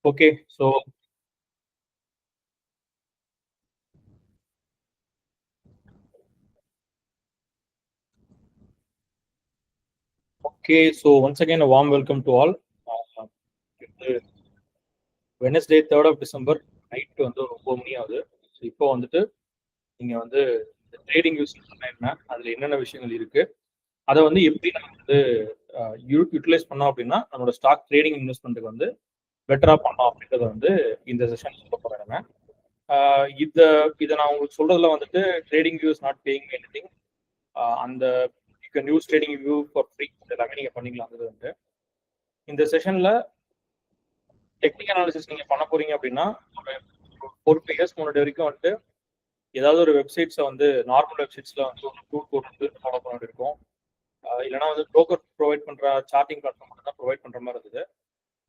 Okay, so once again a warm welcome to all. Wednesday 3rd of December night வந்து ஒரு 9 மணி ஆகுது. So இப்போ வந்துட்டு நீங்க வந்து ட்ரேடிங் யூஸ் என்ன, அதுல என்னென்ன விஷயங்கள் இருக்கு, அதை வந்து எப்படி நம்ம வந்து யூட்டிலைஸ் பண்ணோம் அப்படின்னா நம்மளோட ஸ்டாக் ட்ரேடிங் இன்வெஸ்ட்மெண்ட்டுக்கு வந்து பெட்டரா பண்ணோம் அப்படின்றத வந்து இந்த செஷன் சொல்ல போறாங்க. இதை நான் உங்களுக்கு சொல்றதுல வந்துட்டு TradingView is not paying anything. அந்த you can use TradingView for free, எல்லாமே நீங்க பண்ணிக்கலாம். அது வந்து இந்த செஷன்ல டெக்னிக்கல் அனாலிசிஸ் நீங்க பண்ண போறீங்க அப்படின்னா ஒரு 4 இயர்ஸ் முன்னாடி வரைக்கும் வந்துட்டு ஏதாவது ஒரு வெப்சைட்ஸை வந்து நார்மல் வெப்சைட்ஸ்ல வந்து ஒரு டூல் கோட் வந்து ஃபாலோ பண்ண இருக்கும். இல்லைனா வந்து ப்ரோக்கர் ப்ரொவைட் பண்ற சார்ட்டிங் பிளாட்ஃபார்ம் மட்டும் தான் ப்ரொவைட் பண்ற மாதிரி இருந்தது.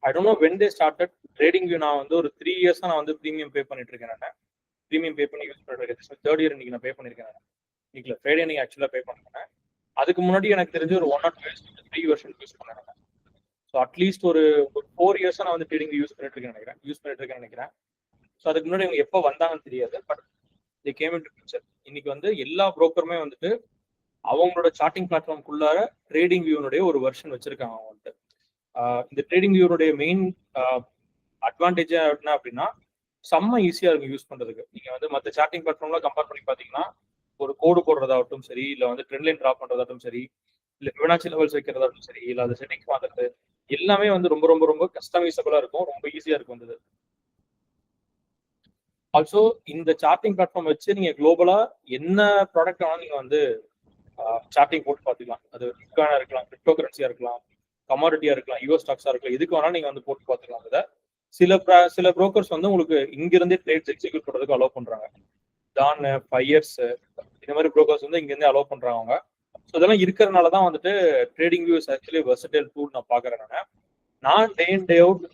I don't know when they started trading view. நான் வந்து ஒரு 3 இயர்ஸா நான் வந்து ப்ரீமியம் பே பண்ணிட்டு இருக்கேன். நான் ப்ரீமியம் பே பண்ணி யூஸ் பண்ணிட்டு இருக்கேன். 3rd இயர் இன்னைக்கு நான் பே பண்ணிருக்கேன். இன்னைக்கு ஃப்ரைடே நீங்க ஆக்சுவலா பே பண்ணுறேன். அதுக்கு முன்னாடி எனக்கு தெரிஞ்சு ஒரு 1 or 2 இயர்ஸ் 3 வெர்ஷன் யூஸ் பண்ணேன். ஸோ அட்லீஸ்ட் ஒரு 4 இயர்ஸா நான் வந்து ட்ரேடிங் யூஸ் பண்ணிட்டு இருக்கேன்னு நினைக்கிறேன். ஸோ அதுக்கு முன்னாடி இவங்க எப்போ வந்தாங்கன்னு தெரியாது. But the game into picture. இன்னைக்கு வந்து எல்லா புரோக்கருமே வந்துட்டு அவங்களோட சார்ட்டிங் பிளாட்ஃபார்ம்குள்ளார ட்ரேடிங் வியூனுடைய ஒரு வெர்ஷன் வச்சிருக்காங்க. அவங்க வந்துட்டு இந்த ட்ரேடிங் வியூனுடைய மெயின் அட்வான்டேஜ் என்ன அப்படின்னா செம்ம ஈஸியா இருக்கும் யூஸ் பண்றதுக்கு. நீங்க வந்து மற்ற சார்ட்டிங் பிளாட்ஃபார்ம்ல கம்பேர் பண்ணி பாத்தீங்கன்னா ஒரு கோடு போடுறதாகட்டும் சரி, இல்ல வந்து ட்ரெண்ட் லைன் டிரா பண்றதாகட்டும் சரி, இல்ல ஃபிபனாச்சி லெவல்ஸ் வைக்கிறதாகட்டும் சரி, இல்ல அந்த செட்டிங்ஸ் மாத்துறது எல்லாமே வந்து ரொம்ப ரொம்ப ரொம்ப கஸ்டமைசபிளா இருக்கும். ரொம்ப ஈஸியா இருக்கும் வந்தது. ஆல்சோ இந்த சார்ட்டிங் பிளாட்ஃபார்ம் வச்சு நீங்க குளோபலா என்ன ப்ராடக்ட் வேணாலும் நீங்க வந்து சார்ட்டிங் போட்டு பார்த்துக்கலாம். அது பிட்காயினா இருக்கலாம், கிரிப்டோ கரன்சியா இருக்கலாம், கமாடிட்டியா இருக்கலாம், யூஎஸ் ஸ்டாக்ஸா இருக்கலாம், எதுக்கு வேணாலும் நீங்க வந்து போட்டு பார்த்துக்கலாம். அதை சில புரோக்கர்ஸ் வந்து உங்களுக்கு இங்கிருந்தே ட்ரேட்ஸ் எக்ஸிக்யூட் பண்றதுக்கு அலோவ் பண்றாங்க. டான், 5 இயர்ஸ் இந்த மாதிரி புரோக்கர்ஸ் வந்து இங்கிருந்தே அலோவ் பண்றாங்க. ஸோ இதெல்லாம் இருக்கிறதுனால தான் வந்துட்டு TradingView is actually versatile tool நான் பார்க்குறேன். நான் டே இன் டே அவுட்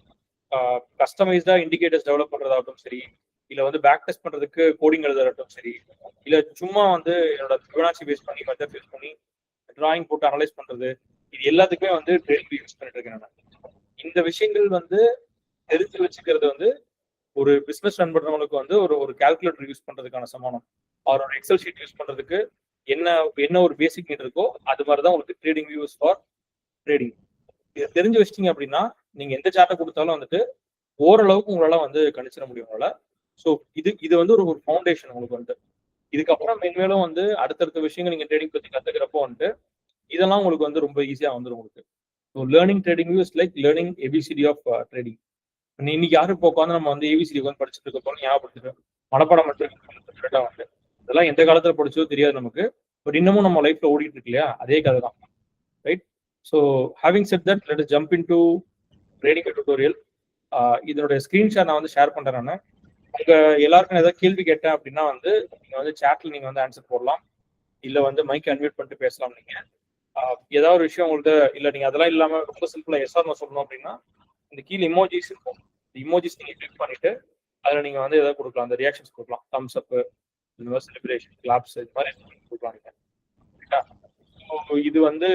கஸ்டமைஸ்டா இண்டிகேட்டர்ஸ் டெவலப் பண்றதாகட்டும் சரி, இல்ல வந்து பேக் டெஸ்ட் பண்றதுக்கு கோடிங் எழுதுறதாகட்டும் சரி, இல்ல சும்மா வந்து என்னோட ஃபிபனாச்சி பேஸ் பண்ணி மெத்தட் யூஸ் பண்ணி டிராயிங் போட்டு அனலைஸ் பண்றது, இது எல்லாத்துக்குமே வந்து ட்ரேடிங் யூஸ் பண்ணிட்டு இருக்கேன் நான். இந்த விஷயங்கள் வந்து தெரிஞ்சு வச்சுக்கிறது வந்து ஒரு பிசினஸ் ரன் பண்றவங்களுக்கு வந்து ஒரு கால்குலேட்டர் யூஸ் பண்றதுக்கான சமானம். அவரோட எக்ஸல் ஷீட் யூஸ் பண்றதுக்கு என்ன ஒரு பேசிக் நீட் இருக்கோ அது மாதிரிதான் உங்களுக்கு ட்ரேடிங் வியூஸ் ஃபார் ட்ரேடிங். இதை தெரிஞ்சு வச்சிட்டீங்க அப்படின்னா நீங்க எந்த சார்ட்டை கொடுத்தாலும் வந்துட்டு ஓரளவுக்கு உங்களால வந்து கணிச்சிட முடியும் உங்களால. ஸோ இது வந்து ஒரு ஃபவுண்டேஷன் உங்களுக்கு வந்து. இதுக்கப்புறம் மென்மேலும் வந்து அடுத்தடுத்த விஷயங்கள் நீங்க ட்ரேடிங் பத்தி கத்துக்கிறப்போ வந்துட்டு இதெல்லாம் உங்களுக்கு வந்து ரொம்ப ஈஸியா வந்துடும் உங்களுக்கு. So learning trading is like learning ABCD of trading. இன்னைக்கு யாரும் இப்போ உட்காந்து நம்ம வந்து ஏபிசிடி உட்காந்து படிச்சுட்டு இருக்கோம் ஞாபகப்படுத்துட்டு மனப்பாடம் மட்டும் வந்து இதெல்லாம் எந்த காலத்துல படிச்சோ தெரியாது நமக்கு. பட் இன்னமும் நம்ம லைஃப்ல ஓடிட்டு இருக்கு இல்லையா, அதே கதை தான். Right. So having set that let us jump into trading tutorial. இதனுடைய ஸ்கிரீன்ஷாட் நான் வந்து ஷேர் பண்றேன். நான் உங்க எல்லாருக்கும் ஏதாவது கேள்வி கேட்டேன் அப்படின்னா வந்து நீங்க வந்து சாட்ல நீங்க வந்து ஆன்சர் போடலாம், இல்ல வந்து மைக் அன்மியூட் பண்ணிட்டு பேசலாம். நீங்க ஏதாவது ஒரு விஷயம் உங்கள்ட்ட இல்ல நீங்க அதெல்லாம் இல்லாம ரொம்ப சிம்பிளா எஸ்ஆர் நான் சொல்லணும் அப்படின்னா இந்த கீழே இமோஜிஸ் இருக்கும். இமோஜிஸ் நீங்க கிளிக் பண்ணிட்டு அதுல நீங்க வந்து ஏதாவது கொடுக்கலாம், அந்த ரியாக்ஷன்ஸ் கொடுக்கலாம், தம்ஸ் அப், செலிப்ரேஷன், கிளாப்ஸ், இது மாதிரி கொடுக்கலாம் நீங்க. இது வந்து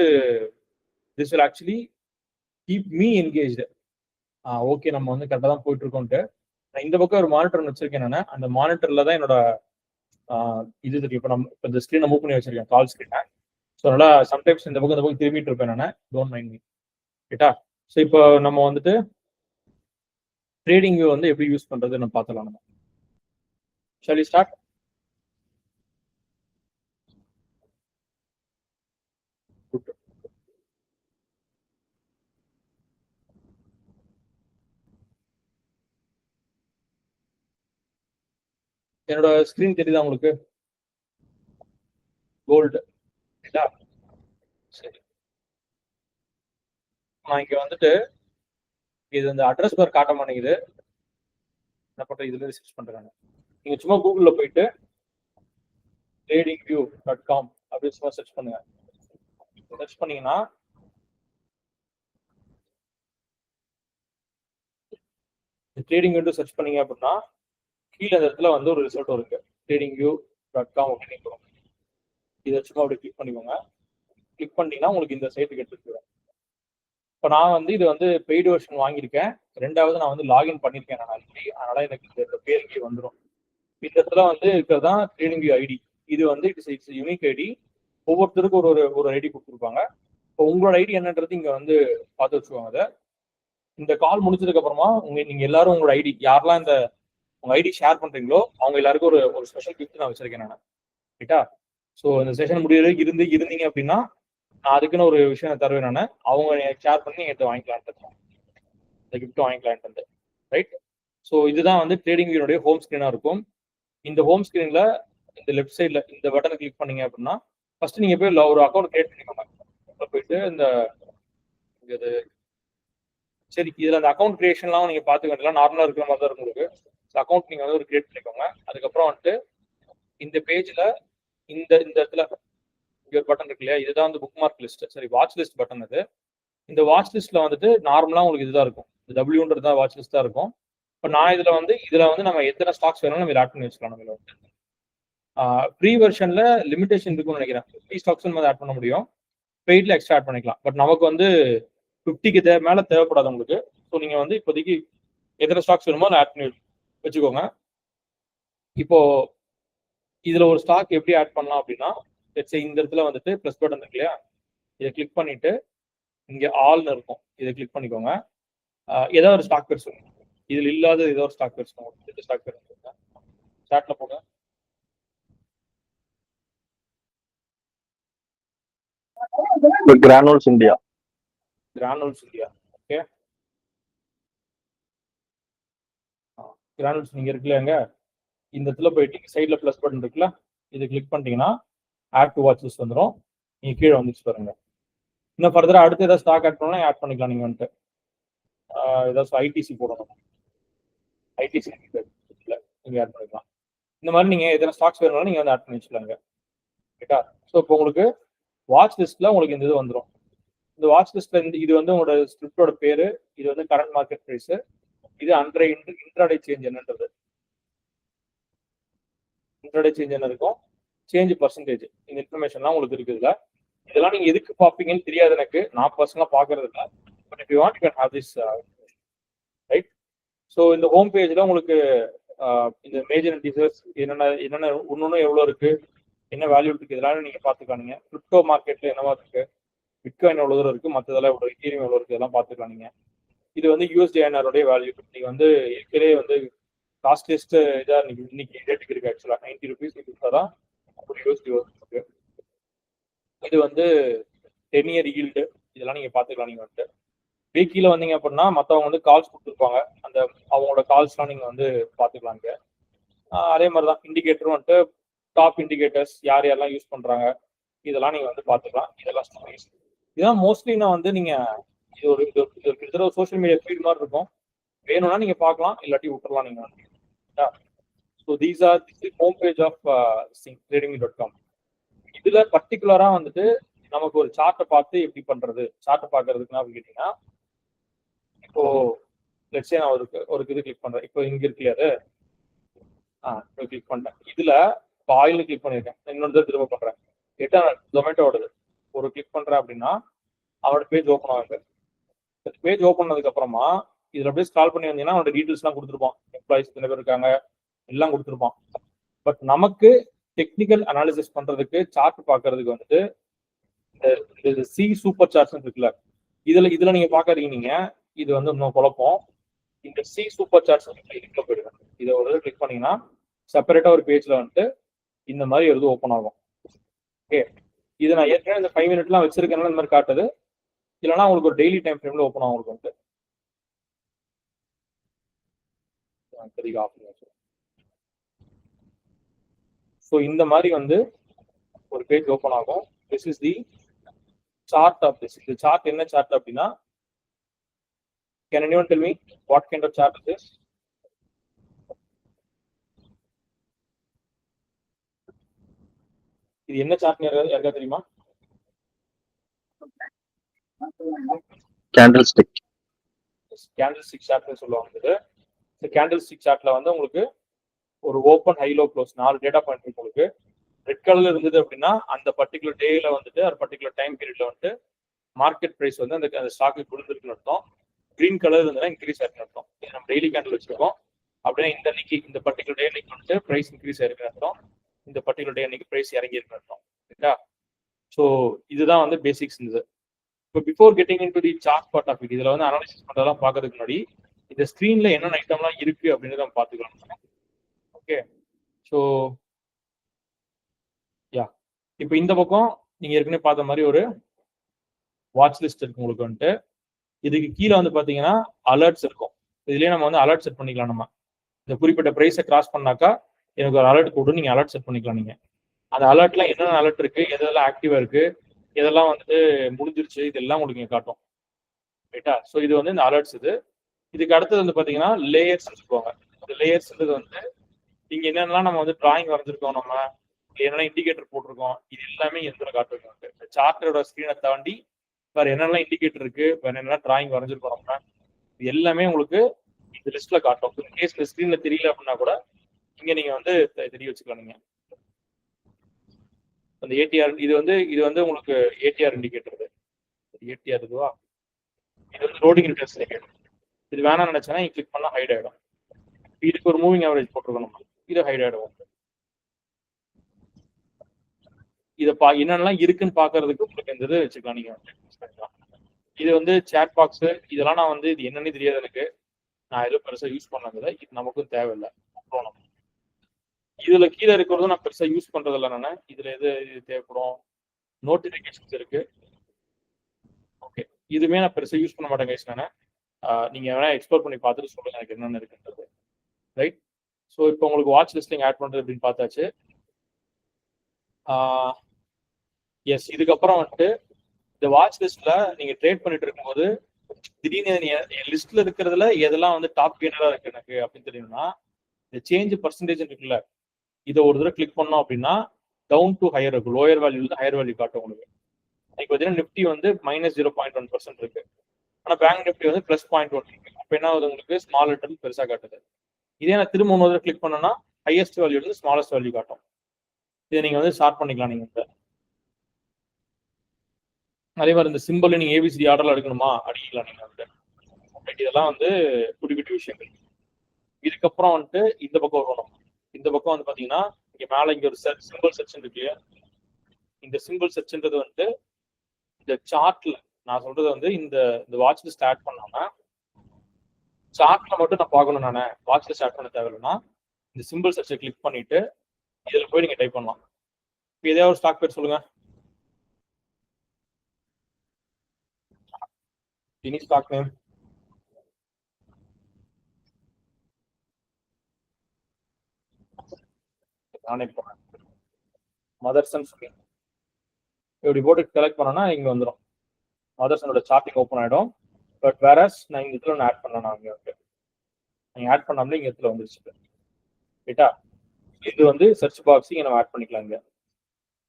this will actually keep me engaged. Okay நம்ம வந்து கரெக்டாக தான் போயிட்டு இருக்கோம்ட்டு. இந்த பக்கம் ஒரு மானிட்டர் வச்சிருக்கேன் நான். அந்த மானிட்டர்ல தான் என்னோட இது இருக்கு. இப்போ நம்ம இந்த ஸ்க்ரீனை மூவ் பண்ணி வச்சிருக்கேன், கால் ஸ்க்ரீனை. ஸோ அதனால சம்டைம்ஸ் இந்த பக்கம் திரும்பிட்டு இருப்பேன் நான். Don't mind me. ரைட்டா? ஸோ இப்போ நம்ம வந்துட்டு ட்ரேடிங் வியூ வந்து எப்படி யூஸ் பண்றது நம்ம பார்த்தலாம். நம்ம ஷால் வி ஸ்டார்ட்? என்னோட ஸ்கிரீன் தெரியுதா உங்களுக்கு? கோல்டு. சரி, நான் இங்க வந்துட்டு இது இந்த அட்ரஸ் பார் காட்ட மாட்டேங்குது. என்ன பண்ற, இதுல ரிசர்ச் பண்றாங்க. நீங்க சும்மா கூகுள்ல போயிட்டு tradingview.com அப்படின்னு சும்மா சர்ச் பண்ணுங்க. சர்ச் பண்ணீங்கன்னா ட்ரேடிங் வியூ சர்ச் பண்ணீங்க அப்படின்னா கீழே அந்த இடத்துல வந்து ஒரு ரிசல்ட் இருக்கு, tradingview.com அப்படின்னு. இதை சும்மா அப்படி கிளிக் பண்ணிக்கோங்க. கிளிக் பண்ணீங்கன்னா உங்களுக்கு இந்த சைட்டுக்கு எடுத்துட்டு போயிடும். இப்போ நான் வந்து இது வந்து பெய்டு வெர்ஷன் வாங்கியிருக்கேன். 2வது நான் வந்து லாகின் பண்ணியிருக்கேன் நான் ஆல்ரெடி. அதனால எனக்கு இந்த பேர் இங்கே வந்துடும். இந்த இடத்துல வந்து இருக்கிறது தான் ட்ரேடிங் வியூ ஐடி. இது வந்து இட்ஸ் யூனிக் ஐடி. ஒவ்வொருத்தருக்கும் ஒரு ஒரு ஐடி கொடுத்துருப்பாங்க. இப்போ உங்களோட ஐடி என்னன்றது இங்க வந்து பார்த்து வச்சுக்கோங்க. அதை இந்த கால் முடிச்சதுக்கு அப்புறமா நீங்க எல்லாரும் உங்களோட ஐடி யாரெல்லாம் இந்த உங்க ஐடி ஷேர் பண்றீங்களோ அவங்க எல்லாருக்கும் ஒரு ஒரு ஸ்பெஷல் கிஃப்ட் நான் வச்சிருக்கேன் நான். ரைட்டா? ஸோ இந்த செஷன் முடியறது இருந்தீங்க அப்படின்னா நான் அதுக்குன்னு ஒரு விஷயம் தருவேன் நான். அவங்க ஷேர் பண்ணி எடுத்து வாங்கிக்கலான்ட்டு இந்த கிஃப்ட் வாங்கிக்கலான்ட்டு. ரைட்? ஸோ இதுதான் வந்து ட்ரேடிங் வியூனுடைய ஹோம் ஸ்கிரீனா இருக்கும். இந்த ஹோம் ஸ்கிரீன்ல இந்த லெஃப்ட் சைட்ல இந்த பட்டனை கிளிக் பண்ணீங்க அப்படின்னா ஃபர்ஸ்ட் நீங்க போய் ஒரு அக்கௌண்ட் கிரியேட் பண்ணிக்கோங்க. போயிட்டு இந்த இது சரி இதுல அந்த அக்கௌண்ட் கிரியேஷன்லாம் நீங்க பாத்துக்கலாம். நார்மலா இருக்கிற மாதிரி தான் இருக்கும் உங்களுக்கு. அக்கௌண்ட் நீங்க வந்து ஒரு கிரியேட் பண்ணிக்கோங்க. அதுக்கப்புறம் வந்துட்டு இந்த பேஜ்ல இந்த இடத்துல இங்க ஒரு பட்டன் இருக்கு இல்லையா, இதுதான் வந்து புக் மார்க் லிஸ்ட். சரி, வாட்ச் லிஸ்ட் பட்டன் இது. இந்த வாட்ச் லிஸ்ட்ல வந்துட்டு நார்மலா உங்களுக்கு இதுதான் இருக்கும். இந்த டபிள்யூன்றது தான் வாட்ச் லிஸ்ட் தான் இருக்கும். இப்போ நான் இதுல வந்து நம்ம எத்தனை ஸ்டாக்ஸ் வேணாலும் நம்ம ஆட் பண்ணி வச்சுக்கலாம். நம்ம வந்து ப்ரீ வெர்ஷன்ல லிமிடேஷன் இருக்கும்னு நினைக்கிறேன். 50 ஸ்டாக்ஸ் நம்ம ஆட் பண்ண முடியும். பெய்ட்ல எக்ஸ்ட்ரா ஆட் பண்ணிக்கலாம். பட் நமக்கு வந்து 50க்கு மேல தேவைப்படாது உங்களுக்கு. ஸோ நீங்க வந்து இப்போதைக்கு எத்தனை ஸ்டாக்ஸ் வேணுமோ அதை ஆட் பண்ணி வச்சுக்கோங்க. இப்போ இதுல ஒரு ஸ்டாக் எப்படி ஆட் பண்ணலாம் அப்படின்னா, இந்த இடத்துல வந்துட்டு ப்ளஸ் பட்டன் இருக்கு இல்லையா, இதை கிளிக் பண்ணிட்டு இங்க ஆல்னு இருக்கும், இதை கிளிக் பண்ணிக்கோங்க. ஏதாவது ஒரு ஸ்டாக் பேர் சொல்லுங்க. இதுல இல்லாத ஏதோ ஒரு ஸ்டாக் பேர் சொல்லுங்க. ஸ்டாக் பேர் சொல்லுங்க. சாட்ல போங்க. Granules India. Granules India. Okay, granules நீங்க இருக்குல்லங்க, இந்த இடத்துல போயிட்டு சைட்ல பிளஸ் பட்டன் இருக்குல்ல, இதை கிளிக் பண்ணிட்டீங்கன்னா ஆட் டு வாட்ச் லிஸ்ட் வந்துடும். நீங்க கீழே வந்துச்சு பாருங்க. இன்னும் ஃபர்தரா அடுத்து ஏதாவது ஸ்டாக் ஆட் பண்ணலாம் ஆட் பண்ணிக்கலாம். நீங்க வந்துட்டு ஏதாவது ஐடிசி போடணும், ஐடிசி நீங்க ஆட் பண்ணிக்கலாம். இந்த மாதிரி நீங்க எத்தனை ஸ்டாக்ஸ் வேணும்னாலும் நீங்க வந்து ஆட் பண்ணி வச்சுக்கலாங்க. ரைட்டா? ஸோ இப்போ உங்களுக்கு வாட்ச் லிஸ்ட்ல உங்களுக்கு இந்த இது வந்துடும். இந்த வாட்ச் லிஸ்ட்ல இது வந்து உங்களோட ஸ்கிரிப்டோட பேரு, இது வந்து கரண்ட் மார்க்கெட் பிரைஸ், இது இன்ட்ராடே சேஞ்ச் என்னன்றது, இன்ட்ராடே சேஞ்ச் என்ன இருக்கும், சேஞ்ச் பர்சன்டேஜ், இந்த இன்ஃபர்மேஷன்லாம் உங்களுக்கு இருக்குதுல. இதெல்லாம் நீங்க எதுக்கு பார்ப்பீங்கன்னு தெரியாது எனக்கு, நான் பர்சனலா பாக்குறது இல்லை. But if you want you can have this. Right? So இந்த ஹோம் பேஜ்ல உங்களுக்கு இந்த மேஜர் இண்டிசஸ் என்னென்ன ஒன்னொன்னு எவ்வளோ இருக்கு, என்ன வேல்யூ இருக்கு, இதெல்லாம் நீங்க பாத்துக்கானீங்க. கிரிப்டோ மார்க்கெட்ல என்னவா இருக்கு, பிட்காயின் எவ்வளவு தூரம் இருக்கு, மற்றதெல்லாம் எவ்வளவு, ஈத்தீரியம் எவ்வளவு இருக்கு, இதெல்லாம் பாத்துக்கலாம். நீங்க இது வந்து யூஎஸ்டிஐஎன்ஆரோடைய வேல்யூ. நீங்க வந்து ஏற்கனவே வந்து காஸ்ட்லிஸ்ட் இதா இன்னைக்கு ரேட்டுக்கு இருக்கு. ஆக்சுவலா 90 rupees தான் ஒரு யூஎஸ்டி இருக்கு. இது வந்து 10 year ஈல்டு, இதெல்லாம் நீங்க பாத்துக்கலாம். நீங்க வந்துட்டு வீக்கில வந்தீங்க அப்படின்னா மற்றவங்க வந்து கால்ஸ் கொடுத்துருப்பாங்க, அந்த அவங்களோட கால்ஸ்லாம் நீங்க வந்து பாத்துக்கலாம். அதே மாதிரிதான் இண்டிகேட்டரும் வந்துட்டு டாப் இண்டிகேட்டர்ஸ் யார் யாரெல்லாம் யூஸ் பண்றாங்க இதெல்லாம் நீங்க வந்து பாத்துக்கலாம். இதெல்லாம் ஸ்டோரிஸ். இதெல்லாம் மோஸ்ட்லி நான் வந்து நீங்க இது ஒரு கிட்டத்தட்ட சோஷியல் மீடியா ஃபீட் மாதிரி இருக்கும். வேணும்னா நீங்க பார்க்கலாம், இல்லாட்டி விட்டுறலாம் நீங்க. So these are the home page of trading.com. இதுல பர்டிகுலரா வந்துட்டு நமக்கு ஒரு சார்ட்டை பார்த்து எப்படி பண்றது, சார்ட்டை பார்க்கறதுக்குன்னா அப்படின்னு கேட்டீங்கன்னா, இப்போ லெட்ஸே நான் ஒரு இது கிளிக் பண்றேன். இப்போ இங்க இருக்கு இல்லையா, கிளிக் பண்றேன். இதுல ஆயில் கிளிக் பண்ணிருக்கேன், இன்னொரு திரும்ப பண்றேன். கேட்டா ஜொமேட்டோடது ஒரு கிளிக் பண்றேன் அப்படின்னா அவனோட பேஜ் ஓப்பன் ஆகுது. பேஜ் ஓப்பன் பண்ணதுக்கு அப்புறமா இதுல அப்படியே ஸ்க்ரால் பண்ணி வந்தீங்கன்னா அவனோட டீடைல்ஸ் எல்லாம் கொடுத்துருப்பான். எம்ப்ளாயிஸ் எத்தனை பேர் இருக்காங்க எல்லாம் கொடுத்துருப்பான். பட் நமக்கு டெக்னிக்கல் அனாலிசிஸ் பண்றதுக்கு சார்ட் பாக்குறதுக்கு வந்துட்டு இந்த சி சூப்பர் சார்ட்ஸ் இருக்குல்ல, இதுல நீங்க பாக்குறீங்க. நீங்க இது வந்து இன்னும் குழப்பம். இந்த சி சூப்பர் சார்ட்ஸ் இதுக்குள்ள போயிடுங்க. இதை ஒரு கிளிக் பண்ணீங்கன்னா செப்பரேட்டா ஒரு பேஜ்ல வந்துட்டு இந்த மாதிரி ஒரு இது ஓப்பன் ஆகும். ஓகே, இது நான் ஏற்கனவே இந்த 5 minute வச்சிருக்கேன் இந்த மாதிரி காட்டுது. இல்லைன்னா உங்களுக்கு ஒரு டெய்லி டைம் ஃப்ரேம்ல ஓப்பன் ஆகும். வந்துட்டு ஸோ இந்த மாதிரி வந்து ஒரு பேஜ் ஓப்பன் ஆகும். This is the chart of this. இந்த சார்ட் என்ன சார்ட் அப்படின்னா, can anyone tell me what kind of chart is this? இது என்ன சார்ட்னு யாருக்கா தெரியுமா? கேண்டில் ஸ்டிக் சார்ட்னு சொல்லுவாங்க. இந்த கேண்டில் ஸ்டிக் சார்ட்ல வந்து உங்களுக்கு ஒரு open high low close 4 data point இருக்கு. உங்களுக்கு ரெட் கலர்ல இருந்தது அப்படின்னா அந்த பர்டிகுலர் டேல வந்துட்டு ஒரு பர்டிகுலர் டைம் பீரியட்ல வந்துட்டு மார்க்கெட் ப்ரைஸ் வந்து அந்த ஸ்டாக்கு கொடுத்துருக்குன்னு அர்த்தம். கிரீன் கலர் இருந்தால் இன்க்ரீஸ் ஆயிருக்குன்னு அர்த்தம். நம்ம டெய்லி கேண்டில் வச்சிருக்கோம் அப்படின்னா இந்த அன்னைக்கு இந்த பர்டிகுலர் டே அன்னைக்கு வந்துட்டு ப்ரைஸ் இன்க்ரீஸ் ஆயிருக்குன்னு அர்த்தம். இந்த பர்டிகுலர் டே அன்னைக்கு ப்ரைஸ் இறங்கி இருக்குன்னு அர்த்தம். ரைட்டா? ஸோ இதுதான் வந்து பேசிக்ஸ் இது. இப்போ before getting into the chart part of it, இதுல வந்து அனாலிசிஸ் பண்றதெல்லாம் பார்க்கறதுக்கு முன்னாடி இந்த ஸ்க்ரீன்ல என்னென்ன ஐட்டம்லாம் இருக்கு அப்படின்னு நம்ம பார்த்துக்கலாம். ஓகே, ஸோ யா இப்போ இந்த பக்கம் நீங்க ஏற்கனவே பார்த்த மாதிரி ஒரு வாட்ச் லிஸ்ட் இருக்கு உங்களுக்கு வந்துட்டு. இதுக்கு கீழே வந்து பாத்தீங்கன்னா அலர்ட்ஸ் இருக்கும். இதுலயே நம்ம வந்து அலர்ட் செட் பண்ணிக்கலாம். நம்ம இந்த குறிப்பிட்ட பிரைஸை கிராஸ் பண்ணாக்கா எனக்கு ஒரு அலர்ட் கொடு, நீங்க அலர்ட் செட் பண்ணிக்கலாம். நீங்க அந்த அலர்ட்ல என்னென்ன அலர்ட் இருக்கு, எதெல்லாம் ஆக்டிவா இருக்கு, எதெல்லாம் வந்துட்டு முடிஞ்சிருச்சு, இதெல்லாம் உங்களுக்கு இங்க காட்டும். ரைட்டா? ஸோ இது வந்து இந்த அலர்ட்ஸ். இதுக்கு அடுத்தது வந்து பாத்தீங்கன்னா லேயர்ஸ் சொல்லுவாங்க. இந்த லேயர்ஸ்ன்றது வந்து இங்க என்னென்னலாம் நம்ம வந்து டிராயிங் வரைஞ்சிருக்கோம், நம்ம என்னென்ன இண்டிகேட்டர் போட்டிருக்கோம், இது எல்லாமே எந்த காட்டுறோம். சார்ட்டோட ஸ்கிரீனை தாண்டி வேற என்னெல்லாம் இண்டிகேட்டர் இருக்கு, வேற என்னெல்லாம் டிராயிங் வரைஞ்சிருக்கோம் நம்ம, இது எல்லாமே உங்களுக்கு இந்த லிஸ்ட்ல காட்டும். கேஸ் ஸ்கிரீன்ல தெரியல அப்படின்னா கூட இங்க நீங்க வந்து தெரிய வச்சுக்கலாம். நீங்க அந்த ஏடிஆர் இது வந்து உங்களுக்கு ஏடிஆர் இண்டிகேட்டர். ஏடிஆர் இதுவா, இது வந்து லோடிங் இன்ட்ரெஸ்ட் இண்டிகேட்டர். இது வேணாம்னு நினைச்சா கிளிக் பண்ணா ஹைட் ஆயிடும். இதுக்கு ஒரு மூவிங் ஆவரேஜ் போட்டிருக்கணும், இது ஹைட் ஆயிடும். இதை என்னென்னலாம் இருக்குன்னு பாக்குறதுக்கு உங்களுக்கு இந்த இது வச்சுக்கலாம். நீங்க இது வந்து சேட் பாக்ஸ், இதெல்லாம் நான் வந்து இது என்னன்னு தெரியாது எனக்கு, நான் எதுவும் பெருசா யூஸ் பண்ணதில்லை, இது நமக்கும் தேவையில்லை. இதுல கீழே இருக்கிறதும் நான் பெருசா யூஸ் பண்றது இல்லை. நான் இதுல எது தேவைப்படும், நோட்டிபிகேஷன்ஸ் இருக்கு. ஓகே, இதுவுமே நான் பெருசா யூஸ் பண்ண மாட்டேன் கைஸ். நான் நீங்க வேணா எக்ஸ்ப்ளோர் பண்ணி பார்த்துட்டு சொல்லுங்க எனக்கு என்னென்ன இருக்குன்றது. ரைட்? ஸோ இப்போ உங்களுக்கு வாட்ச் லிஸ்டிங் ஆட் பண்றது அப்படின்னு பார்த்தாச்சு. எஸ், இதுக்கப்புறம் வந்துட்டு இந்த வாட்ச் லிஸ்ட்ல நீங்க ட்ரேட் பண்ணிட்டு இருக்கும்போது திடீர்னு என் லிஸ்ட்ல இருக்கிறதுல எதெல்லாம் வந்து டாப் கெய்னரா இருக்கு எனக்கு அப்படின்னு தெரியும்னா, இந்த சேஞ்ச் பர்சன்டேஜ் இருக்குல்ல, இதை ஒரு தடவை கிளிக் பண்ணோம் அப்படின்னா டவுன் டு ஹையர் இருக்கும். லோயர் வேல்யூ இருந்து ஹையர் வேல்யூ காட்டும் உங்களுக்கு. இன்னைக்கு பார்த்தீங்கன்னா நிப்டி வந்து -0.1% இருக்கு, ஆனா பேங்க் நிப்டி வந்து +0.1 இருக்கு. அப்ப என்ன ஆகுது, உங்களுக்கு ஸ்மால் லெட்டர் பெருசா காட்டுது. இதே நான் திரும்ப ஒரு தடவை கிளிக் பண்ணோம்னா ஹையஸ்ட் வேல்யூ இருந்து ஸ்மாலஸ்ட் வேல்யூ காட்டும். இதை நீங்க வந்து ஸ்டார்ட் பண்ணிக்கலாம். நீங்க அதே மாதிரி இந்த சிம்பிள் நீங்க ஏபிசிடி ஆர்டர்ல எடுக்கணுமா அடிக்கலாம். நீங்க வந்து இதெல்லாம் வந்து குட்டி குட்டி விஷயங்கள். இதுக்கப்புறம் வந்துட்டு இந்த பக்கம் வரணும். இந்த பக்கம் வந்து பாத்தீங்கன்னா இங்க மேல இங்க ஒரு சிம்பிள் செக்ஷன் இருக்கு. இந்த சிம்பிள் செக்ஷன்றது வந்து இந்த சார்ட்ல நான் சொல்றது வந்து இந்த வாட்ச் லிஸ்ட் ஆட் பண்ணாம சார்ட்ல மட்டும் நான் பார்க்கணும். நானே வாட்ச் லிஸ்ட் ஆட் பண்ண தேவையில்லைன்னா இந்த சிம்பிள் செக்ஷன் கிளிக் பண்ணிட்டு இதுல போய் நீங்க டைப் பண்ணலாம். இப்போ ஏதாவது ஒரு ஸ்டாக் பேர் சொல்லுங்க. Any stock name. நானே போறேன், மதர்சன் சொல்லி இப்படி போட்டு செலக்ட் பண்ணோம்னா இங்க வந்துடும். மதர்சனோட சார்ட்டிங் ஓப்பன் ஆயிடும். பட் வேறஸ் நான் இந்த இடத்துல ஆட் பண்ணேன். நான் இங்க நீங்க ஆட் பண்ணாமலே இங்க இடத்துல வந்துருச்சு. ரைட்டா? இது வந்து சர்ச் பாக்ஸ் இங்க நம்ம ஆட் பண்ணிக்கலாம் இங்க.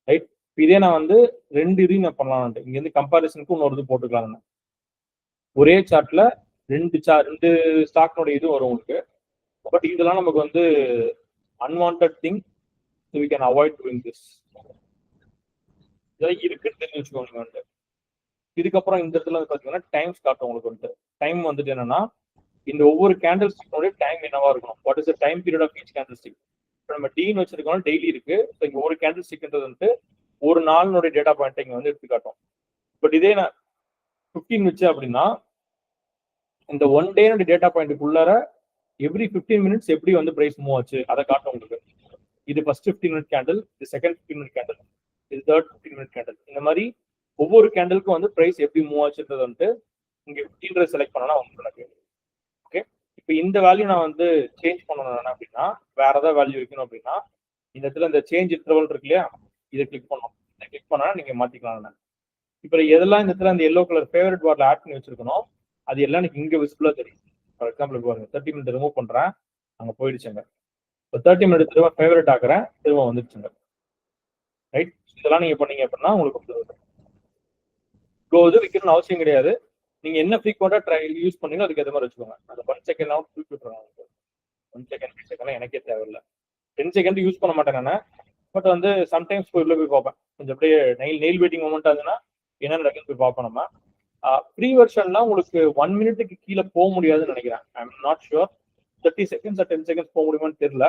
ரைட்? இதே நான் வந்து ரெண்டு இதையும் நான் பண்ணலாம். இங்க இருந்து கம்பாரிசனுக்கு இன்னொரு இது போட்டுக்கலாம். ஒரே சார்ட்ல ரெண்டு ஸ்டாக்னோட இது வரும் உங்களுக்கு. பட் இதெல்லாம் நமக்கு வந்து unwanted thing, so we can avoid doing this. இதெல்லாம் இருக்குன்னு தெரிஞ்சு வச்சுக்கோங்க. வந்துட்டு இதுக்கப்புறம் இந்த இடத்துல வந்து பாத்தீங்கன்னா டைம்ஸ் காட்டும் உங்களுக்கு. வந்துட்டு டைம் வந்துட்டு என்னன்னா இந்த ஒவ்வொரு கேண்டில் ஸ்டிக்கோட டைம் என்னவா இருக்கணும், what is the time period of each candle stick. இப்போ நம்ம டீன் வச்சிருக்கோம், டெய்லி இருக்கு. ஸோ இங்க ஒரு கேண்டில் ஸ்டிக்ன்றது வந்துட்டு ஒரு நாளினுடைய டேட்டா பாயிண்ட் இங்க வந்து எடுத்து காட்டும். பட் இதே நான் 15 வச்சு அப்படின்னா இந்த ஒன் டே டேட்டா பாயிண்ட்டுக்குள்ளார எவ்ரி 15 மினிட்ஸ் எப்படி வந்து பிரைஸ் மூவ் ஆச்சு அதை காட்டும் உங்களுக்கு. இது ஃபர்ஸ்ட் 15 மினிட் கேண்டில், இது செகண்ட் 15 மினிட் கேண்டில், இது தேர்ட் 15 மினிட் கேண்டில். இந்த மாதிரி ஒவ்வொரு கேண்டிலுக்கும் வந்து பிரைஸ் எப்படி மூவ் ஆச்சுன்றது வந்துட்டு இங்க 15 செலக்ட் பண்ணனா வந்து எனக்கு. ஓகே, இப்போ இந்த வேல்யூ நான் வந்து சேஞ்ச் பண்ணணும் அப்படின்னா வேற ஏதாவது வேல்யூ வைக்கணும் அப்படின்னா இந்த இடத்துல இந்த சேஞ்ச் இன்டர்வல் இருக்கு இல்லையா, இதை கிளிக் பண்ணணும். இதை கிளிக் பண்ணா நீங்க மாத்திக்கலாம். இப்போ எதெல்லாம் இந்த இடத்துல அந்த எல்லோ கலர் ஃபேவரட் பார்ல ஆட் பண்ணி வச்சிருக்கணும் அது எல்லாம் எனக்கு இங்க விசிபிளா தெரியும். ஃபார் எக்ஸாம்பிள் பாருங்க, 30 மினிட் ரிமூவ் பண்றேன், அங்க போயிடுச்சுங்க. இப்போ 30 மினிட் திரும்ப ஃபேவரட் ஆக்குறேன், திரும்ப வந்துருச்சுங்க. ரைட்? இதெல்லாம் நீங்க பண்ணீங்க அப்படின்னா உங்களுக்கு இவ்வளோ இது வைக்கணும்னு அவசியம் கிடையாது. நீங்க என்ன ஃப்ரீக்வெண்டா யூஸ் பண்ணீங்களோ அதுக்கு ஏற்ற மாதிரி வச்சுக்கோங்க. அந்த 1 செகண்ட் தூக்கி விட்டுருவாங்க. 1 செகண்ட் 3 செகண்ட் எனக்கே தேவையில்லை. 10 செகண்ட் யூஸ் பண்ண மாட்டேன் நான். பட் வந்து சம்டைம்ஸ் போய் உள்ள போய் பார்ப்பேன், கொஞ்சம் அப்படியே நெயில் வெயிட்டிங் மூமெண்ட் ஆகுதுன்னா என்ன நடக்குது போய் பார்ப்போம் நம்ம. ப்ரீ வெர்ஷன்லாம் உங்களுக்கு 1 மினிட்டுக்கு கீழே போக முடியாதுன்னு நினைக்கிறேன். I am not sure 30 seconds 10 seconds போக முடியுமான்னு தெரியல.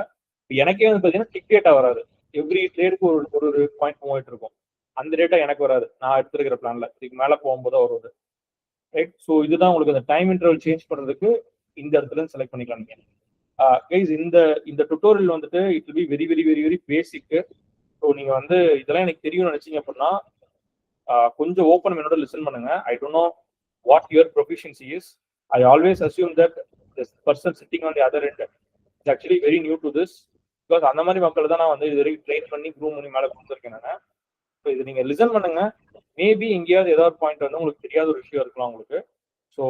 எனக்கே வந்து பார்த்தீங்கன்னா டிக் டேட்டா வராது. எவ்ரி ட்ரேடுக்கு ஒரு பாயிண்ட் போயிட்டு இருக்கும். அந்த டேட்டா எனக்கு வராது. நான் எடுத்துருக்கிற பிளான்ல இதுக்கு மேல போகும்போது வருது. ரைட். ஸோ இதுதான் உங்களுக்கு அந்த டைம் இன்டர்வல் சேஞ்ச் பண்றதுக்கு இந்த இடத்துல செலக்ட் பண்ணிக்கலாம் நீங்க. கைஸ் இந்த டுட்டோரியல் வந்துட்டு it will be very very very very basic. So நீங்க வந்து இதெல்லாம் எனக்கு தெரியும்னு நினைச்சீங்க அப்படின்னா கொஞ்சம் ஓப்பன் மைண்டோட லிசன் பண்ணுங்க. I don't know what your proficiency is. I always assume that this person sitting on the other end is actually very new to this. Because அந்த மாதிரி மக்கள் தான் நான் வந்து இது வரைக்கும் ட்ரெயின் பண்ணி ப்ரூவ் பண்ணி மேலே கொடுத்துருக்கேன் நான். ஸோ இது நீங்க லிசன் பண்ணுங்க. மேபி எங்கேயாவது ஏதாவது பாயிண்ட் வந்து உங்களுக்கு தெரியாத ஒரு விஷயம் இருக்கலாம் உங்களுக்கு. So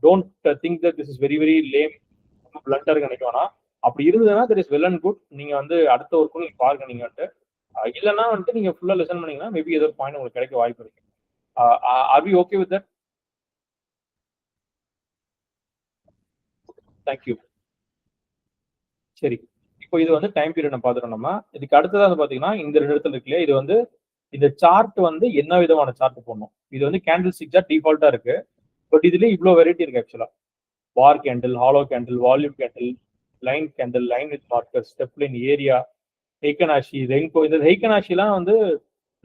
don't think that this is very very lame பிளண்டா இருக்கு நினைக்க வேணாம். அப்படி இருந்ததுன்னா that is well and good. நீங்க வந்து அடுத்த ஒர்க்கும் நீங்க பாருங்க. நீங்க வந்துட்டு இல்லைன்னா வந்துட்டு நீங்க ஃபுல்லா லிசன் பண்ணீங்கன்னா மேபி ஏதோ ஒரு பாயிண்ட் உங்களுக்கு கிடைக்க வாய்ப்பு இருக்கு. Are we okay with that? Thank you. சரி, இப்போ இது வந்து டைம் பீரியட் நம்ம பார்த்துட்டோம். நம்ம இதுக்கு அடுத்தது வந்து பாத்தீங்கன்னா இந்த 2 இடத்துல இருக்கு இல்லையா, இது வந்து இந்த சார்ட் வந்து என்ன விதமான சார்ட் போடணும். இது வந்து கேண்டில் ஸ்டிக் சார்ட் டிஃபால்ட்டா இருக்கு. பட் இதுலயே இவ்வளவு வெரைட்டி இருக்கு ஆக்சுவலா. Bar candle, hollow candle, volume candle, line candle, line with marker, step line, area, Heikin Ashi, Renko. இந்த ஹெய்கனாஷிலாம் வந்து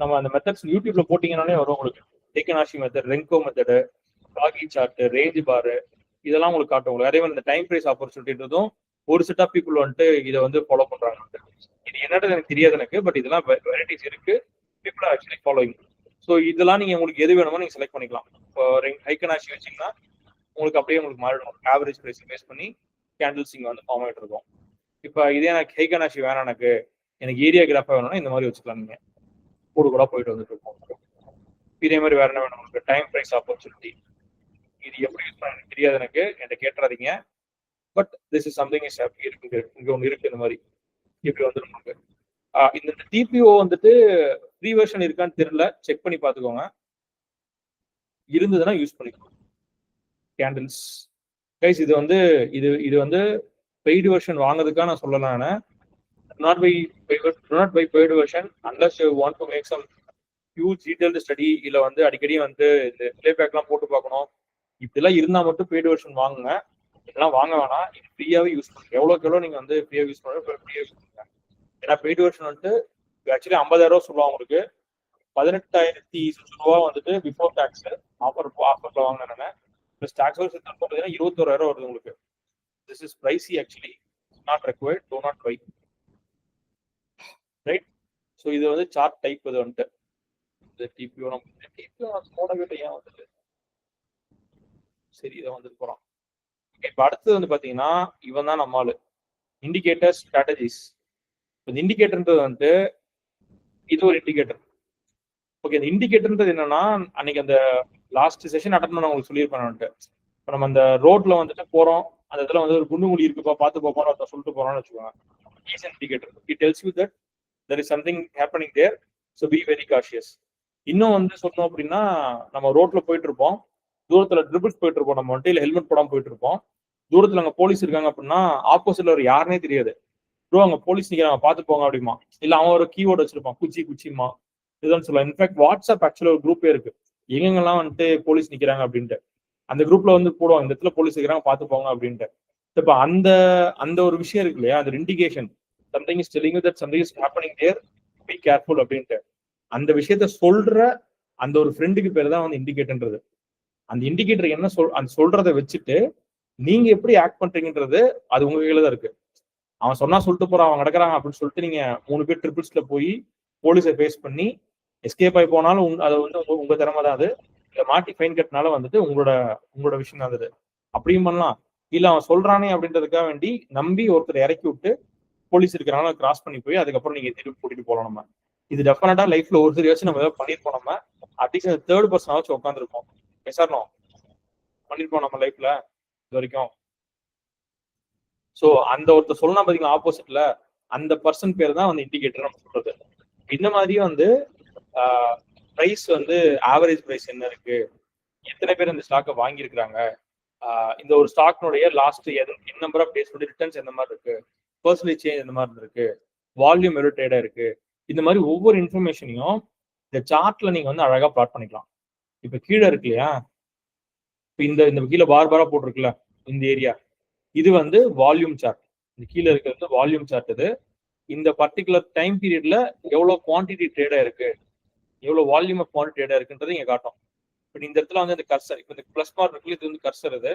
நம்ம அந்த மெத்தட்ஸ் யூடியூப்ல போட்டீங்கன்னாலே வரும் உங்களுக்கு. Heikin Ashi method, Renko method, Kagi chart, range bar, இதெல்லாம் உங்களுக்கு காட்டும். அதே மாதிரி இந்த டைம் பிரைஸ் ஆப்பர்ச்சுனிட்டின்றதும் ஒரு செட் ஆஃப் பீப்புள் வந்துட்டு இதை வந்து ஃபாலோ பண்றாங்க. இது என்னன்றது எனக்கு தெரியாது எனக்கு, பட் இதெல்லாம் வெரைட்டிஸ் இருக்கு. People are actually following. So இதெல்லாம் நீங்க உங்களுக்கு எது வேணுமோ நீங்க செலக்ட் பண்ணிக்கலாம். இப்போ ஹைக்கனாஷி வச்சீங்கன்னா உங்களுக்கு அப்படியே உங்களுக்கு மாறிடும். ஆவரேஜ் பிரைஸ் பேஸ் பண்ணி கேண்டில்ஸ் இங்க வந்து ஃபார்ம் ஆகிட்டு இருக்கும். இப்போ இதே எனக்கு ஹைக்கனாஷி வேணாம், எனக்கு ஏரியா கிராஃபா வேணும்னா இந்த மாதிரி வச்சுக்கலாம். நீங்க கூடு கூட போயிட்டு வந்துட்டு இருக்கோம். இதே மாதிரி வேற என்ன வேணும் உங்களுக்கு? Time price opportunity. இது எப்படி யூஸ் பண்ண எனக்கு தெரியாது, எனக்கு என்கிட்ட கேட்டுறாதீங்க. But this is something is இருக்கு. இங்க ஒன்று இருக்கு. இந்த மாதிரி இப்படி வந்துடும் நமக்கு. இந்த டிபிஓ வந்துட்டு ஃப்ரீ வெர்ஷன் இருக்கான்னு தெரியல, செக் பண்ணி பார்த்துக்கோங்க. இருந்ததுன்னா யூஸ் பண்ணிக்கோங்க. கேண்டில்ஸ் கைஸ், இது வந்து இது வந்து பெய்டு வெர்ஷன் வாங்குறதுக்காக நான் சொல்லலாம். Not buy paid version unless you want to make some huge detailed study. இல்ல வந்து அடிக்கடி வந்து இந்த பிளே பேக்லாம் போட்டு பார்க்கணும், இப்படிலாம் இருந்தா மட்டும் பெய்டு வெர்ஷன் வாங்குங்க. இதெல்லாம் வாங்க வேணாம். இது ஃப்ரீயாவே யூஸ் பண்ணுங்க. எவ்வளோக்கு எவ்வளோ நீங்க வந்து ஃப்ரீயா யூஸ் பண்ணுங்க, ஃப்ரீயா யூஸ் பண்ணுங்க. ஏன்னா பெய்டு வெர்ஷன் வந்துட்டு ஆக்சுவலி 50,000 சொல்லுவாங்க உங்களுக்கு. 18,000 வந்துட்டு பிஃபோர் டாக்ஸ் ஆஃபர்ல வாங்கினேன். பிளஸ் டாக்ஸ் பார்த்தீங்கன்னா 21,000 வருது உங்களுக்கு. This is pricey actually, not required, do not buy. Right. So இது வந்து சார்ட் டைப். இது வந்துட்டு டிபிஓ ஏன் வந்துட்டு சரி இதை வந்துட்டு போறோம். இப்போ அடுத்தது வந்து பாத்தீங்கன்னா இவன் தான் நம்மால் இண்டிகேட்டர் ஸ்ட்ராட்டஜிஸ். இந்த இண்டிகேட்டர்ன்றது வந்துட்டு இது ஒரு இண்டிகேட்டர். ஓகே, இந்த இண்டிகேட்டர்ன்றது என்னன்னா, அன்னைக்கு அந்த லாஸ்ட் செஷன் அட்டன் பண்ண உங்களுக்கு சொல்லியிருப்பேன் வந்துட்டு. இப்போ நம்ம அந்த ரோட்ல வந்துட்டு போறோம், அந்த இடத்துல வந்து ஒரு குண்டு முடி இருக்குப்பா பார்த்து போப்போம்னு ஒருத்தர் சொல்லிட்டு போறோம்னு வச்சுக்கோங்க. Is an indicator. It tells you that there is something happening there, so be very cautious. இன்னும் வந்து சொன்னோம் அப்படின்னா, நம்ம ரோட்ல போயிட்டு இருப்போம், தூரத்துல ட்ரிபிள்ஸ் போயிட்டு இருப்போம், நம்ம வந்துட்டு இல்ல ஹெல்மெட் போடாம போயிட்டு இருப்போம். தூரத்துல அங்க போலீஸ் இருக்காங்க அப்படின்னா ஆப்போசிட்ல ஒரு யாருனே தெரியாது. ப்ரோ அங்க போலீஸ் நிக்கிறாங்க பார்த்து போங்க அப்படிமா. இல்ல அவன் ஒரு கீவேர்டு வச்சிருப்பான், குச்சிமா இதுதான் சொல்லலாம். இன்ஃபேக்ட் வாட்ஸ்அப் ஆக்சுவலா ஒரு குரூப்பே இருக்கு, எங்கெங்கெல்லாம் வந்துட்டு போலீஸ் நிக்கிறாங்க அப்படின்ட்டு. அந்த குரூப்ல வந்து போடுவாங்க, இந்த இடத்துல போலீஸ் இருக்கிறாங்க பார்த்து போங்க அப்படின்ட்டு. இப்ப அந்த அந்த ஒரு விஷயம் இருக்கு இல்லையா, அந்த indication, something is telling you that something is happening there, be careful அப்படின்ட்டு. அந்த விஷயத்த சொல்ற அந்த ஒரு ஃப்ரெண்டுக்கு பேர் தான் வந்து இண்டிகேட்டர்ன்றது. அந்த இண்டிகேட்டர் என்ன அந்த சொல்றதை வச்சுட்டு நீங்க எப்படி ஆக்ட் பண்றீங்கன்றது அது உங்க கையில தான் இருக்கு. அவன் சொன்னா சொல்லிட்டு போறான், அவங்க நடக்கிறாங்க அப்படின்னு சொல்லிட்டு நீங்க 3 பேர் ட்ரிபிள்ஸ்ல போய் போலீஸை ஃபேஸ் பண்ணி எஸ்கேப் ஆகி போனாலும் அது வந்து உங்க திறமை தான். அது இல்ல மாட்டி ஃபைன் கட்டினாலும் வந்துட்டு உங்களோட விஷயம் தான் அது. அப்படியும் பண்ணலாம். இல்ல அவன் சொல்றானே அப்படின்றதுக்காக வேண்டி நம்பி ஒருத்தர் இறக்கி விட்டு போலீஸ் இருக்கிறாங்க கிராஸ் பண்ணி போய் அதுக்கப்புறம் நீங்க திருப்பி கூட்டிட்டு போகலாம். நம்ம இது டெஃபினட்டா லைஃப்ல ஒரு சரியாச்சும் நம்ம ஏதாவது பண்ணிருப்போம். நம்ம அட்லீஸ்ட் தேர்ட் பர்சன் வச்சு உட்காந்துருப்போம், பேசணும் பண்ணிருப்போம் நம்ம லைஃப்ல இது வரைக்கும். ஸோ அந்த ஒருத்தர் சொல்லலாம் பாத்தீங்கன்னா ஆப்போசிட்ல, அந்த பர்சன் பேர் தான் வந்து இண்டிகேட்டர் நம்ம சொல்றது. இந்த மாதிரியே வந்து பிரைஸ் வந்து ஆவரேஜ் பிரைஸ் என்ன இருக்கு, எத்தனை பேர் இந்த ஸ்டாக்கை வாங்கியிருக்கிறாங்க, இந்த ஒரு ஸ்டாக்னுடைய last number of days returns எந்த மாதிரி இருக்கு, பர்சன்டேஜ் சேஞ்ச் எந்த மாதிரி இருக்கு, வால்யூம் எவ்வளோ ட்ரேடா இருக்கு, இந்த மாதிரி ஒவ்வொரு இன்ஃபர்மேஷனையும் இந்த சார்ட்ல நீங்க வந்து அழகா பிளாட் பண்ணிக்கலாம். இப்ப கீழே இருக்கு இல்லையா, இப்ப இந்த கீழே பாரா போட்டிருக்குல்ல இந்த ஏரியா, இது வந்து வால்யூம் சார்ட். இந்த கீழே இருக்கிறது வால்யூம் சார்ட். இது இந்த பர்டிகுலர் டைம் பீரியட்ல எவ்வளவு குவான்டிட்டி ட்ரேடா இருக்கு, எவ்வளவு வால்யூம் ஆஃப் குவான்டிட்டி ட்ரேடா இருக்குன்றது இங்க காட்டும். இப்ப இந்த இடத்துல வந்து இந்த கர்சர், இப்ப இந்த பிளஸ் மார்க் இருக்குல்ல, இது வந்து கர்சர். இது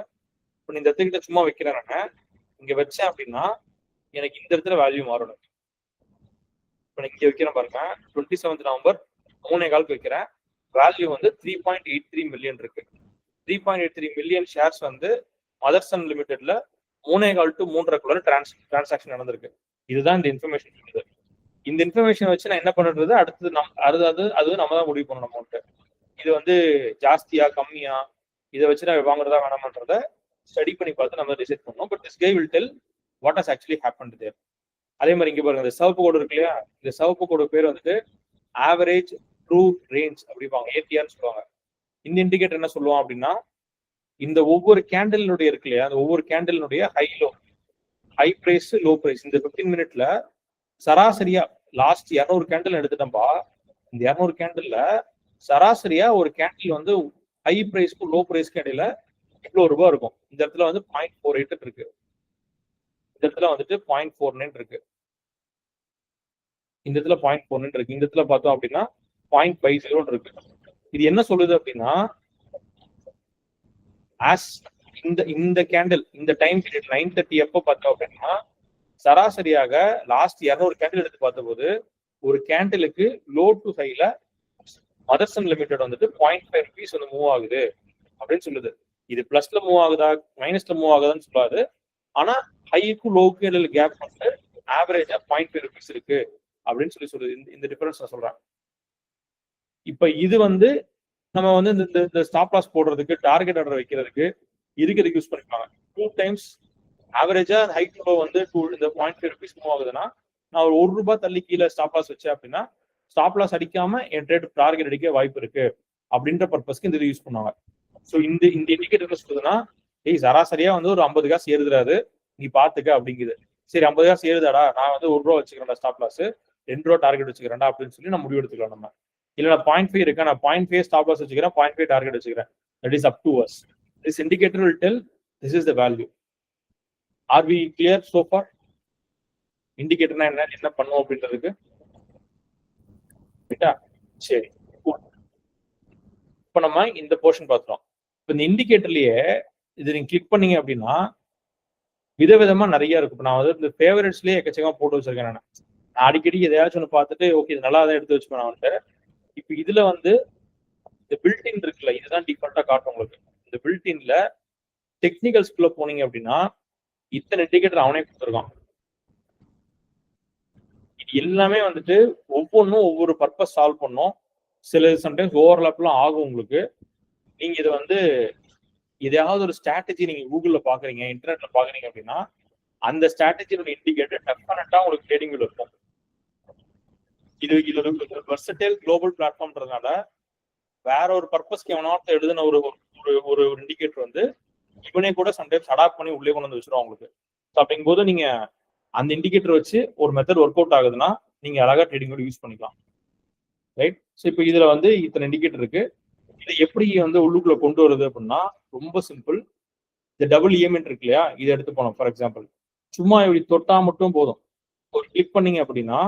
இப்ப இந்த இடத்துக்கிட்ட சும்மா வைக்கிறேன் நான், இங்க வச்சேன் அப்படின்னா எனக்கு இந்த இடத்துல வேல்யூ மாறணும். இப்ப இங்க வைக்கிறேன் பாருங்க, 27 நவம்பர் 3:15 வைக்கிறேன். வேல்யூ வந்து 3.83 மில்லியன் இருக்கு. 3.83 மில்லியன் ஷேர்ஸ் வந்து மதர்சன் லிமிடெட்ல 3:15 to 3:30 டிரான்சாக்ஷன் நடந்திருக்கு. இதுதான் இந்த இன்ஃபர்மேஷன் இருக்குது. இந்த இன்ஃபர்மேஷன் வச்சு நான் என்ன பண்றது, அடுத்தது அது நம்ம தான் முடிவு பண்ணணும். அமௌண்ட் இது வந்து ஜாஸ்தியா கம்மியா, இதை வச்சு நான் வாங்குறதா வேணாமன்றத ஸ்டடி பண்ணி பார்த்து நம்ம டிசைட் பண்ணணும். But this guy will tell what has actually happened there. அதே மாதிரி இங்க பாருங்க, இந்த சிவப்பு கோடு இருக்கு இல்லையா, இந்த சிவப்பு கோடு பேர் வந்துட்டு ஆவரேஜ் ட்ரூ ரேஞ்ச் அப்படிப்பாங்க, ஏடிஆர்னு சொல்லுவாங்க. இந்த இண்டிகேட்டர் என்ன சொல்லுவோம் அப்படின்னா, இந்த ஒவ்வொரு கேண்டலினுடைய இருக்கு இல்லையா, அந்த ஒவ்வொரு கேண்டலினுடைய ஹை பிரைஸ் லோ பிரைஸ் இந்த 15 மினிட்ல சராசரியா லாஸ்ட் 200 கேண்டில் எடுத்துட்டோம்பா. இந்த 200 கேண்டில்ல சராசரியா ஒரு கேண்டில் வந்து ஹை பிரைஸ்க்கும் லோ பிரைஸ்க்கும் இடையில இவ்வளவு ரூபாய் இருக்கும். இந்த இடத்துல வந்து 0.48 இருக்கு, இந்த இடத்துல வந்துட்டு 0.49 இருக்கு, இந்த இடத்துல 0.49 இருக்கு, இந்த இடத்துல பார்த்தோம் அப்படின்னா 0.50 இருக்கு. இது என்ன சொல்லுது அப்படின்னா, இந்த கேண்டில் இந்த டைம் பீரியட் 9:30 எப்போ பார்த்தோம் அப்படின்னா, சராசரியாக லாஸ்ட் 200 கேண்டில் எடுத்து பார்த்தபோது ஒரு கேண்டிலுக்கு லோ டு ஹைல மதர்சன் லிமிடெட் வந்துட்டு 0.5 ருபீஸ் வந்து மூவ் ஆகுது அப்படின்னு சொல்லுது. இது பிளஸ்ல மூவ் ஆகுதா மைனஸ்ல மூவ் ஆகுதான்னு சொல்லாது. ஆனா ஹைக்கும் லோவுக்கும் இடையில கேப் வந்து ஆவரேஜா 0.5 ருபீஸ் இருக்கு அப்படின்னு சொல்லுது. இந்த டிஃபரன்ஸ் நான் சொல்றேன். இப்ப இது வந்து நம்ம வந்து இந்த ஸ்டாப் லாஸ் போடுறதுக்கு, டார்கெட் ஆர்டர் வைக்கிறதுக்கு இதுக்கு யூஸ் பண்ணிப்பாங்க. 2 டைம்ஸ் ஆவரேஜா ஹை டு லோ வந்து இந்த 0.5 ருபீஸ் மூவ் ஆகுதுன்னா, நான் ஒரு ₹1 தள்ளி கீழே ஸ்டாப் லாஸ் வச்சேன் அப்படின்னா, ஸ்டாப் லாஸ் அடிக்காம என் ட்ரேட் டார்கெட் அடிக்க வாய்ப்பு இருக்கு அப்படின்ற பர்பஸ்க்கு இந்த யூஸ் பண்ணுவாங்க. ஸோ இந்த இண்டிகேட்டர் சொல்லுதுன்னா, சராசரியா வந்து ஒரு 50 காசு ஏறுதுறாரு, நீ பாத்துக்க அப்படிங்குது. சரி 50 காசு ஏறுதாடா, நான் வந்து ₹1 வச்சுக்கிறேன்டா ஸ்டாப் லாஸ், ₹2 டார்கெட் வச்சுக்கிறேன்டா அப்படின்னு சொல்லி நம்ம முடிவு எடுத்துக்கலாம். நம்ம இல்ல நான் 0.5 இருக்கேன், நான் 0.5 ஸ்டாப் லாஸ் வச்சுக்கிறேன், 0.5 டார்கெட் வச்சுக்கிறேன். That is up to us. This indicator will tell this is the value. Are we clear so far? இண்டிகேட்டர்னா என்ன பண்ணுவோம் அப்படின்றதுக்கு சரி. இப்ப நம்ம இந்த போர்ஷன் பார்த்தோம். இப்ப இந்த இண்டிகேட்டர்லயே இது நீங்க கிளிக் பண்ணீங்க அப்படின்னா விதவிதமா நிறைய இருக்கும். இப்ப நான் வந்து இந்த ஃபேவரட்ஸ்லயே எக்கச்சக்கமா போட்டு வச்சிருக்கேன். நான் அடிக்கடி எதையாச்சும் ஒன்று பார்த்துட்டு ஓகே இது நல்லா தான் எடுத்து வச்சுப்பேன் நான் வந்துட்டு. இப்ப இதுல வந்து இந்த பில்டின் இருக்குல்ல, இதுதான் டிஃபால்ட்டா காட்டும் உங்களுக்கு. இந்த பில்டின்ல டெக்னிக்கல்ஸ்குள்ள போனீங்க அப்படின்னா இத்தனை இண்டிகேட்டர் அவனே கொடுத்துருக்கான். இது எல்லாமே வந்துட்டு ஒவ்வொன்றும் ஒவ்வொரு பர்பஸ் சால்வ் பண்ணும். சில சம்டைம்ஸ் ஓவர்லாப்லாம் ஆகும் உங்களுக்கு. நீங்க இதை வந்து எதையாவது ஒரு ஸ்ட்ராட்டஜி நீங்க கூகுள்ல பாக்குறீங்க, இன்டர்நெட்ல பாக்குறீங்க அப்படின்னா அந்த ஸ்ட்ராட்டஜியோட இண்டிகேட்டர் டெஃபினட்டா உங்களுக்கு ட்ரேடிங் இருக்கும். இது ஒரு வெர்சடைல் குளோபல் பிளாட்ஃபார்ம்ன்றதுனால வேற ஒரு பர்பஸ்க்கு எவனாவது எழுதுன ஒரு இண்டிகேட்டர் வந்து இவனே கூட சம்டைம்ஸ் அடாப்ட் பண்ணி உள்ளே கொண்டு வந்து வச்சிருவோம் உங்களுக்கு. அப்படிங்கும் போது நீங்க அந்த இண்டிகேட்டர் வச்சு ஒரு மெத்தட் ஒர்க் அவுட் ஆகுதுன்னா நீங்க அழகா ட்ரேடிங் யூஸ் பண்ணிக்கலாம். ரைட். ஸோ இப்போ இதுல வந்து இத்தனை இண்டிகேட்டர் இருக்கு. இதை எப்படி வந்து உள்ளுக்குள்ள கொண்டு வருது அப்படின்னா ரொம்ப சிம்பிள். இந்த டபுள் இஎம்என் இருக்கு இல்லையா, இதை எடுத்து போனோம். ஃபார் எக்ஸாம்பிள் சும்மா இப்படி தொட்டா மட்டும் போதும். ஒரு கிளிக் பண்ணீங்க அப்படின்னா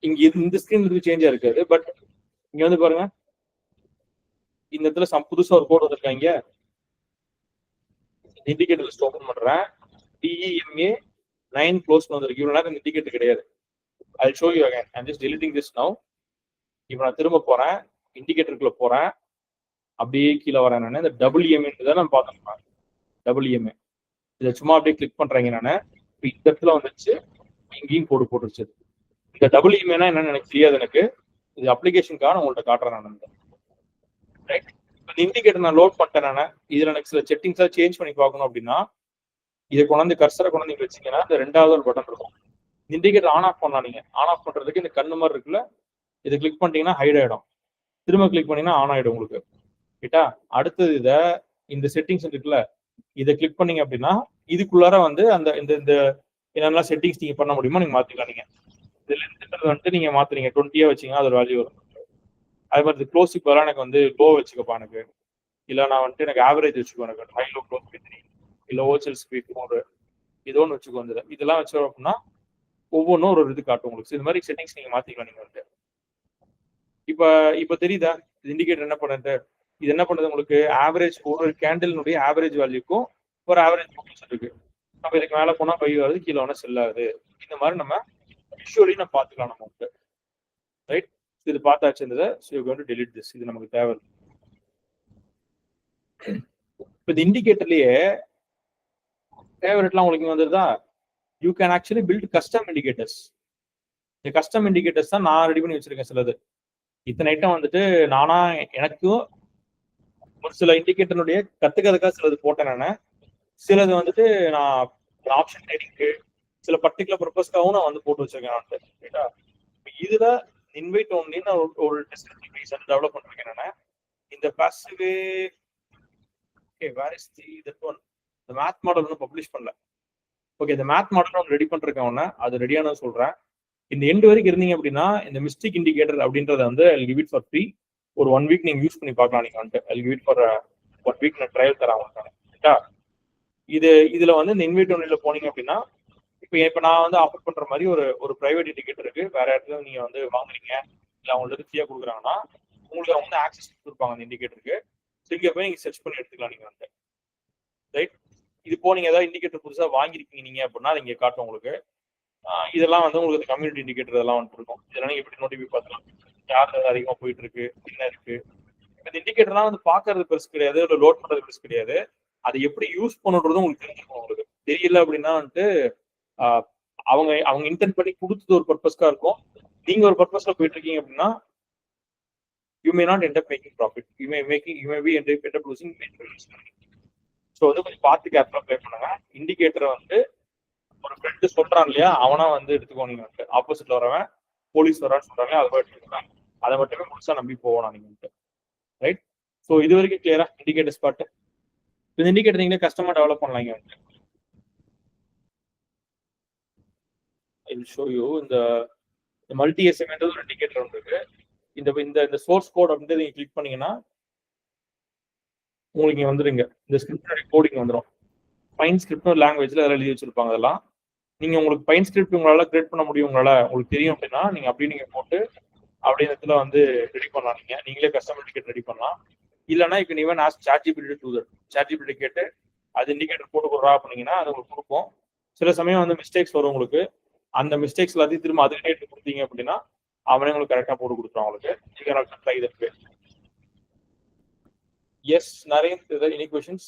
இங்க இந்த ஸ்கிரீன் இருக்கு சேஞ்சா இருக்காது. பட் இங்க வந்து பாருங்க, இந்த இடத்துல புதுசா ஒரு கோட் வந்திருக்காங்க. இண்டிகேட்டர் லிஸ்ட் ஓபன் பண்றேன். DEMA 9 க்ளோஸ் வந்திருக்கு. இவ்வளவு நேரம் இண்டிகேட்டர் கிடையாது. I'll show you again. I'm just deleting this now. இப்போ நான் திரும்ப போறேன், இண்டிகேட்டருக்குள்ள போறேன், அப்படியே கீழே வரேன். நான் இந்த டபுள் இஎம்ஏ தான் நான் பார்த்தேன். டபுள் இஎம்ஏ இதை சும்மா அப்படியே கிளிக் பண்றேங்க. நான் இப்போ இந்த இடத்துல வந்துச்சு, இங்கேயும் கோடு போட்டுருச்சு. இந்த டபுள் இஎம்ஏனா என்னன்னு எனக்கு தெரியாது. எனக்கு இது அப்ளிகேஷனுக்காக நான் உங்கள்கிட்ட காட்டுறேன். நான் ரைட். இந்த இண்டிகேட்டர் நான் லோட் பண்ணிட்டேன். நான் இதுல எனக்கு சில செட்டிங்ஸா சேஞ்ச் பண்ணி பார்க்கணும் அப்படின்னா இதை கொண்டாந்து கர்சரை கொண்டாந்து நீங்க வச்சீங்கன்னா இந்த ரெண்டாவது ஒரு பட்டன் இருக்கும். இண்டிகேட்டர் ஆன் ஆஃப் பண்ணலாம். நீங்க ஆன் ஆஃப் பண்றதுக்கு இந்த கண்ணு மாதிரி இருக்குல்ல, இதை கிளிக் பண்ணிட்டீங்கன்னா ஹைட் ஆயிடும். திரும்ப கிளிக் பண்ணீங்கன்னா ஆன் ஆயிடும் உங்களுக்கு. ரைட்டா. அடுத்தது இதை இந்த செட்டிங்ஸ் இருக்குல்ல, இதை கிளிக் பண்ணீங்க அப்படின்னா இதுக்குள்ளார வந்து அந்த இந்த என்னெல்லாம் செட்டிங்ஸ் நீங்க பண்ண முடியுமோ நீங்க மாத்திக்கலாம். நீங்க இதுல வந்துட்டு நீங்க மாத்துறீங்க 20 வச்சீங்கன்னா அது வேல்யூ வரும். அதே மாதிரி க்ளோஸுக்கு பதிலாக எனக்கு வந்து லோ வச்சுக்கப்பா எனக்கு, இல்லை நான் வந்துட்டு எனக்கு ஆவரேஜ் வச்சுக்கோ, எனக்கு ஹை லோ க்ளோஸ் பை 3, இல்லை ஓச்சல் ஸ்பீட் 4, ஏதோ ஒன்று வச்சுக்கோ. வந்து இதெல்லாம் வச்சோம் அப்படின்னா ஒவ்வொன்றும் ஒரு இது காட்டும் உங்களுக்கு. இது மாதிரி செட்டிங்ஸ் நீங்க மாத்திக்கலாம் நீங்க வந்துட்டு. இப்ப தெரியுதா இது இண்டிகேட்டர் என்ன பண்ணுது? இது என்ன பண்ணுது உங்களுக்கு? ஆவரேஜ் ஒரு கேண்டிலுடைய ஆவரேஜ் வேல்யூக்கும் ஒரு ஆவரேஜ் ஃபோக்கஸ் இருக்கு. நம்ம இதுக்கு மேல போனா பை வருது, கீழே வேணா செல் ஆகுது. இந்த மாதிரி நம்ம விஷுவலி நம்ம பார்த்துக்கலாம் நம்ம வந்துட்டு. ரைட், இது பார்த்தாச்சு இருந்தது. So you going to delete this. இது நமக்கு தேவை. இப்போ இந்த இண்டிகேட்டர்லயே ஃபேவரட்லாம் உங்களுக்கு வந்துருதா? You can actually build custom indicators. இந்த கஸ்டம் இண்டிகேட்டர்ஸ் தான் நான் ரெடி பண்ணி வச்சிருக்கேன். சிலது இத்தனை ஐட்டம் வந்துட்டு நானா எனக்கும் ஒரு சில இண்டிகேட்டருடைய கத்துக்கிறதுக்காக சிலது போட்டேன் நான். சிலது வந்துட்டு நான் ஆப்ஷன் ட்ரேடிங்க்கு சில பர்டிகுலர் பர்பஸ்க்காகவும் நான் வந்து போட்டு வச்சிருக்கேன். ரைட்டா, இதுல இன்வைட் ஒன்லி நான் ஒரு டிஸ்கிரிப்டிவ் பேஜ் டெவலப் பண்ணிருக்கேன் நான். இந்த passive where is that one, இந்த மேத் மாடல் வந்து பப்ளிஷ் பண்ணல. ஓகே, இந்த மேத் மாடல் ஒன்று ரெடி பண்ணிருக்கேன் ஒன்று, அது ரெடியான சொல்றேன். இந்த எண்டு வரைக்கும் இருந்தீங்க அப்படின்னா இந்த மிஸ்டேக் இண்டிகேட்டர் அப்படின்றத வந்து I'll give it for free. ஒரு 1 வீக் நீங்க யூஸ் பண்ணி பார்க்கலாம். நீங்க வந்துட்டு I'll give it for 1 week நான் ட்ரையல் தரேன் உங்களுக்கு. இதுல வந்து இந்த இன்வைட் ஒன்ல போனீங்க அப்படின்னா இப்ப நான் வந்து ஆஃபர் பண்ற மாதிரி ஒரு பிரைவேட் இண்டிகேட்டர் இருக்கு. வேற இடத்துல நீங்க வந்து வாங்குறீங்க இல்ல அவங்களுக்கு ஃப்ரீயா கொடுக்குறாங்கன்னா உங்களுக்கு அவங்க வந்து ஆக்சஸ் கொடுப்பாங்க அந்த இண்டிகேட்டருக்கு. ஸோ இங்க போய் நீங்க சர்ச் பண்ணி எடுத்துக்கலாம் நீங்க வந்து. ரைட், இது போனீங்க ஏதாவது இண்டிகேட்டர் புதுசா வாங்கிருக்கீங்க நீங்க அப்படின்னா அது இங்க காட்டும் உங்களுக்கு. இதெல்லாம் வந்து உங்களுக்கு கம்யூனிட்டி இண்டிகேட்டர் இதெல்லாம் வந்துட்டு இருக்கும். இதெல்லாம் நீங்க எப்படி நோட்டிஃபை பார்க்கலாம், யார் அதிகமா போயிட்டு இருக்கு, என்ன இருக்கு. இந்த இண்டிகேட்டர்லாம் வந்து பாக்குறது பெருசு கிடையாது, இல்லை லோட் பண்றது பெருசு கிடையாது. அதை எப்படி யூஸ் பண்ணுறது உங்களுக்கு தெரிஞ்சிருக்கும். உங்களுக்கு தெரியல அப்படின்னா வந்துட்டு அவங்க இன்டென்ட் பண்ணி கொடுத்தது ஒரு பர்பஸ்க்கா இருக்கும். நீங்க ஒரு பர்பஸ்ல போயிட்டு இருக்கீங்க அப்படின்னா you may not end up making profit, you may be end up losing. So வந்து கொஞ்சம் பார்த்து கேர்ஃபுல்லா ப்ளே பண்ணுங்க. இண்டிகேட்டரை வந்து ஒரு ஃப்ரெண்டு சொல்றான் இல்லையா, அவனா வந்து எடுத்துக்கோ. நீங்க வந்து ஆப்போசிட்ல வரவன் போலீஸ் வரான்னு சொல்றாங்க, அதை எடுத்துக்கலாம். அதை மட்டுமே முழுசா நம்பி போகணும் நீங்க வந்து. ரைட், ஸோ இது வரைக்கும் கிளியரா இண்டிகேட்டர் ஸ்பாட். இந்த இண்டிகேட்டர் நீங்களே கஸ்டமா டெவலப் பண்ணலாம். இங்க வந்து ஐ வில் ஷோ யூ. இந்த மல்டி எஸ்எம்ன்றது ஒரு இண்டிகேட்டர் ஒன்று இருக்கு. இந்த சோர்ஸ் கோட் அப்படின்றது நீங்க கிளிக் பண்ணீங்கன்னா உங்களுக்கு இங்க வந்துருங்க. இந்த ஸ்கிரிப்டோட கோடிங் வந்துடும். பைன் ஸ்கிரிப்ட் ஒரு லாங்குவேஜ்ல அதெல்லாம் எழுதி வச்சிருப்பாங்க. அதெல்லாம் நீங்க உங்களுக்கு பைன் ஸ்கிரிப்ட் உங்களால கிரியேட் பண்ண முடியும், உங்களுக்கு தெரியும் அப்படின்னா நீங்க அப்படியே நீங்க போட்டு அப்படியே இடத்துல வந்து ரெடி பண்ணலாம். நீங்களே கஸ்டம் இண்டிகேட்டர் ரெடி பண்ணலாம். இல்லைன்னா இப்போ நீங்க ask ChatGPT to that. ChatGPT கேட்டு அது இண்டிகேட்டர் போட்டு கொடுறா பண்ணீங்கன்னா அது உங்களுக்கு கொடுக்கும். சில சமயம் வந்து மிஸ்டேக்ஸ் வரும் உங்களுக்கு. அந்த மிஸ்டேக்ஸ் எல்லாத்தையும் திரும்ப அது கேட்டு கொடுத்தீங்க அப்படின்னா அவனே உங்களுக்கு கரெக்டா போட்டு கொடுத்துருவான் உங்களுக்கு. Yes Naren, any questions?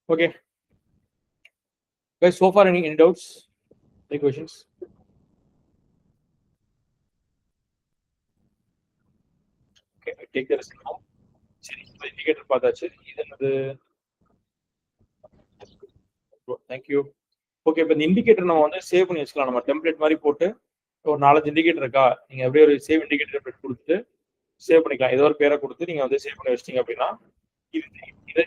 Okay guys, so far any doubts, any questions? Okay, I take the risk now. சரி, இண்டிகேட்டர் பார்த்தாச்சு. இது என்னது? Thank you. ஓகே, இப்போ இந்த இண்டிகேட்டர் நம்ம வந்து சேவ் பண்ணி வச்சுக்கலாம். நம்ம டெம்ப்ளேட் மாதிரி போட்டு ஒரு 4-5 இண்டிகேட்டர் இருக்கா, நீங்க அப்படியே ஒரு சேவ் இண்டிகேட்டர் டெம்ப்ளேட் கொடுத்து சேவ் பண்ணிக்கலாம். ஏதோ ஒரு பேரை கொடுத்து நீங்க வந்து சேவ் பண்ணி வச்சிட்டீங்க அப்படின்னா இதை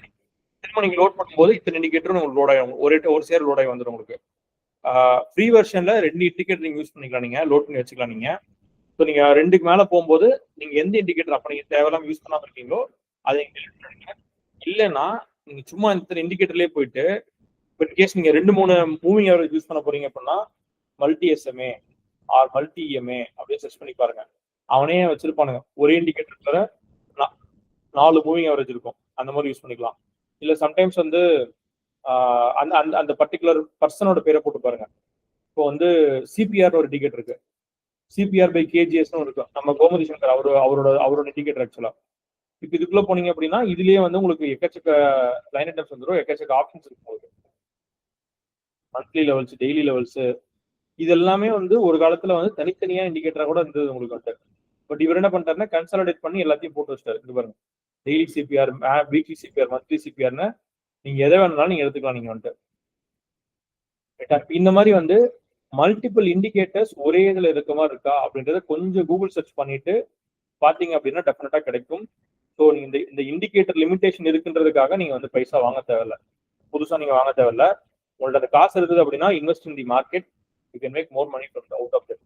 திரும்ப நீங்க லோட் பண்ணும்போது இத்தனை இண்டிகேட்டர் உங்களுக்கு லோட் ஆகும். ஒரு சேர் லோட் ஆகி வந்துடும் உங்களுக்கு. ஃப்ரீ வெர்ஷன்ல 2 இண்டிகேட்டர் நீங்க யூஸ் பண்ணிக்கலாம். நீங்க லோட் பண்ணி வச்சுக்கலாம். நீங்க ஸோ நீங்க 2க்கு மேல போகும்போது நீங்க எந்த இண்டிகேட்டர் அப்ப நீங்க தேவையில்லாம யூஸ் பண்ணாம இருக்கீங்களோ அதை நீங்க டெலிட் பண்ணுங்க. இல்லைன்னா நீங்க சும்மா இந்த இண்டிகேட்டர்லயே போயிட்டு கேஸ் நீங்க 2-3 மூவிங் ஆவரேஜ் யூஸ் பண்ண போறீங்க அப்படின்னா multi SMA or multi EMA அப்படியே சர்ச் பண்ணி பாருங்க. அவனே வச்சிருப்பானுங்க. ஒரே இண்டிகேட்டர் 4 மூவிங் ஆவரேஜ் இருக்கும். அந்த மாதிரி யூஸ் பண்ணிக்கலாம். இல்ல சம்டைம்ஸ் வந்து அந்த பர்டிகுலர் பர்சனோட பேரை போட்டு பாருங்க. இப்போ வந்து சிபிஆர் ஒரு இண்டிகேட்டர் இருக்கு. சிபிஆர் பை கேஜிஎஸ்னு இருக்கு. நம்ம கோமதி சங்கர் அவரோட இண்டிகேட்டர் ஆக்சுவலா. இப்போ இதுக்குள்ள போனீங்க அப்படின்னா இதுலயே வந்து உங்களுக்கு எக்கச்சக்க லைன் ஐட்டம்ஸ் வந்துடும், எக்கச்சக்க ஆப்ஷன்ஸ் இருக்கும். மந்த்லி லெவல்ஸ், டெய்லி லெவல்ஸ், இது எல்லாமே வந்து ஒரு காலத்துல வந்து தனித்தனியா இண்டிகேட்டரா கூட இருந்தது உங்களுக்கு வந்து. பட் இவர் என்ன பண்ணிட்டாருன்னா கன்சாலிடேட் பண்ணி எல்லாத்தையும் போட்டு வச்சிட்டாரு. இது பாருங்க, daily CPR, weekly CPR, monthly சிபிஆர்னு நீங்க எதை வேணாலும் நீங்க எடுத்துக்கலாம். நீங்க வந்துட்டு இந்த மாதிரி வந்து மல்டிபிள் இண்டிகேட்டர்ஸ் ஒரே இதுல இருக்க மாதிரி இருக்கா அப்படின்றத கொஞ்சம் கூகுள் சர்ச் பண்ணிட்டு பாத்தீங்க அப்படின்னா டெஃபினட்டா கிடைக்கும். ஸோ நீங்க இந்த இண்டிகேட்டர் லிமிடேஷன் இருக்குன்றதுக்காக நீங்க வந்து பைசா வாங்க தேவையில்ல, புதுசா நீங்க வாங்க தேவையில்ல. உங்கள்ட்ட அந்த காசு இருக்குது அப்படின்னா invest in the market, you can make more money from out of that.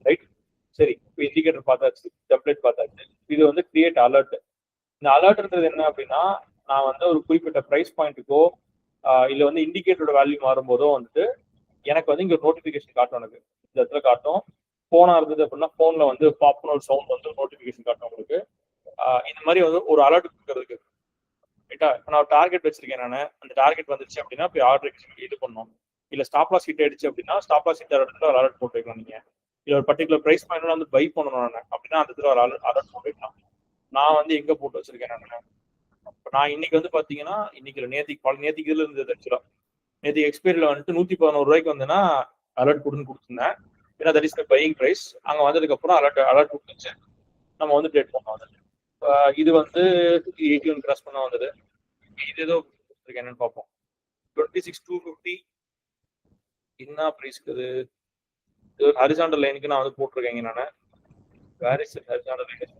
Right. சரி, இப்போ இண்டிகேட்டர் பார்த்தாச்சு, டெம்ப்ளேட் பார்த்தாச்சு. இது வந்து கிரியேட் அலர்ட். இந்த அலர்ட்ன்றது என்ன அப்படின்னா, நான் வந்து ஒரு குறிப்பிட்ட ப்ரைஸ் பாயிண்ட்டுக்கோ இல்லை வந்து இண்டிகேட்டரோட வேல்யூ மாறும்போதோ வந்துட்டு எனக்கு வந்து இங்க ஒரு நோட்டிஃபிகேஷன் காட்டும். எனக்கு இந்த இடத்துல காட்டும். ஃபோனா இருந்தது அப்படின்னா ஃபோன்ல வந்து பாப்னு ஒரு சவுண்ட் வந்து நோட்டிஃபிகேஷன் காட்டும் உங்களுக்கு. இந்த மாதிரி வந்து ஒரு அலர்ட் கொடுக்கறதுக்கு. ரைட்டா? இப்போ நான் டார்கெட் வச்சிருக்கேன், நான் அந்த டார்கெட் வந்துச்சு அப்படின்னா போய் ஆர்டர் இது பண்ணணும். இல்லை ஸ்டாப் லாஸ் ஹிட் ஆயிடுச்சு அப்படின்னா ஸ்டாப் லாஸ் ஹிட் இடத்துல ஒரு அலர்ட் போட்டு வைக்கலாம் நீங்க. இல்லை ஒரு பர்டிகுலர் ப்ரைஸ் பாயிண்ட் வந்து பை பண்ணணும் நான் அப்படின்னா அந்த இடத்துல ஒரு அலர்ட் போட்டு வைக்கலாம். நான் வந்து எங்க போட்டு வச்சிருக்கேன் நான் இன்னைக்கு வந்து பாத்தீங்கன்னா இன்னைக்கு நேத்திக்கு இதுல இருந்தது. ஆக்சுவலா நேற்று எக்ஸ்பைரியில் வந்துட்டு 111 ரூபாய்க்கு வந்தேன்னா அலர்ட் கொடுத்துருந்தேன். ஏன்னா that is the buying price. அங்கே வந்ததுக்கு அப்புறம் அலர்ட் கொடுத்துச்சு. நம்ம வந்து ட்ரேட் பண்ணோம். அது இது வந்து 81 கிராஸ் பண்ண வந்தது. இது ஏதோ என்னன்னு பார்ப்போம். 26,250 என்ன ப்ரைஸ்க்கு அது? இது ஹரிசாண்டல் லைனுக்கு நான் வந்து போட்டிருக்கேங்க. நான் வேர் இஸ் ஹரிசாண்டல் லைன்?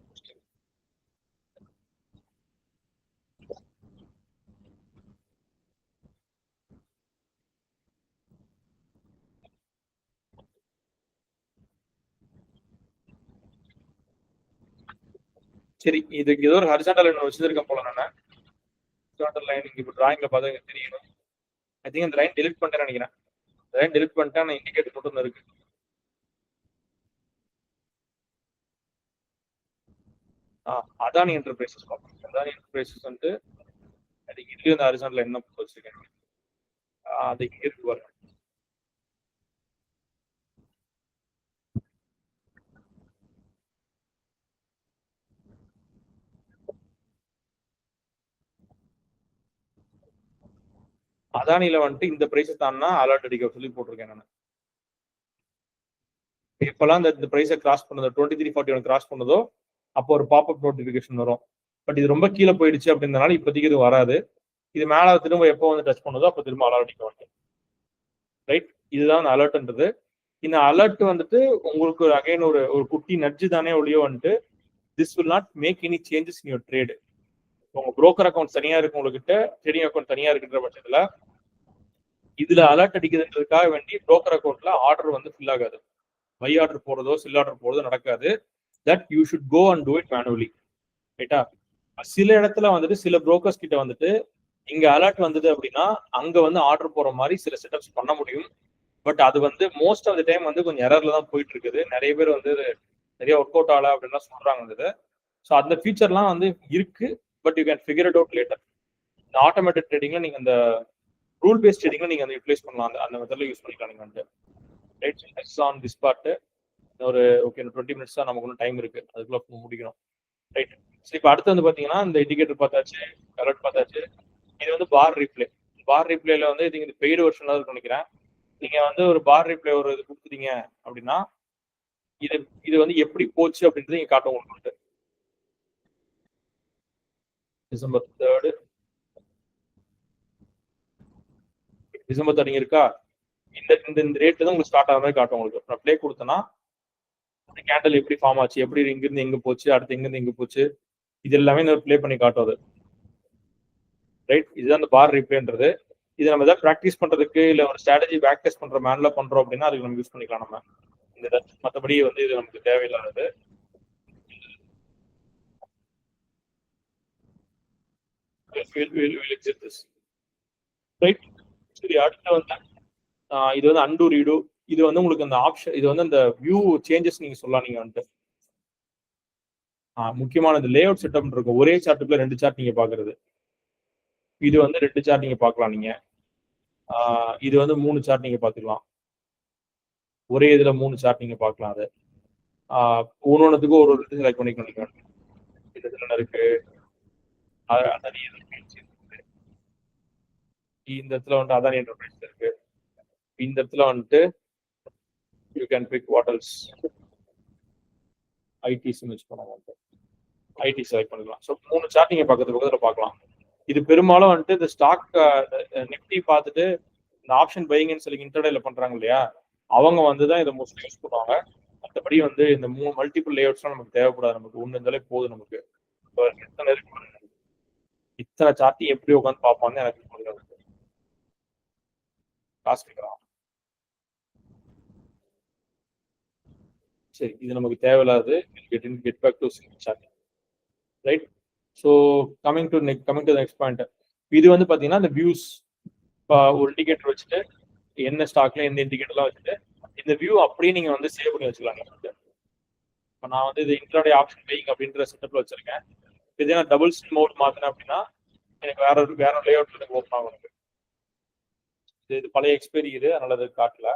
சரி, இதுக்கு ஏதோ ஒரு ஹரிசாண்டல் லைன் வச்சிருக்கேன் போல. நான் ஹரிசாண்டல் லைன் இப்போ டிராயிங்ல பார்த்தா எனக்கு தெரியும். ஐ திங்க் அந்த லைன் டெலிட் பண்ணிட்டேன்னு நினைக்கிறேன். லைன் டெலிட் பண்ணிட்டேன். நான் இண்டிகேட்டர் மட்டும் இருக்கு. அதானி என்டர்பிரைசஸ் பார்ப்போம். அதானி என்டர்பிரைசஸ் வந்து அதுக்கு இதுலயும் இந்த ஹரிசாண்டல் என்ன போட்டு வச்சிருக்கேன். அது இங்க இருக்கு பாருங்க. அதானில வந்துட்டு இந்த பிரைஸ் தான்னா அலர்ட் அடிக்க சொல்லி போட்டிருக்கேன் நான். எப்பெல்லாம் இந்த பிரைஸை கிராஸ் பண்ணதோ 2341 கிராஸ் பண்ணதோ அப்போ ஒரு பாப்அப் நோட்டிபிகேஷன் வரும். பட் இது ரொம்ப கீழே போயிடுச்சு அப்படின்றனால இப்போதைக்கு இது வராது. இது மேல திரும்ப எப்போ வந்து டச் பண்ணதோ அப்போ திரும்ப அலர்ட் அடிக்க மாட்டேன். ரைட். இதுதான் அந்த அலர்ட்ன்றது. இந்த அலர்ட் வந்துட்டு உங்களுக்கு அகைன் ஒரு குட்டி நட்ஜு தானே ஒழியோ வந்துட்டு this will not make any changes in your trade. உங்க புரோக்கர் அக்கௌண்ட் தனியா இருக்கு, உங்ககிட்ட ட்ரேடிங் அக்கௌண்ட் தனியா இருக்குன்ற பட்சத்துல இதுல அலர்ட் அடிக்கிறதுக்காக வேண்டி புரோக்கர் அக்கௌண்ட்ல ஆர்டர் வந்து ஃபில் ஆகாது. பை ஆர்டர் போறதோ செல் ஆர்டர் போறதோ நடக்காது. That you should go and do it manually. ரைட்டா? சில இடத்துல வந்துட்டு சில புரோக்கர்ஸ் கிட்ட வந்துட்டு இங்க அலர்ட் வந்தது அப்படின்னா அங்க வந்து ஆர்டர் போற மாதிரி சில செட்டப்ஸ் பண்ண முடியும். பட் அது வந்து மோஸ்ட் ஆஃப் த டைம் வந்து கொஞ்சம் எரர்ல தான் போயிட்டு இருக்குது. நிறைய பேர் வந்து நிறைய ஒர்க் அவுட் ஆகல அப்படின்லாம் சொல்றாங்க. ஸோ அந்த ஃபீச்சர்லாம் வந்து இருக்கு. But you can figure it out later. இந்த ஆட்டோமேட்டிக் ட்ரேடிங்ல நீங்க அந்த ரூல் பேஸ்ட் ட்ரேடிங்ல நீங்க வந்து யூட்டிலைஸ் பண்ணலாம். அந்த மெத்தட்ல யூஸ் பண்ணிக்கலாம் நீங்க வந்து. Right. Next on this part ஒரு ஓகே 20 மினிட்ஸ் தான் நமக்கு ஒன்றும் டைம் இருக்கு, அதுக்குள்ள முடிக்கணும். ரைட். சரி, இப்போ அடுத்து வந்து பாத்தீங்கன்னா இந்த இண்டிகேட்டர் பார்த்தாச்சு, அலர்ட் பார்த்தாச்சு. இது வந்து பார் ரீப்ளே. பார் ரீப்ளேல வந்து இது பெய்டு வெர்ஷன் தான் நினைக்கிறேன். நீங்க வந்து ஒரு பார் ரீப்ளே ஒரு இது கொடுத்துட்டீங்க அப்படின்னா இது வந்து எப்படி போச்சு அப்படின்றது நீங்க காட்டும் உங்களுக்கு. டிசம்பர் 3 இருக்கா? இந்த ரேட்ல தான் உங்களுக்கு ஸ்டார்ட் ஆகிற மாதிரி காட்டும் உங்களுக்கு. நான் ப்ளே கொடுத்தேன்னா அந்த கேண்டல் எப்படி ஃபார்ம் ஆச்சு, எப்படி இங்கிருந்து எங்க போச்சு, அடுத்து எங்கிருந்து எங்க போச்சு, இது எல்லாமே இந்த ப்ளே பண்ணி காட்டும் அது. ரைட். இதுதான் அந்த பார் ரீப்ளேன்றது. இது நம்ம ஏதாவது ப்ராக்டிஸ் பண்றதுக்கு இல்ல ஒரு ஸ்ட்ராட்டஜி பேக் டெஸ்ட் பண்ற மேன்ல பண்றோம் அப்படின்னா அதுக்கு நம்ம யூஸ் பண்ணிக்கலாம் நம்ம. இந்த மற்றபடி வந்து இது நமக்கு தேவையில்லாதது. ரைட். சரி, அடுத்து வந்து இது வந்து அன்டு ரீடு. இது வந்து உங்களுக்கு அந்த ஆப்ஷன், இது வந்து அந்த வியூ சேஞ்சஸ் நீங்க சொல்லலாம். நீங்க வந்துட்டு முக்கியமான இந்த லே அவுட் செட்டப் இருக்கும். ஒரே சார்ட்டுக்குள்ள 2 சார்ட் நீங்க பாக்குறது. இது வந்து 2 சார்ட் நீங்க பார்க்கலாம். நீங்க இது வந்து 3 சார்ட் நீங்க பாத்துக்கலாம். ஒரே இதுல 3 சார்ட் நீங்க பார்க்கலாம். அது ஒன்னொன்னுக்கு ஒரு இது செலக்ட் பண்ணிக்கணும். இதுல இருக்கு இந்த இடத்துல வந்து அதானி என்டர்பிரைஸ் இருக்கு. இந்த இடத்துல வந்துட்டு you can big what else IDs வச்சுக்கோங்க. ஐடி செலக்ட் பண்ணிக்கலாம். ஸோ 3 சார்ட் நீங்க பக்கத்துல பார்க்கலாம். இது பெரும்பாலும் வந்துட்டு இந்த ஸ்டாக் நிப்டி பார்த்துட்டு இந்த ஆப்ஷன் பையிங்னு சொல்லி இன்டர்டேல பண்றாங்க இல்லையா, அவங்க வந்து தான் இதை மோஸ்ட்லி யூஸ் பண்ணுவாங்க. மற்றபடி வந்து இந்த மல்டிபிள் லேஅவுட்ஸ்லாம் நமக்கு தேவைப்படாது. நமக்கு ஒன்று இருந்தாலே போதும் நமக்கு. எத்தனை இருக்கு பாருங்க. இத்தனை சார்ட்டி எப்படி உட்காந்து பார்ப்பான்னு எனக்கு புரியல. காசு கேட்கறான். சரி, இது நமக்கு தேவையில்லாது. Get back to charting, right? So coming to next point. இது வந்து பாத்தீங்கன்னா இந்த வியூஸ் ஒரு இண்டிகேட்டர் வச்சுட்டு என்ன ஸ்டாக்ல எந்த இண்டிகேட்டர்லாம் வச்சுட்டு இந்த வியூ அப்படியே நீங்க வந்து சேவ் பண்ணி வச்சுக்கலாங்க. இப்போ நான் வந்து இது இன்ட்ராடே ஆப்ஷன் பையிங் அப்படின்ற செட்டப்ல வச்சிருக்கேன். இதே நான் டபுள் ஸ்கிரீன் மோட் மாத்தினேன் அப்படின்னா எனக்கு வேற லே அவுட் எனக்கு ஓப்பன் ஆகும். எனக்கு இது பழைய எக்ஸ்பைரி, இது அதனால அது காட்டல.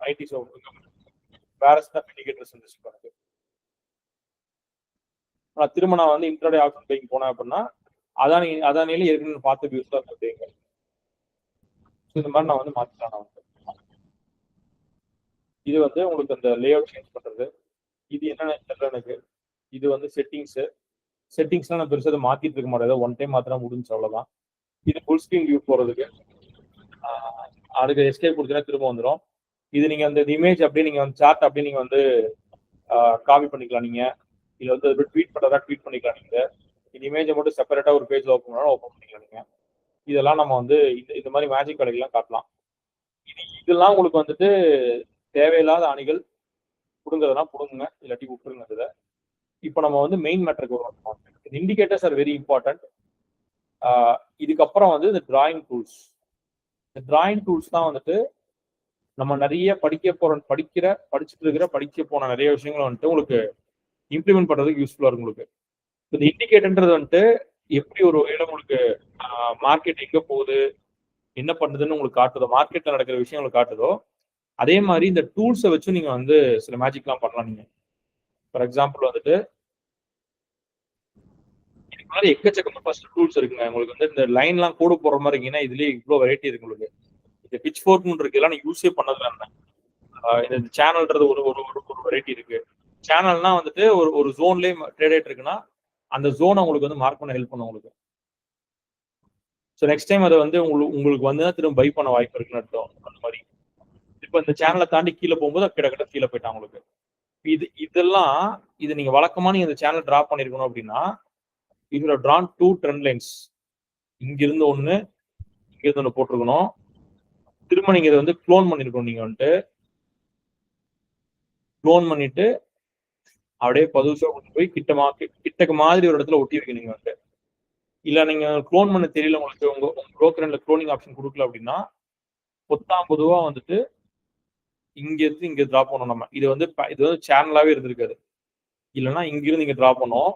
ஐடி வேற ஸ்டாக் இண்டிகேட்டர்ஸ் வந்துச்சு பாருங்க. நான் திரும்ப நான் வந்து இன்ட்ராடே ஆப்ஷன் பையிங் போனேன் அப்படின்னா அதானியில ஏற்கனவே பார்த்த வியூஸ் தான் இருக்குங்க. இந்த மாதிரி நான் வந்து மாத்திக்கலாம். நான் வந்து இது வந்து உங்களுக்கு அந்த லே அவுட் சேஞ்ச் பண்றது. இது என்னன்னு தெரியல எனக்கு. இது வந்து செட்டிங்ஸ்லாம் நான் பெருசாக மாத்திட்டு இருக்க மாட்டேன். ஒன் டைம் மாத்திரம் முடிஞ்சு, அவ்வளவுதான். இது ஃபுல் ஸ்கிரீன் வியூ போறதுக்கு அதுக்கு எஸ்கேப் கொடுத்தா திரும்ப வந்துடும். இது நீங்க அந்த இமேஜ் அப்படியே நீங்க வந்து சார்ட் அப்படியே நீங்க வந்து காப்பி பண்ணிக்கலாம். நீங்க இதுல வந்து ட்வீட் பண்றதா ட்வீட் பண்ணிக்கலாம். நீங்க இந்த இமேஜை மட்டும் செப்பரேட்டா ஒரு பேஜ் ஓப்பன் பண்ணிக்கலாம். நீங்க இதெல்லாம் நம்ம வந்து இந்த மாதிரி மேஜிக் வேலைகள்லாம் காட்டலாம். இதெல்லாம் உங்களுக்கு வந்துட்டு தேவையில்லாத அணிகள் புடுங்கிறதுனா புடுங்குங்க, இல்லாட்டி விட்டுருங்க. இதை இப்போ நம்ம வந்து மெயின் மேட்டருக்கு வருவோம். Indicators are very important. இதுக்கப்புறம் வந்து இந்த டிராயிங் டூல்ஸ். இந்த டிராயிங் டூல்ஸ் தான் வந்துட்டு நம்ம நிறைய படிக்க போன நிறைய விஷயங்கள் வந்துட்டு உங்களுக்கு இம்ப்ளிமெண்ட் பண்றதுக்கு யூஸ்ஃபுல்லா இருக்கும். உங்களுக்கு இந்த இண்டிகேட்டர்ன்றது வந்துட்டு எப்படி ஒரு வகையில உங்களுக்கு மார்க்கெட் எங்க போகுது, என்ன பண்ணுதுன்னு உங்களுக்கு காட்டுதோ, மார்க்கெட்ல நடக்கிற விஷயங்களை காட்டுதோ, அதே மாதிரி இந்த டூல்ஸை வச்சு நீங்க வந்து சில மேஜிக்லாம் பண்ணலாம். நீங்க ஃபார் எக்ஸாம்பிள் வந்துட்டு இதுக்கு மாதிரி எக்கச்சக்கமா ஃபர்ஸ்ட் டூல்ஸ் இருக்குங்க. உங்களுக்கு வந்து இந்த லைன்லாம் கோடு போடுற மாதிரி இருக்கீங்கன்னா இதுலயே இவ்வளவு வெரைட்டி இருக்கு. உங்களுக்கு இந்த பிச் ஃபோர்க்னு இருக்குலாம் நீங்க யூஸே பண்ணதுல என்ன. இந்த சேனல்ன்றது ஒரு ஒரு ஒரு வெரைட்டி இருக்கு. சேனல்னா வந்துட்டு ஒரு ஜோன்லயே ட்ரேட் ஆயிட்டு இருக்குன்னா அந்த ஜோனை உங்களுக்கு வந்து மார்க் பண்ண ஹெல்ப் பண்ணும் உங்களுக்கு. ஸோ நெக்ஸ்ட் டைம் அதை வந்து உங்களுக்கு வந்து திரும்ப பை பண்ண வாய்ப்பு இருக்குன்னு அர்த்தம். அந்த மாதிரி இப்போ இந்த சேனலை தாண்டி கீழே போகும்போது கிட்ட கீழே போயிட்டான் உங்களுக்கு. இதெல்லாம் இது நீங்க வழக்கமா நீங்க இந்த சேனல் டிரா பண்ணிருக்கணும் அப்படின்னா இதுல டிரான் 2 ட்ரெண்ட் லைன்ஸ். இங்க இருந்து ஒண்ணு, இங்க இருந்து ஒண்ணு போட்டிருக்கணும். திரும்ப நீங்க இதை வந்து க்ளோன் பண்ணிருக்கணும். நீங்க வந்துட்டு க்ளோன் பண்ணிட்டு அப்படியே பதுசா கொண்டு போய் கிட்டக்கு மாதிரி ஒரு இடத்துல ஒட்டி வைக்க. நீங்க வந்து இல்ல நீங்க க்ளோன் பண்ண தெரியல உங்களுக்கு, உங்க புரோக்கர்ல க்ளோனிங் ஆப்ஷன் கொடுக்கல அப்படின்னா பொதுவா வந்துட்டு இங்க இருந்து இங்க டிராப் பண்ணணும். நம்ம இது வந்து சேனலாவே இருந்திருக்காது. இல்லைன்னா இங்க இருந்து இங்க டிராப் பண்ணோம்.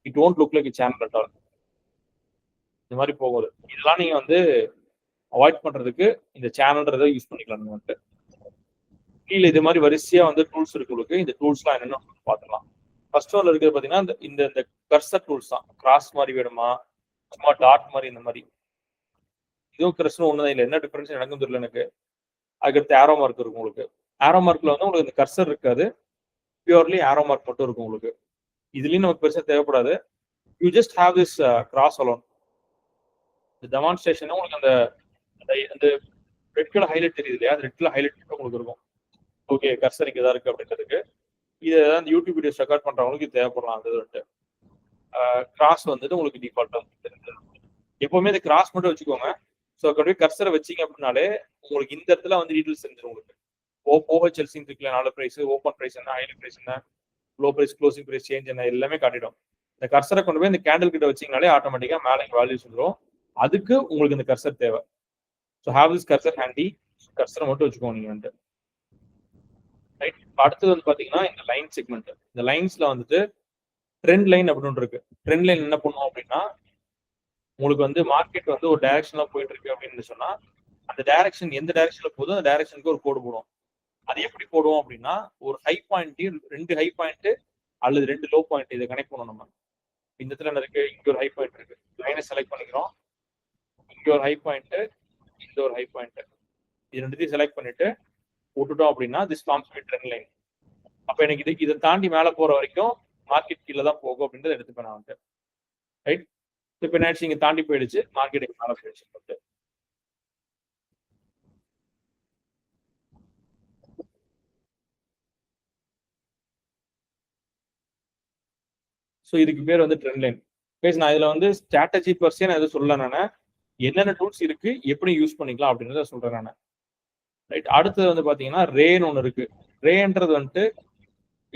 It won't look like channel at all. இந்த மாதிரி போகுது. இதெல்லாம் நீங்க வந்து அவாய்ட் பண்றதுக்கு இந்த சேனல்ன்றதை யூஸ் பண்ணிக்கலாம். நீங்க வந்து கீழே இது மாதிரி வரிசையா வந்து டூல்ஸ் இருக்கு. உங்களுக்கு இந்த டூல்ஸ்லாம் என்னென்ன பார்த்துக்கலாம். ஃபர்ஸ்ட் ஒன்ல இருக்கிறது பாத்தீங்கன்னா இந்த இந்த கர்சர் டூல்ஸ் தான். கிராஸ் மாதிரி வேணுமா, சும்மா டாட் மாதிரி, இந்த மாதிரி இதுவும் கர்சர் ஒண்ணுதான். இல்லை என்ன டிஃபரன்ஸ் எனக்கும் தெரியல எனக்கு. அதுக்கடுத்து ஆரோ மார்க் இருக்கும். உங்களுக்கு ஆரோ மார்க்ல வந்து உங்களுக்கு இந்த கர்சர் இருக்காது, பியூர்லி ஆரோ மார்க் மட்டும் இருக்கும். உங்களுக்கு இதுலயும் நமக்கு பெருசா தேவைப்படாது. You just have this cross alone. இந்த டெமான்ஸ்ட்ரேஷன் உங்களுக்கு அந்த ரெட் கலர் ஹைலைட் தெரியுது இல்லையா, அந்த ரெட் கலர் ஹைலைட் உங்களுக்கு இருக்கும். ஓகே, கர்சர் இங்கே தான் இருக்கு அப்படின்றதுக்கு. இதை அந்த யூடியூப் வீடியோஸ் ரெக்கார்ட் பண்றவங்களுக்கு தேவைப்படலாம். அந்த வந்துட்டு கிராஸ் வந்துட்டு உங்களுக்கு டிஃபால்ட்டா எப்பவுமே இந்த கிராஸ் மட்டும் வச்சுக்கோங்க. ஸோ அப்படியே கர்சரை வச்சிங்க அப்படின்னாலே உங்களுக்கு இந்த இடத்துல வந்து டீடைல்ஸ் தெரிஞ்சிடும். உங்களுக்கு ஓஹெச்எல் சிங் இருக்குல்ல, நல்ல பிரைஸ், ஓப்பன் பிரைஸ் என்ன, ஹைலைட் பிரைஸ் என்ன, low price, closing price change என்ன, எல்லாமே காட்டிடும். இந்த கர்சரை கொண்டு போய் இந்த கேண்டில் கிட்ட வச்சிங்கனாலே ஆட்டோமேட்டிக்கா மேலே வேல்யூஸ் வந்துடும். அதுக்கு உங்களுக்கு இந்த கர்சர் தேவை. So have this cursor handy. கர்சரை மட்டும் வச்சுக்கோங்க நீங்க வந்து. ரைட். அடுத்தது வந்து பாத்தீங்கன்னா இந்த லைன் செக்மெண்ட். இந்த லைன்ஸ்ல வந்துட்டு ட்ரெண்ட் லைன் அப்படின்னு இருக்கு. ட்ரெண்ட் லைன் என்ன பண்ணுவோம் அப்படின்னா உங்களுக்கு வந்து மார்க்கெட் வந்து ஒரு டைரக்ஷன்ல போயிட்டு இருக்கு அப்படின்னு சொன்னா அந்த டைரக்ஷன் எந்த டைரக்ஷன்ல போதும் அந்த டைரக்ஷனுக்கு ஒரு கோடு போடுவோம். அது எப்படி போடுவோம் அப்படின்னா ஒரு ஹை பாயிண்ட், 2 ஹை பாயிண்ட் அல்லது 2 லோ பாயிண்ட் இதை கனெக்ட் பண்ணணும். நம்ம இந்த இடத்துல என்ன இருக்கு, இங்க ஒரு ஹை பாயிண்ட் இருக்கு, லைனை செலக்ட் பண்ணிக்கிறோம். இங்க ஒரு ஹை பாயிண்ட், இந்த ஒரு ஹை பாயிண்ட், இது ரெண்டுத்தையும் செலக்ட் பண்ணிட்டு விட்டுட்டோம் அப்படின்னா this forms by trend line. அப்ப எனக்கு இதை தாண்டி மேல போற வரைக்கும் மார்க்கெட் கீழே தான் போகும் அப்படின்றத எடுத்துப்பேன் நான் வந்து. ரைட். இப்போ என்ன இங்க தாண்டி போயிடுச்சு, மார்க்கெட் மேல போயிடுச்சு. ஸோ இதுக்கு பேர் வந்து ட்ரெண்ட் லைன். பேஸ் நான் இதுல வந்து ஸ்ட்ராட்டஜி பர்சே நான் எதுவும் சொல்லல, நான் என்னென்ன டூல்ஸ் இருக்கு எப்படி யூஸ் பண்ணிக்கலாம் அப்படின்றத சொல்றேன் நான். ரைட், அடுத்தது வந்து பாத்தீங்கன்னா ரேன்னு ஒன்று இருக்கு. ரேன்றது வந்துட்டு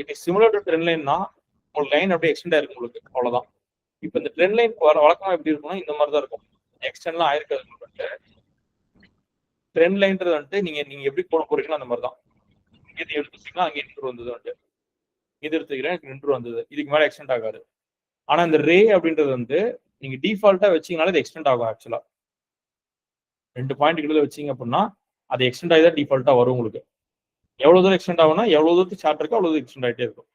it is similar to trend line தான், ஒரு லைன் அப்படியே எக்ஸ்டெண்ட் ஆயிருக்கு உங்களுக்கு, அவ்வளவுதான். இப்போ இந்த ட்ரெண்ட் லைன் வழக்கமா எப்படி இருக்கும்னா இந்த மாதிரி தான் இருக்கும், எக்ஸ்டெண்ட்லாம் ஆயிருக்காது. ட்ரெண்ட் லைன்றது வந்துட்டு நீங்க எப்படி போட போறீங்களோ அந்த மாதிரி தான். இது எடுத்துட்டீங்கன்னா அங்கே இன்ட்ரு வந்தது வந்துட்டு, இது எடுத்துக்கிறேன் எனக்கு இன்ட்ரு வந்தது, இதுக்கு மேலே எக்ஸ்டெண்ட் ஆகாது. ஆனா இந்த ரே அப்படின்றது வந்து நீங்க டிஃபால்ட்டா வச்சீங்கனாலே அது எக்ஸ்டெண்ட் ஆகும். ஆக்சுவலா 2 பாயிண்ட் கிட்ட வச்சீங்க அப்படின்னா அது எக்ஸ்டெண்ட் ஆகி தான் டிஃபால்ட்டா வரும் உங்களுக்கு. எவ்வளவு தூரம் எக்ஸ்டெண்ட் ஆகும்னா எவ்வளவு தூரத்துக்கு சார்ட் இருக்கோ அவ்வளவு எக்ஸ்டெண்ட் ஆகிட்டே இருக்கும்.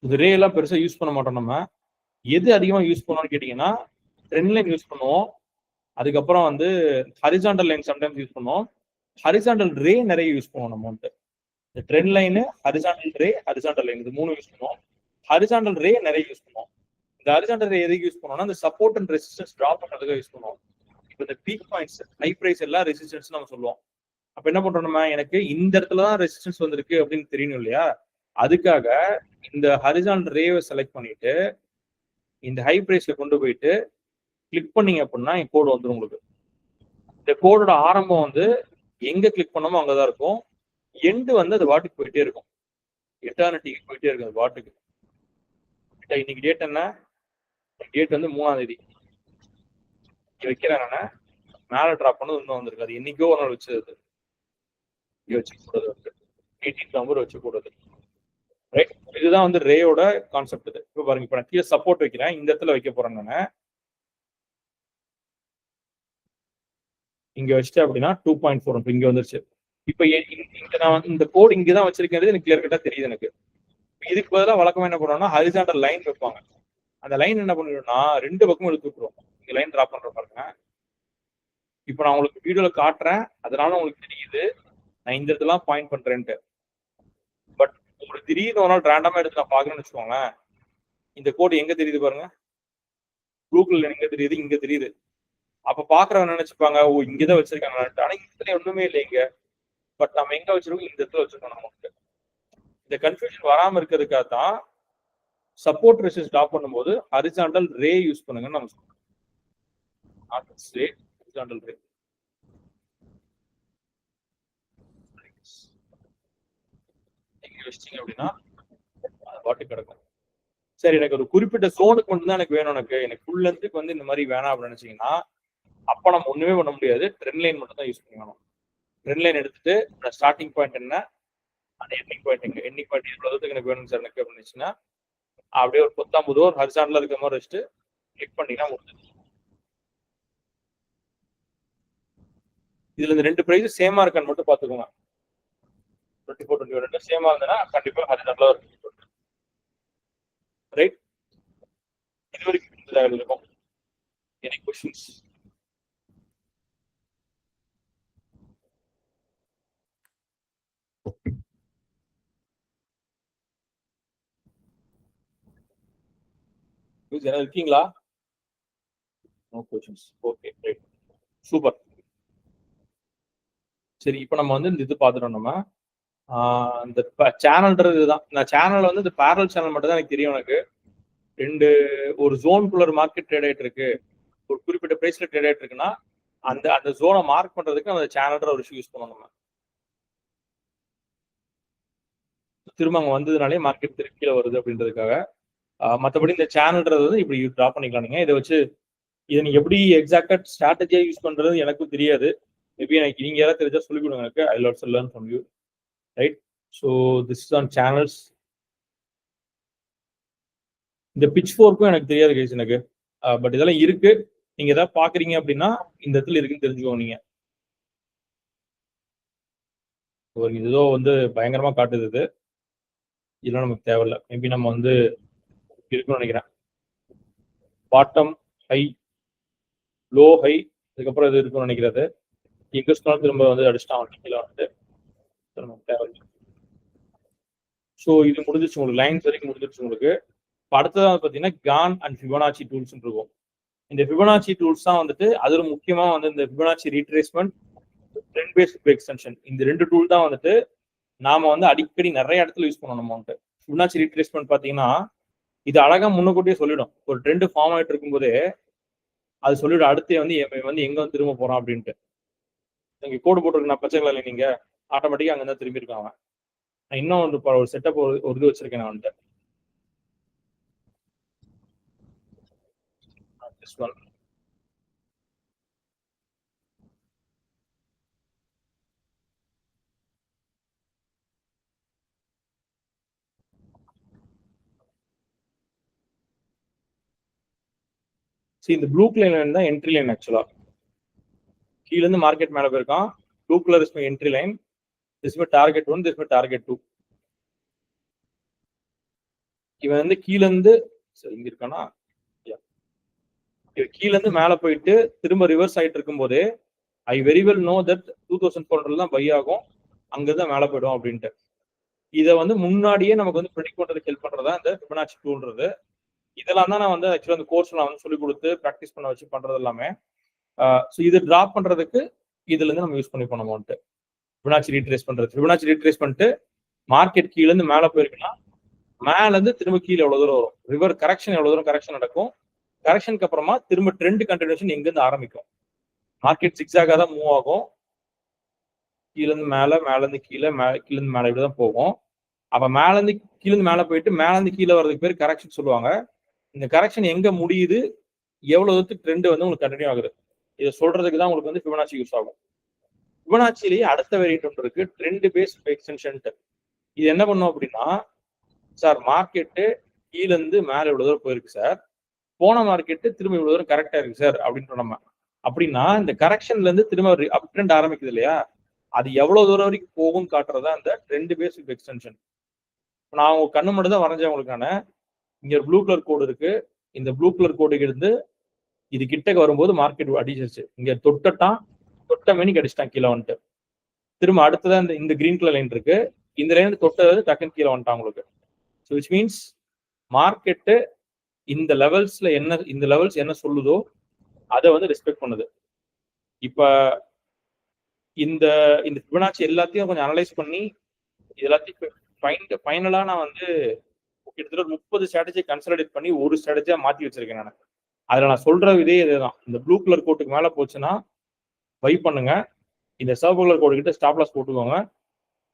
இது ரே எல்லாம் பெருசா யூஸ் பண்ண மாட்டோம் நம்ம. எது அதிகமா யூஸ் பண்ணுவோம்னு கேட்டீங்கன்னா ட்ரெண்ட் லைன் யூஸ் பண்ணுவோம், அதுக்கப்புறம் வந்து ஹரிசாண்டல் லைன் சம்டைம்ஸ் யூஸ் பண்ணுவோம், ஹரிசாண்டல் ரே நிறைய யூஸ் பண்ணுவோம் நம்ம வந்துட்டு. இந்த ட்ரெண்ட் லைனு, ஹரிசாண்டல் ரே, ஹரிசாண்டல் லைன், இது 3 யூஸ் பண்ணுவோம். ஹரிசாண்டல் ரே நிறைய யூஸ் பண்ணுவோம். இந்த ஹரிசாண்டல் ரே எதுக்கு யூஸ் பண்ணுவோம்னா இந்த சப்போர்ட் அண்ட் ரெசிஸ்டன்ஸ் டிராப் பண்றதுக்கு யூஸ் பண்ணுவோம். இப்போ இந்த பீக் பாயிண்ட்ஸ், ஹை பிரைஸ் எல்லாம் ரெசிஸ்டன்ஸ் நம்ம சொல்லுவோம். அப்ப என்ன பண்றோம் நம்ம, எனக்கு இந்த இடத்துல தான் ரெசிஸ்டன்ஸ் வந்திருக்கு அப்படின்னு தெரியணும் இல்லையா, அதுக்காக இந்த ஹரிசாண்டல் ரேவை செலக்ட் பண்ணிட்டு இந்த ஹை பிரைஸ்ல கொண்டு போயிட்டு கிளிக் பண்ணீங்க அப்படின்னா என் கோடு வந்துடும் உங்களுக்கு. இந்த கோடோட ஆரம்பம் வந்து எங்க கிளிக் பண்ணமோ அங்கதான் இருக்கும், எண்டு வந்து அது வாட்டுக்கு போயிட்டே இருக்கும், எட்டர்னிட்டிக்கு போயிட்டே இருக்கும் அது வாட்டுக்கு. இன்னைக்கு டேட் என்ன, டேட் வந்து 3ஆம் தேதி வைக்கிறேன் நான், மேல டிராப் பண்ணது இன்னும் வந்திருக்கு, அது என்னைக்கோ ஒரு நாள் வச்சது, வச்சுக்கூடாது வந்து 18 நவம்பர் வச்சுக்கூடாது. ரைட், இதுதான் வந்து ரேயோட கான்செப்ட். இது இப்போ பாருங்க, இப்போ நான் கீழே சப்போர்ட் வைக்கிறேன், இந்த இடத்துல வைக்க போறேன் நான். இங்க வச்சுட்டேன் அப்படின்னா 2.4 இங்க வந்துருச்சு. இப்போ இங்க நான் இந்த கோட் இங்கதான் வச்சிருக்கிறது எனக்கு கிளியர் கட்டா தெரியுது எனக்கு. இதுக்கு பதிலாக வழக்கமா என்ன பண்ணுவோம்னா ஹரிசாண்டல் லைன் வைப்பாங்க. அந்த லைன் என்ன பண்ணிடும்னா 2 பக்கமும் இழுத்து விட்டுரும். இங்க லைன் டிராப் பண்ற பாருங்க. இப்போ நான் உங்களுக்கு வீடியோல காட்டுறேன், அதனால உங்களுக்கு தெரியுது நான் இந்த இடத்துல பாயிண்ட் பண்றேன்ட்டு. பட் உங்களுக்கு திடீர்னு ஒரு நாள் ரேண்டமா எடுத்து நான் பாக்குறேன்னு வச்சுக்கோங்களேன், இந்த கோடு எங்க தெரியுது பாருங்க, கூகுள்ல எங்க தெரியுது, இங்க தெரியுது. அப்ப பாக்குறவங்க நினைச்சுப்பாங்க ஓ இங்கதான் வச்சிருக்காங்க, ஆனா இந்த இடத்துல ஒண்ணுமே இல்லை இங்க. பட் நம்ம எங்க வச்சிருக்கோம், இந்த இடத்துல வச்சிருக்கோம். நமக்கு இந்த கன்ஃபியூஷன் வராம இருக்கிறதுக்காக தான் சப்போர்ட் ரெசிஸ்டன்ஸ் டிராப் பண்ணும்போது ஹரிசாண்டல் ரே யூஸ் பண்ணுங்கன்னு நம்ம சொல்றோம். ஹரிசாண்டல் ரே வச்சிங்க அப்படின்னா வாட்டு கிடக்கும். சரி, எனக்கு ஒரு குறிப்பிட்ட ஜோனுக்கு மட்டும் தான் எனக்கு வேணும், எனக்கு ஃபுல் லென்த்துக்கு வந்து இந்த மாதிரி வேணாம் அப்படின்னு நினைச்சீங்கன்னா அப்ப நம்ம ஒண்ணுமே பண்ண முடியாது, ட்ரெண்ட் லைன் மட்டும் தான் யூஸ் பண்ணணும். ட்ரெண்ட் லைன் எடுத்துட்டு ஸ்டார்டிங் பாயிண்ட் என்ன, அந்த எண்டிங் பாயிண்ட் எங்க, எண்டிங் பாயிண்ட் எவ்வளவு தூரத்துக்கு எனக்கு வேணும் சார் எனக்கு அப்படின்னுச்சுன்னா அப்படியே ஒரு 19 ஒரு ஹரிசாண்டலா இருக்கிற மாதிரி வச்சுட்டு கிளிக் பண்ணீங்கன்னா முடிஞ்சது. இதுல இந்த 2 பிரைஸ் சேமா இருக்கான்னு மட்டும் பாத்துக்கோங்க. 24, 21 சேமா இருந்ததுன்னா கண்டிப்பா ஹரிசாண்டலா இருக்கும். ரைட், இது வரைக்கும் இருக்கும். Any questions? யாராவது இருக்கீங்களா? No questions. Okay, right, super. சரி, இப்போ நம்ம வந்து இந்த இது பார்த்துட்டோம். நம்ம இந்த சேனல்ன்றது இதுதான். நான் சேனல் வந்து இந்த பேரல் சேனல் மட்டும் தான் எனக்கு தெரியும். எனக்கு ஒரு ஜோனுக்குள்ள ஒரு மார்க்கெட் ட்ரேட் ஆயிட்டு இருக்கு, ஒரு குறிப்பிட்ட பிரைஸ்ல ட்ரேட் ஆயிட்டு இருக்குன்னா அந்த ஜோனை மார்க் பண்றதுக்கு அந்த சேனல்ன்ற ஒரு விஷயம் யூஸ் பண்ணுவோம் நம்ம. திரும்ப அங்க வந்ததுனாலே மார்க்கெட் திருப்பி கீழே வருது அப்படின்றதுக்காக. மற்றபடி இந்த சேனல்ன்றது வந்து இப்படி டிரா பண்ணிக்கலாம். நீங்க இதை வச்சு இதை நீங்க எப்படி எக்ஸாக்டா ஸ்ட்ராட்டஜியா யூஸ் பண்றது எனக்கும் தெரியாது. மேபி எனக்கு நீங்க யாராவது தெரிஞ்சா சொல்லிக் கொடுங்க எனக்கு. I also learn from you. Right, so this is on channels. இந்த பிட்ச் ஃபோர்க்கும் எனக்கு தெரியாது கைஸ் எனக்கு, பட் இதெல்லாம் இருக்கு. நீங்க ஏதாவது பாக்குறீங்க அப்படின்னா இந்த இடத்துல இருக்குன்னு தெரிஞ்சுக்கோங்க. நீங்க ஏதோ வந்து பயங்கரமா காட்டுது, இது இதெல்லாம் நமக்கு தேவையில்லை. மேபி நம்ம வந்து இருக்குன்னு நினைக்கிறேன். பாட்டம் ஹை, லோ ஹை, அதுக்கப்புறம் இது இருக்குன்னு நினைக்கிறது. எங்க சொன்னாலும் திரும்ப வந்து அடிச்சுட்டான் கீழே வந்து, நமக்கு தேவையில்லை. ஸோ இது முடிஞ்சிச்சு உங்களுக்கு, லைன்ஸ் வரைக்கும் முடிஞ்சிருச்சு உங்களுக்கு. அடுத்ததான் பார்த்தீங்கன்னா கான் அண்ட் ஃபிபனாச்சி டூல்ஸ் இருக்கும். இந்த ஃபிபனாச்சி டூல்ஸ் தான் வந்துட்டு அது ஒரு முக்கியமா வந்து இந்த Fibonacci retracement, trend based extension, இந்த 2 டூல் தான் வந்துட்டு நாம வந்து அடிக்கடி நிறைய இடத்துல யூஸ் பண்ணணும். நம்ம வந்துட்டு ஃபிபனாச்சி ரீட்ரேஸ்மெண்ட் பாத்தீங்கன்னா இது அழகா முன்னக்கூட்டியே சொல்லிடும். ஒரு ட்ரெண்ட் ஃபார்ம் ஆயிட்டு இருக்கும்போதே அது சொல்லிடும் அடுத்து வந்து எங்க வந்து திரும்ப போறான் அப்படின்ட்டு. நீங்க கோடு போட்டுருக்கு நான் பச்சை கலர்ல நீங்க ஆட்டோமேட்டிக்கா அங்க தான் திரும்பி இருக்காங்க. நான் இன்னும் ஒரு செட்டப் ஒரு இது வச்சிருக்கேன் நான் வந்துட்டு. இந்த ப்ளூ லைன் தான் என்ட்ரி லைன் ஆக்சுவலா. கீழ இருந்து மார்க்கெட் மேல போயிருக்கான். Blue colour is my entry line. This my target 1, this my target 2. இவன் வந்து கீழ இருந்து இங்க இருக்கானா, கீழ இருந்து மேல போயிட்டு திரும்ப ரிவர்ஸ் ஆயிட்டு இருக்கும் போதே I very well know that 2400 தான் பை ஆகும், அங்கதான் மேல போயிடும் அப்படின்ட்டு. இதை வந்து முன்னாடியே நமக்கு வந்து ப்ரெடிக்ட் பண்றதுக்கு ஹெல்ப் பண்றதா இந்த ஃபிபனாச்சி டூல்ன்றது. இதெல்லாம் தான் நான் வந்து ஆக்சுவலா அந்த கோர்ஸ் நான் வந்து சொல்லி கொடுத்து ப்ராக்டிஸ் பண்ண வச்சு பண்றது எல்லாமே. ஸோ இது டிராப் பண்றதுக்கு இதுல இருந்து நம்ம யூஸ் பண்ணிப்போம் நம்ம வந்துட்டு ஃபிபனாச்சி ரீட்ரேஸ் பண்றது. ஃபிபனாச்சி ரீட்ரேஸ் பண்ணிட்டு மார்க்கெட் கீழ இருந்து மேல போயிருக்குன்னா மேல இருந்து திரும்ப கீழே எவ்வளவு தூரம் வரும், ரிவர் கரெக்ஷன் எவ்வளவு தூரம் கரெக்ஷன் நடக்கும், கரெக்ஷனுக்கு அப்புறமா திரும்ப ட்ரெண்ட் கண்டினியூஷன் எங்க இருந்து ஆரம்பிக்கும். மார்க்கெட் சிக்ஸாக தான் மூவ் ஆகும். கீழ இருந்து மேல, மேல இருந்து கீழே, கீழ இருந்து மேல இப்படிதான் போகும். அப்ப மேல இருந்து கீழ இருந்து மேல போயிட்டு மேல இருந்து கீழே வர்றதுக்கு பேர் கரெக்ஷன் சொல்லுவாங்க. இந்த கரெக்ஷன் எங்க முடியுது, எவ்வளவு தூரத்துக்கு ட்ரெண்ட் வந்து உங்களுக்கு கண்டினியூ ஆகுது, இதை சொல்றதுக்கு தான் உங்களுக்கு வந்து ஃபிபனாச்சி யூஸ் ஆகும். ஃபிபனாச்சிலேயே அடுத்த வேரியன்ட் ஒன்று இருக்கு, ட்ரெண்ட் பேஸ்ட் எக்ஸ்டென்ஷன். இது என்ன பண்ணும் அப்படின்னா, சார் மார்க்கெட்டு கீழ இருந்து மேல இவ்வளவு தூரம் போயிருக்கு சார், போன மார்க்கெட்டு திரும்ப இவ்வளவு தூரம் கரெக்டா இருக்கு சார் அப்படின்னு நம்ம. அப்படின்னா இந்த கரெக்ஷன்ல இருந்து திரும்ப அப் ட்ரெண்ட் ஆரம்பிக்குது இல்லையா, அது எவ்வளவு தூரம் வரைக்கும் போகும் காட்டுறதா அந்த ட்ரெண்ட் பேஸ்ட் எக்ஸ்டென்ஷன். நான் உங்க கண்ணு மட்டும் தான் வரைஞ்சேன் உங்களுக்கான. இங்க ஒரு ப்ளூ கலர் கோடு இருக்கு. இந்த ப்ளூ கலர் கோடுக்கு இருந்து இது கிட்டக்கு வரும்போது மார்க்கெட் அடிச்சிருச்சு. இங்க தொட்ட மணிக்கு அடிச்சிட்டான் கீழே வந்துட்டு. திரும்ப அடுத்ததான் இந்த கிரீன் கலர் லைன் இருக்கு, இந்த லைன் தொட்டது டக்குன்னு கீழே வந்துட்டான் உங்களுக்கு. ஸோ விச் மீன்ஸ் மார்க்கெட்டு இந்த லெவல்ஸ் என்ன சொல்லுதோ அதை வந்து ரெஸ்பெக்ட் பண்ணுது. இப்ப இந்த ஃபிபனாச்சி எல்லாத்தையும் கொஞ்சம் அனலைஸ் பண்ணி எல்லாத்தையும் ஃபைனலா நான் வந்து கிட்டத்தட்ட 30 ஸ்ட்ராட்டஜி கன்சல்டேட் பண்ணி ஒரு ஸ்ட்ராட்டஜியா மாத்தி வச்சிருக்கேன் நான். அதுல நான் சொல்ற இதே இதுதான். இந்த ப்ளூ கலர் கோட்டுக்கு மேல போச்சுன்னா பை பண்ணுங்க, இந்த சிவப்பு கலர் கோடு கிட்ட ஸ்டாப் லாஸ் போட்டுக்கோங்க.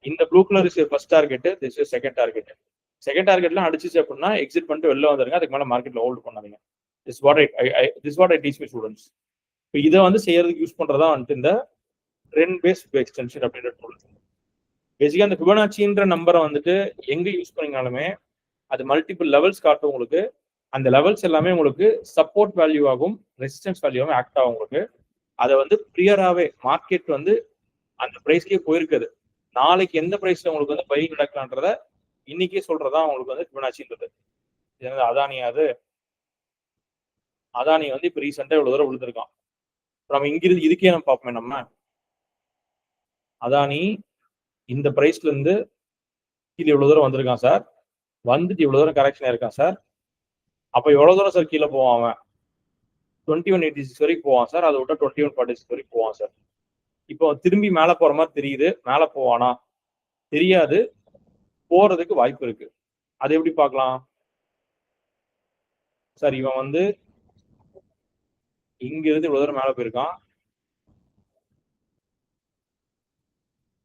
இந்த blue colour is first target, this is second target. Second டார்கெட்லாம் அடிச்சிச்சு அப்படின்னா எக்ஸிட் பண்ணிட்டு வெளில வந்துருங்க, அதுக்கு மேல மார்க்கெட்ல ஹோல்ட் பண்ணாதீங்க. This what I teach my students. இப்போ இதை வந்து செய்யறதுக்கு யூஸ் பண்றதா வந்துட்டு இந்த ட்ரெண்ட் பேஸ்ட் எக்ஸ்டென்ஷன் அப்படின்ற டூல். பேசிக்கா அந்த ஃபிபனாச்சின்ற நம்பரை வந்துட்டு எங்க யூஸ் பண்ணீங்கனாலுமே அது மல்டிபிள் லெவல்ஸ் காட்டும் உங்களுக்கு. அந்த லெவல்ஸ் எல்லாமே உங்களுக்கு சப்போர்ட் வேல்யூ ஆகும், ரெசிஸ்டன்ஸ் வேல்யூவாகவும் ஆக்ட் ஆகும் உங்களுக்கு. அதை வந்து கிளியராகவே மார்க்கெட் வந்து அந்த பிரைஸ்க்கே போயிருக்குது, நாளைக்கு எந்த பிரைஸ்ல உங்களுக்கு வந்து பை நடக்கலான்றத இன்னைக்கே சொல்றதா உங்களுக்கு வந்து ஃபிபனாச்சின்றது. அதானி வந்து இப்ப ரீசெண்டா இவ்வளவு தூரம் விழுந்திருக்கான். நம்ம இங்கிருந்து இதுக்கே நம்ம பார்ப்போமே, நம்ம அதானி இந்த பிரைஸ்ல இருந்து கீழே இவ்வளவு தூரம் வந்திருக்கான் சார், வந்துட்டு இவ்வளவு தூரம் கரெக்ஷன் ஆயிருக்கான் சார். அப்ப எவ்வளவு தூரம் சார் கீழே போவான் அவன்? 2186 வரைக்கும் போவான் சார், அதை விட்டா 2146 வரைக்கும் போவான் சார். இப்போ திரும்பி மேல போற மாதிரி தெரியுது, மேல போவானா தெரியாது, போறதுக்கு வாய்ப்பு இருக்கு. அது எப்படி பார்க்கலாம் சார்? இவன் வந்து இங்க இருந்து இவ்வளவு தூரம் மேல போயிருக்கான்,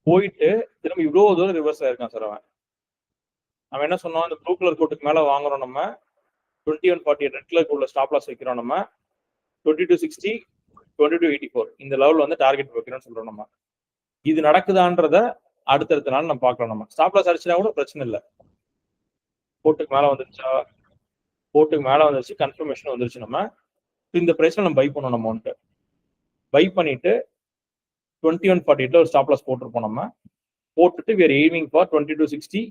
போயிட்டு திரும்ப இவ்வளவு தூரம் ரிவர்ஸ் ஆயிருக்கான் சார். அவன் என்ன சொன்னோம், அந்த ப்ளூ கலர் கோட்டுக்கு மேல வாங்குறோம் நம்ம, 2148 ரெட் கலர் கோட்ல ஸ்டாப் லாஸ் வைக்கிறோம் நம்ம, 2260 2284 இந்த லெவல் வந்து டார்கெட் வைக்கிறோம்னு சொல்றோம் நம்ம. இது நடக்குதான்றத அடுத்தடுத்த நாள் நம்ம பார்க்கலாம். நம்ம ஸ்டாப் லாஸ் அடிச்சுனா கூட பிரச்சனை இல்லை, கோட்டுக்கு மேல வந்துருச்சு, கன்ஃபர்மேஷன் வந்துருச்சு. நம்ம இந்த பிரைஸ்ல நம்ம பை பண்ணோம். நம்ம வந்துட்டு பை பண்ணிட்டு 2148 ஒரு ஸ்டாப் லாஸ் போட்டிருப்போம். நம்ம போட்டுட்டு we are aiming for 2260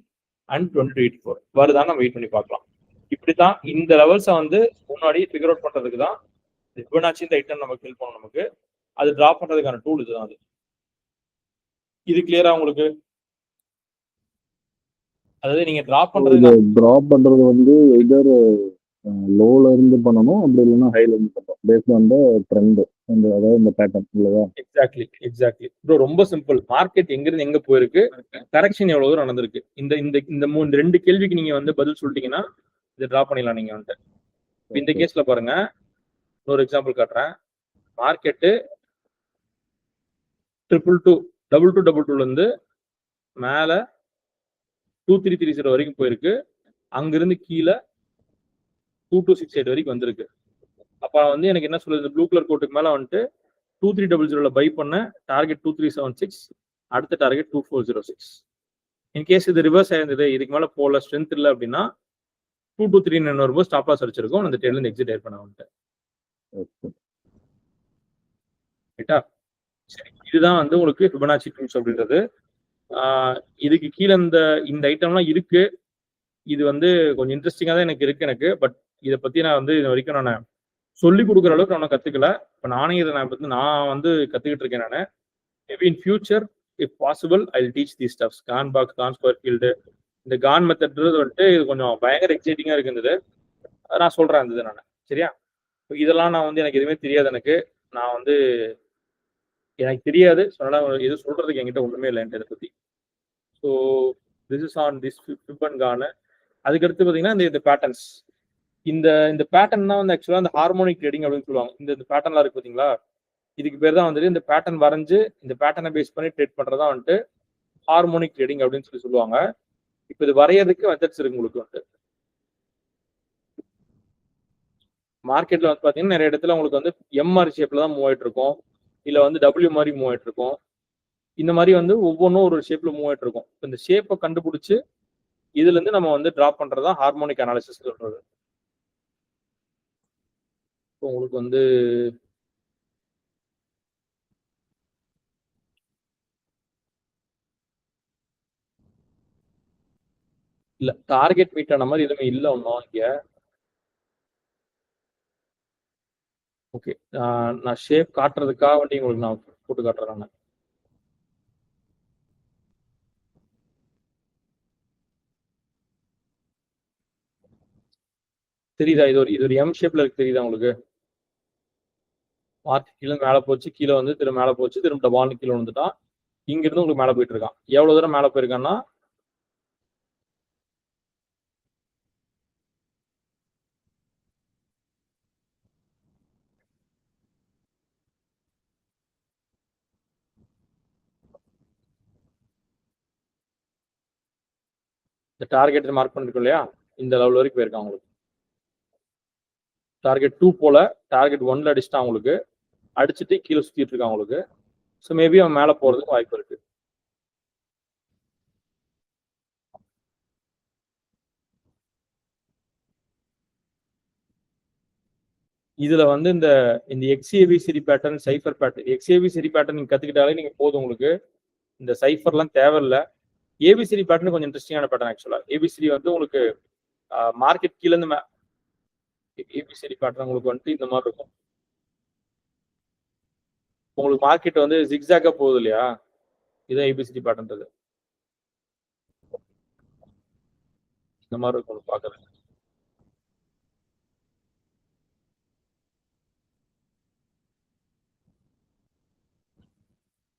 and 2284 வருதான்னு நம்ம வெயிட் பண்ணி பார்க்கலாம். இப்படித்தான் இந்த லெவல்ஸை வந்து முன்னாடி ஃபிகர் அவுட் பண்றதுக்கு தான் ஃபிபனாச்சி இந்த ஐட்டம் நமக்கு ஹெல்ப் பண்ணும். நமக்கு அது டிராப் பண்றதுக்கான டூல் இதுதான். இது கிளியரா உங்களுக்கு? அதாவது நீங்க டிராப் பண்றது வந்து எதர் லோல இருந்து பண்ணணும், அப்படி இல்லைன்னா ஹைல இருந்து பண்ணணும், பேஸ்ட் ஆன் த ட்ரெண்ட், அதாவது இந்த பேட்டர்ன் இல்லையா? எக்ஸாக்ட்லி ப்ரோ, ரொம்ப சிம்பிள். மார்க்கெட் எங்க இருந்து எங்க போயிருக்கு, கரெக்ஷன் எவ்வளவு தூரம் நடந்திருக்கு, இந்த இந்த இந்த மூணு ரெண்டு கேள்விக்கு நீங்க வந்து பதில் சொல்லிட்டீங்கன்னா இதை டிரா பண்ணிடலாம் நீங்க வந்துட்டு. இந்த கேஸ்ல பாருங்க, ஒரு எக்ஸாம்பிள் காட்டுறேன். மார்க்கெட்டு 222 இருந்து மேல 2330 வரைக்கும் போயிருக்கு. அங்கிருந்து கீழே 2268 வரைக்கும் வந்திருக்கு. அப்ப வந்து எனக்கு என்ன சொல்லுது, ப்ளூ கலர் கோட்டுக்கு மேல வந்துட்டு 2300 பை பண்ண, டார்கெட் 2376, அடுத்த டார்கெட் 2406. இன்கேஸ் இது ரிவர்ஸ் ஆயிருந்தது, இதுக்கு மேல போல ஸ்ட்ரென்த் இல்லை அப்படின்னா 2239 வரும்போது ஸ்டாப் லாஸ் அடிச்சிருக்கும், அந்த ட்ரேட்ல இருந்து எக்ஸிட் ஆயிர் பண்ண வந்துட்டு. ரைட்டா? சரி, இதுதான் வந்து உங்களுக்கு ஃபிபனாச்சி டூல்ஸ் அப்படின்றது. இதுக்கு கீழே இந்த ஐட்டம்லாம் இருக்கு. இது வந்து கொஞ்சம் இன்ட்ரெஸ்டிங்கா தான் எனக்கு பட் இதை பத்தி நான் வந்து இது வரைக்கும் நான் சொல்லி கொடுக்குற அளவுக்கு நான் கத்துக்கல. இப்போ நானே இதை நான் வந்து கத்துக்கிட்டு இருக்கேன். நான் maybe in future if possible I will teach the stuffs. Gann box, Gann square field, இந்த கான் மெத்தட்ன்றது வந்துட்டு இது கொஞ்சம் பயங்கர எக்ஸைட்டிங்கா இருந்தது. நான் சொல்றேன் இருந்தது நான். சரியா? இதெல்லாம் நான் வந்து எனக்கு எதுவுமே தெரியாது. நான் வந்து எனக்கு தெரியாது, எது சொல்றதுக்கு என்கிட்ட ஒண்ணுமே இல்லை இதை பத்தி. So this is on this Fibonacci. அதுக்கடுத்து பார்த்தீங்கன்னா இந்த பேட்டர்ன்ஸ், இந்த பேட்டர்ன் தான் வந்து ஆக்சுவலா இந்த ஹார்மோனிக் ட்ரேடிங் அப்படின்னு சொல்லுவாங்க. இந்த பேட்டர்ன்லாம் இருக்கு பார்த்தீங்களா, இதுக்கு பேர் தான் வந்துட்டு இந்த பேட்டர்ன் வரைஞ்சு இந்த பேட்டர்னை பேஸ் பண்ணி ட்ரேட் பண்றதா வந்துட்டு ஹார்மோனிக் ட்ரேடிங் அப்படின்னு சொல்லுவாங்க. இப்போ இது வரையறதுக்கு மெத்தட்ஸ் இருக்கு உங்களுக்கு வந்துட்டு. மார்க்கெட்ல வந்து பாத்தீங்கன்னா நிறைய இடத்துல உங்களுக்கு வந்து எம்ஆர் ஷேப்ல தான் மூவ் ஆயிட்டு இருக்கும், இல்ல வந்து டபிள்யூ மாதிரி மூவ் ஆயிட்டு இருக்கும். இந்த மாதிரி வந்து ஒவ்வொன்றும் ஒரு ஷேப்ல மூவ் ஆயிட்டு இருக்கும். இந்த ஷேப்பை கண்டுபிடிச்சு இதுல இருந்து நம்ம வந்து டிராப் பண்றதா ஹார்மோனிக் அனாலிசிஸ் சொல்றது. உங்களுக்கு வந்து இல்ல டார்கெட் மீட் ஆன மாதிரி எதுவுமே இல்லை ஒன்றும் இங்க. ஓகே, நான் ஷேப் காட்டுறதுக்காக வேண்டி உங்களுக்கு நான் போட்டு காட்டுறேன். தெரியுதா? இது ஒரு எம் ஷேப்ல இருக்கு, தெரியுதா உங்களுக்கு? மார்க்கெட் கீழே மேலே போச்சு, கீழே வந்து திரும்ப மேலே போச்சு, திரும்ப டபால்னு கீழே வந்துட்டான். இங்க இருந்து உங்களுக்கு மேலே போயிட்டு இருக்கான். எவ்வளவு தூரம் மேலே போயிருக்கான்னா இந்த டார்கெட் மார்க் பண்ணிருக்கோம் இல்லையா, இந்த லெவல் வரைக்கும் போயிருக்கான் உங்களுக்கு. டார்கெட் 2 போல டார்கெட் 1ல அடிச்சுட்டான் உங்களுக்கு, அடிச்சுட்டு கீழே சுத்திட்டு இருக்கான் உங்களுக்கு. ஸோ மேபி அவன் மேலே போறதுக்கு வாய்ப்பு இருக்கு. இதுல வந்து இந்த எக்ஸ்ஏபிசிடி பேட்டர்ன், சைஃபர் பேட்டர்ன், எக்ஸ்ஏபிசிடி பேட்டர்ன் நீங்க கத்துக்கிட்டாலே நீங்க போதும் உங்களுக்கு. இந்த சைஃபர்லாம் தேவையில்லை. ஏபிசிடி பேட்டர்ன் கொஞ்சம் இன்ட்ரெஸ்டிங்கான பேட்டர்ன் ஆக்சுவலா. ஏபிசிடி வந்து உங்களுக்கு மார்க்கெட் கீழே இருந்து ஏபிசிடி பேட்டர்ன் உங்களுக்கு வந்துட்டு இந்த மாதிரி இருக்கும். உங்களுக்கு மார்க்கெட் வந்து ஜிக்ஸாக்கா போகுது இல்லையா, இதுதான் ஏபிசிடி பேட்டர்ன்றது. இந்த மாதிரி இருக்கும் பாக்குறது.